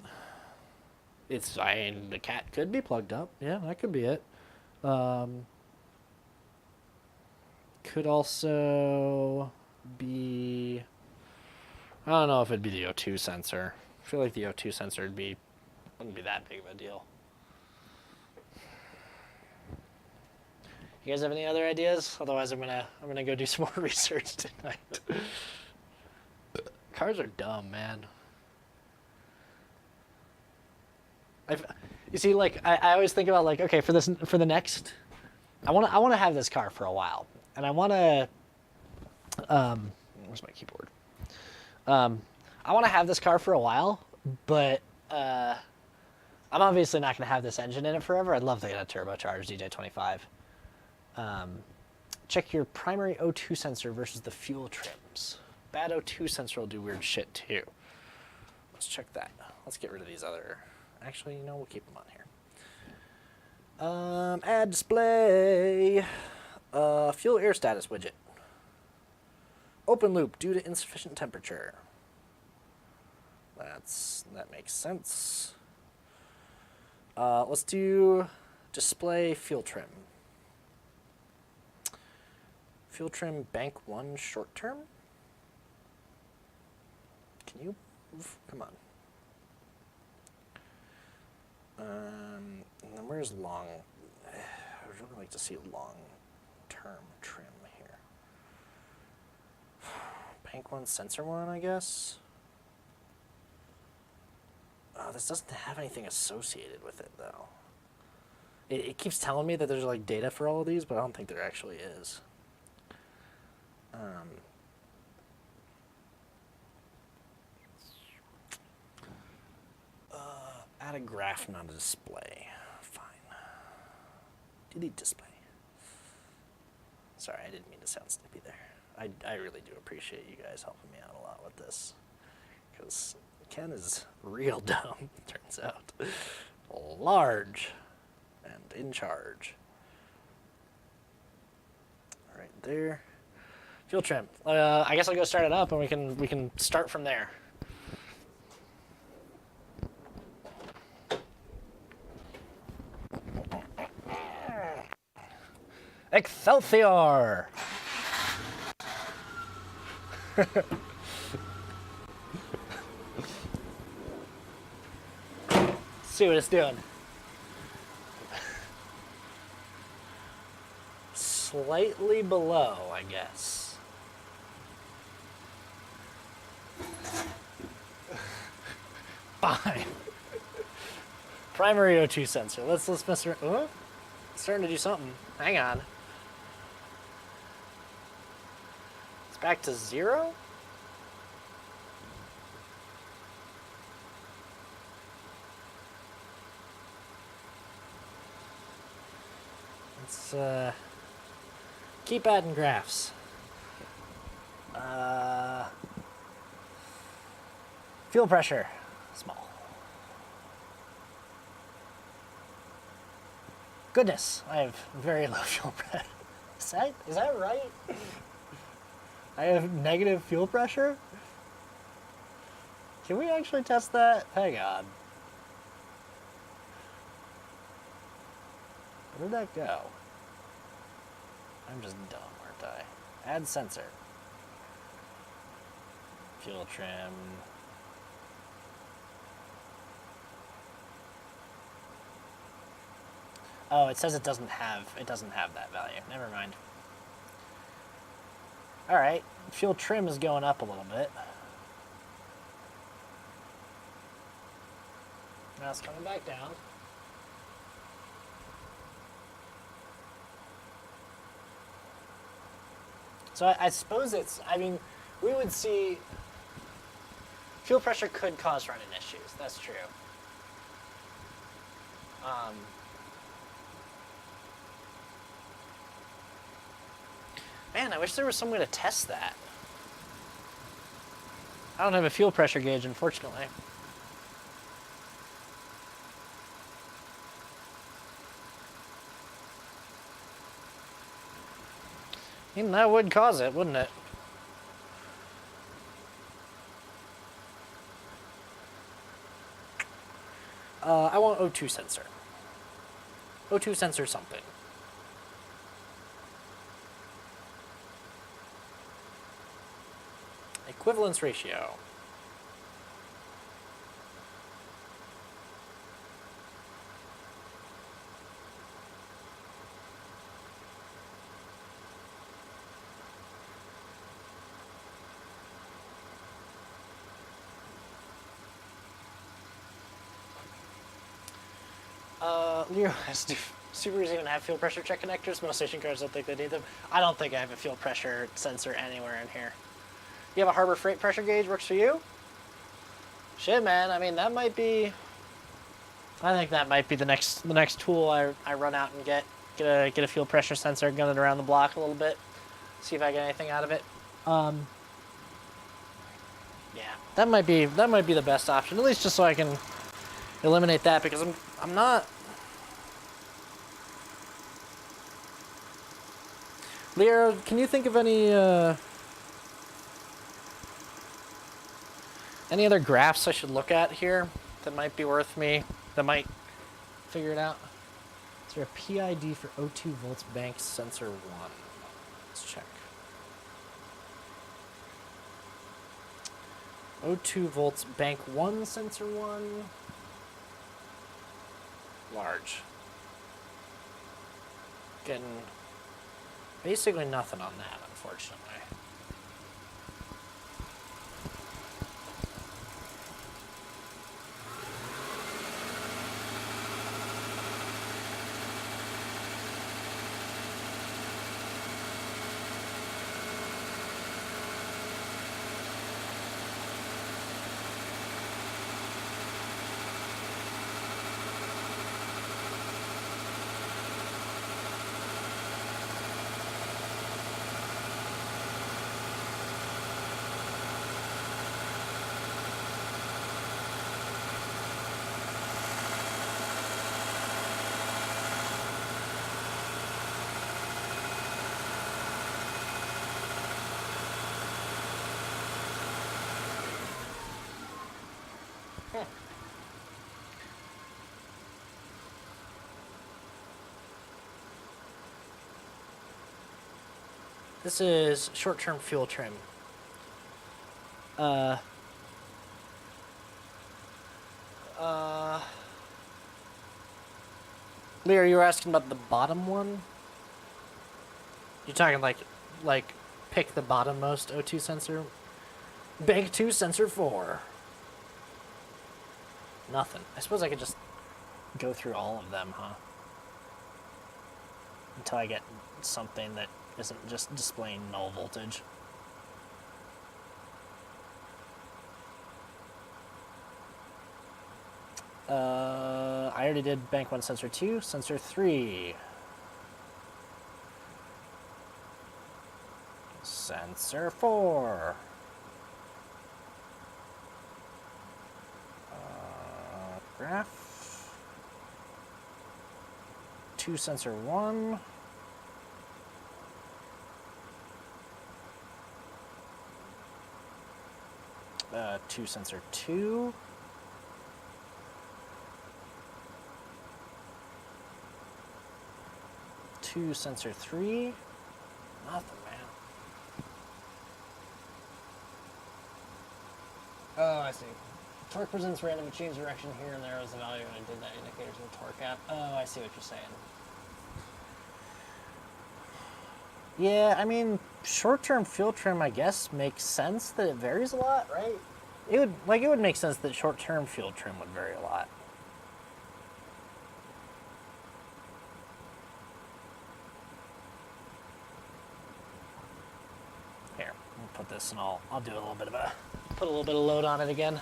S1: the cat could be plugged up. Yeah, that could be it. Could also be, I don't know if it'd be the O2 sensor. I feel like the O2 sensor wouldn't be that big of a deal. You guys have any other ideas? Otherwise, I'm gonna go do some more research tonight. Cars are dumb, man. You see, like I always think about like, okay, for the next, I want to have this car for a while, and I want to. Where's my keyboard? I want to have this car for a while, but I'm obviously not going to have this engine in it forever. I'd love to get a turbocharged DJ25. Check your primary O2 sensor versus the fuel trims. Bad O2 sensor will do weird shit too. Let's check that. Let's get rid of these other. Actually, we'll keep them on here. Add display. Fuel air status widget. Open loop due to insufficient temperature. That makes sense. Let's do display fuel trim. Fuel trim bank 1 short term? Can you move? Come on. And then where's long? I would really like to see long term trim here. Bank 1, sensor 1, I guess. Oh, this doesn't have anything associated with it, though. It keeps telling me that there's like data for all of these, but I don't think there actually is. Add a graph, not a display. Fine. Delete display. Sorry, I didn't mean to sound snippy there. I really do appreciate you guys helping me out a lot with this. Because Ken is real dumb, turns out. Large and in charge. Right there. Fuel trim. I guess I'll go start it up and we can start from there. Excelsior! See what it's doing. Slightly below, I guess. Fine. Primary O2 sensor. Let's mess around. Oh, it's starting to do something. Hang on. It's back to 0? Let's keep adding graphs. Fuel pressure, small. Goodness, I have very low fuel pressure. Is that right? I have negative fuel pressure? Can we actually test that? Hang on. Where did that go? I'm just dumb, aren't I? Add sensor. Fuel trim. Oh, it says it doesn't have that value. Never mind. All right, fuel trim is going up a little bit. Now it's coming back down. So I suppose I mean, we would see fuel pressure could cause running issues. That's true. Man, I wish there was some way to test that. I don't have a fuel pressure gauge, unfortunately. I mean, that would cause it, wouldn't it? I want O2 sensor. O2 sensor something. Equivalence ratio. Leo has to. Subarus even have fuel pressure check connectors. Most station cars don't think they need them. I don't think I have a fuel pressure sensor anywhere in here. You have a Harbor Freight pressure gauge, works for you? Shit, man. I mean, that might be. I think that might be the next tool I run out and get a fuel pressure sensor, gun it around the block a little bit, see if I get anything out of it. Yeah, that might be the best option, at least just so I can eliminate that, because I'm not. Leo, can you think of any other graphs I should look at here that might be worth me, that might figure it out? Is there a PID for O2 volts bank sensor 1? Let's check. O2 volts, bank 1, sensor 1. Large. Getting basically nothing on that, unfortunately. This is short-term fuel trim. Lear, you were asking about the bottom one? You're talking like pick the bottommost O2 sensor? Bank 2, sensor 4. Nothing. I suppose I could just go through all of them, huh? Until I get something that isn't just displaying null voltage. I already did bank 1, sensor 2, sensor 3. Sensor 4. Graph. 2, sensor 1. 2, sensor 2. 2, sensor 3. Nothing, man. Oh, I see. Torque presents random change direction here and there as the value, and I did that indicators in the torque app. Oh, I see what you're saying. Yeah, I mean, short-term fuel trim, I guess, makes sense that it varies a lot, right? It would make sense that short-term fuel trim would vary a lot. Here, we'll put this and I'll do a little bit of put a little bit of load on it again.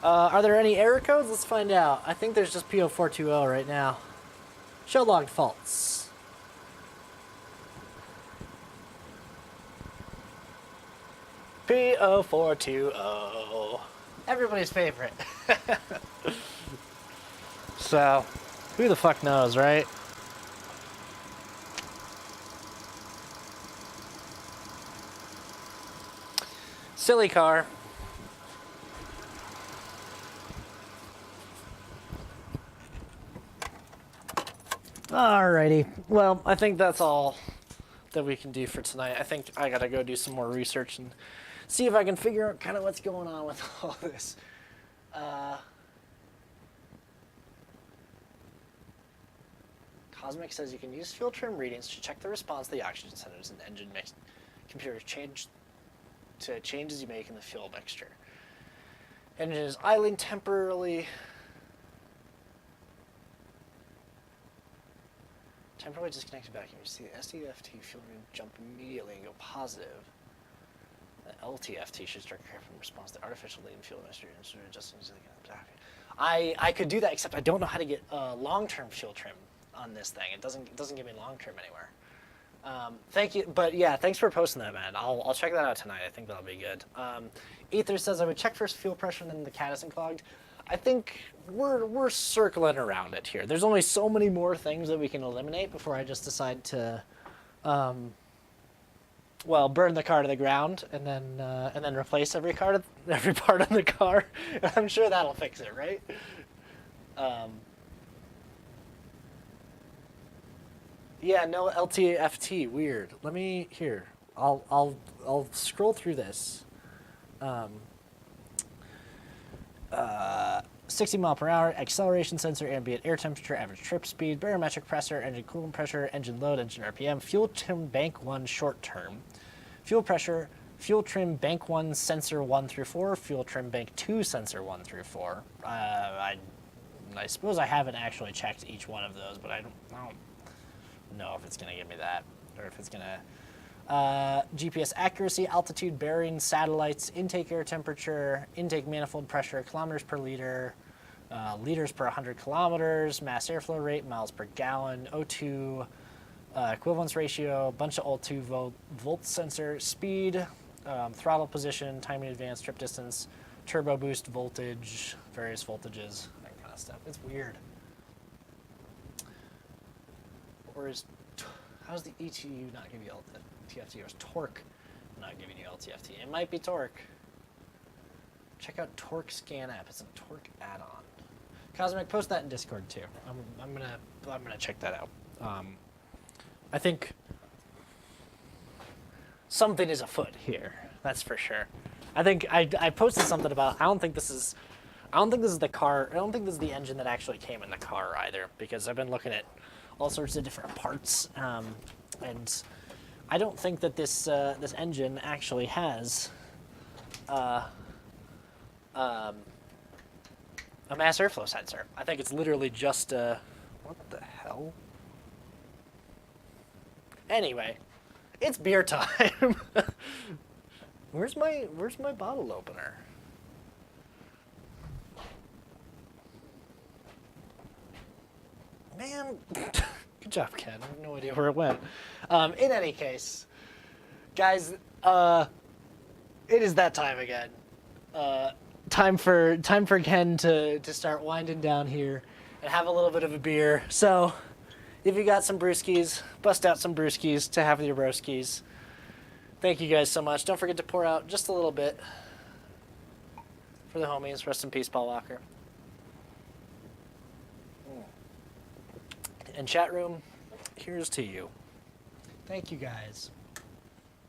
S1: Are there any error codes? Let's find out. I think there's just P0420 right now. Show logged faults. P0420. Everybody's favorite. So, who the fuck knows, right? Silly car. Alrighty. Well, I think that's all that we can do for tonight. I think I gotta go do some more research and see if I can figure out kind of what's going on with all this. Cosmic says you can use fuel trim readings to check the response to the oxygen centers and engine mix. Computer change to changes you make in the fuel mixture. Engine is idling temporarily. Temporarily disconnected vacuum. You see the SDFT fuel jump immediately and go positive. The LTFT should start careful in response to artificial lean fuel mixture and adjusting to the I could do that, except I don't know how to get long-term fuel trim on this thing. It doesn't give me long-term anywhere. Thank you, but yeah, thanks for posting that, man. I'll check that out tonight. I think that'll be good. Ether says I would check first fuel pressure and then the cat isn't clogged. I think we're circling around it here. There's only so many more things that we can eliminate before I just decide to, well, burn the car to the ground and then replace every part of the car. I'm sure that'll fix it, right? Yeah, no LTFT. Weird. Let me here. I'll scroll through this. 60 mile per hour, acceleration sensor, ambient air temperature, average trip speed, barometric pressure, engine coolant pressure, engine load, engine RPM, fuel trim bank 1 short term, fuel pressure, fuel trim bank 1 sensor 1 through 4, fuel trim bank 2 sensor 1 through 4. I suppose I haven't actually checked each one of those, but I don't know if it's going to give me that, or if it's going to... GPS accuracy, altitude, bearing, satellites, intake air temperature, intake manifold pressure, kilometers per liter, liters per 100 kilometers, mass airflow rate, miles per gallon, O2, equivalence ratio, bunch of O2 volt sensor, speed, throttle position, timing advance, trip distance, turbo boost voltage, various voltages, that kind of stuff. It's weird. Or is... How's the ETU not give you LTFT? Or is torque not giving you LTFT? It might be torque. Check out Torque Scan app. It's a torque add-on. Cosmic, post that in Discord too. I'm gonna check that out. I think something is afoot here. That's for sure. I think I posted something about. I don't think this is the car. I don't think this is the engine that actually came in the car either, because I've been looking at all sorts of different parts, and I don't think that this engine actually has a mass airflow sensor. I think it's literally just a... What the hell? Anyway, it's beer time. Where's my bottle opener? Man, good job, Ken. I have no idea where it went. In any case, guys, it is that time again. Time for Ken to start winding down here and have a little bit of a beer. So, if you got some brewskis, bust out some brewskis to have with your broskis. Thank you guys so much. Don't forget to pour out just a little bit for the homies. Rest in peace, Paul Walker. And chat room, here's to you. Thank you guys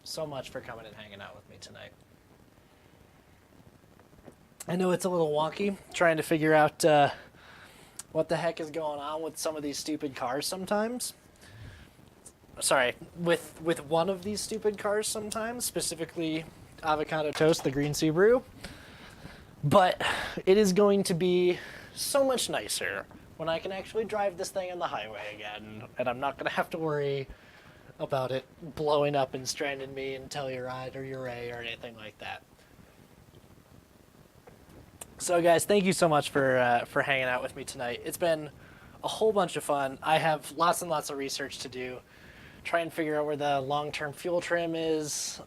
S1: so much for coming and hanging out with me tonight. I know it's a little wonky trying to figure out what the heck is going on with some of these stupid cars sometimes. Sorry, with one of these stupid cars sometimes, specifically Avocado Toast, the green Subaru. But it is going to be so much nicer when I can actually drive this thing on the highway again, and I'm not going to have to worry about it blowing up and stranding me in Telluride or Uray or anything like that. So guys, thank you so much for hanging out with me tonight. It's been a whole bunch of fun. I have lots and lots of research to do, try and figure out where the long-term fuel trim is.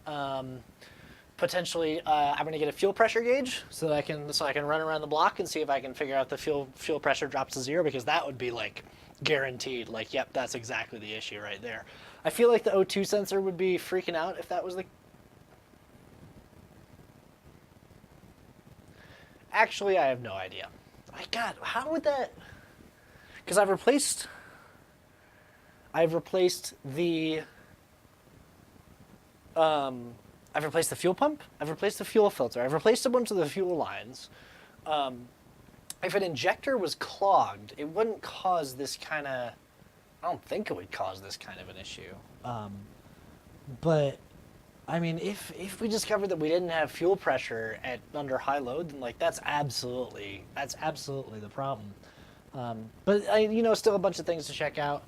S1: Potentially, I'm going to get a fuel pressure gauge so that I can run around the block and see if I can figure out the fuel pressure drops to 0, because that would be like guaranteed. Like, yep, that's exactly the issue right there. I feel like the O2 sensor would be freaking out if that was the... Actually, I have no idea. My God, how would that... Because I've replaced the... I've replaced the fuel pump, I've replaced the fuel filter, I've replaced a bunch of the fuel lines. If an injector was clogged, it wouldn't cause this kind of... I don't think it would cause this kind of an issue. But, I mean, if we discovered that we didn't have fuel pressure under high load, then, like, that's absolutely the problem. But, still a bunch of things to check out.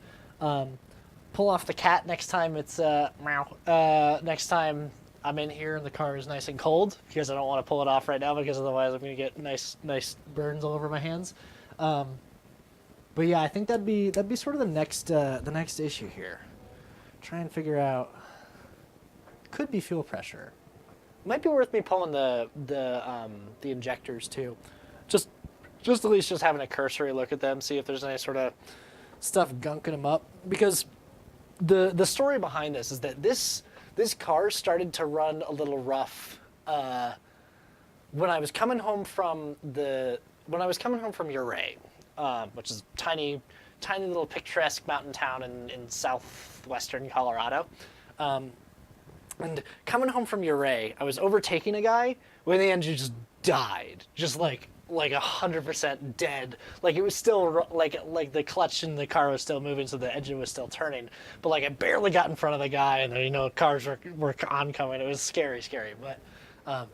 S1: pull off the cat next time it's meow. Next time I'm in here and the car is nice and cold, because I don't want to pull it off right now, because otherwise I'm gonna get nice burns all over my hands. But yeah, I think that'd be sort of the next issue here. Try and figure out. Could be fuel pressure. Might be worth me pulling the injectors too, just at least just having a cursory look at them, see if there's any sort of stuff gunking them up. Because the story behind this is that this car started to run a little rough when I was coming home from Uray, which is tiny little picturesque mountain town in southwestern Colorado. And coming home from Uray, I was overtaking a guy when the engine just died, just like 100% dead. Like it was still like the clutch in the car was still moving, so the engine was still turning. But like I barely got in front of the guy, and cars were oncoming. It was scary. But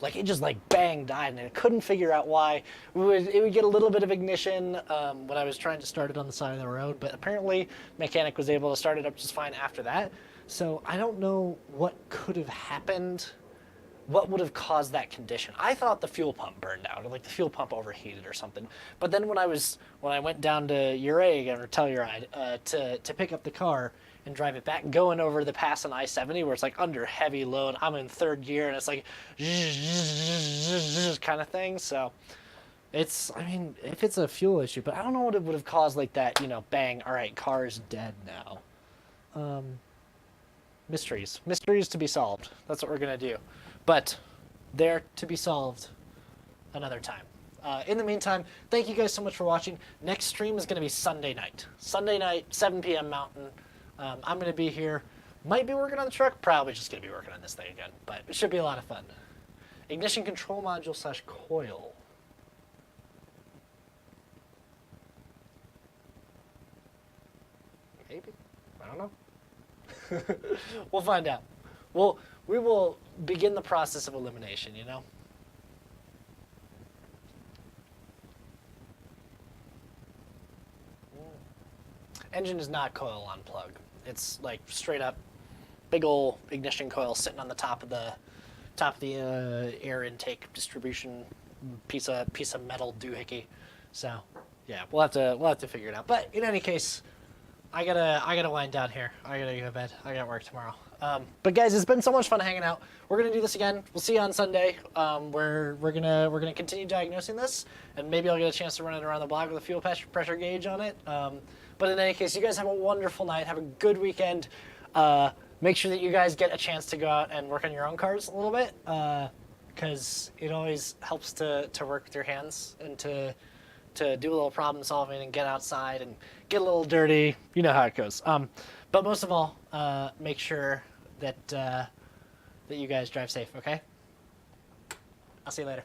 S1: like it just like bang died, and I couldn't figure out why. It would get a little bit of ignition when I was trying to start it on the side of the road, but apparently mechanic was able to start it up just fine after that. So I don't know what could have happened, what would have caused that condition. I thought the fuel pump burned out, or like the fuel pump overheated or something. But then when I went down to Uray again, or Telluride, to pick up the car and drive it back, going over the pass on I-70 where it's like under heavy load, I'm in third gear and it's like kind of thing. So I mean, if it's a fuel issue, but I don't know what it would have caused like that, bang, all right, car is dead now. Mysteries to be solved. That's what we're gonna do, but they're to be solved another time. In the meantime, thank you guys so much for watching. Next stream is gonna be Sunday night, 7 p.m. Mountain. I'm gonna be here. Might be working on the truck. Probably just gonna be working on this thing again, but it should be a lot of fun. Ignition control module / coil. Maybe. I don't know. We'll find out. We will begin the process of elimination, Engine is not coil on plug. It's like straight up big ol' ignition coil sitting on the top of the air intake distribution piece of metal doohickey. So yeah, we'll have to figure it out. But in any case, I gotta wind down here. I gotta go to bed. I got work tomorrow. But guys, it's been so much fun hanging out. We're gonna do this again. We'll see you on Sunday. We're gonna continue diagnosing this, and maybe I'll get a chance to run it around the block with a fuel pressure gauge on it. But in any case, you guys have a wonderful night. Have a good weekend. Make sure that you guys get a chance to go out and work on your own cars a little bit, because it always helps to work with your hands and to do a little problem solving and get outside and get a little dirty. You know how it goes. But most of all, make sure that you guys drive safe, okay? I'll see you later.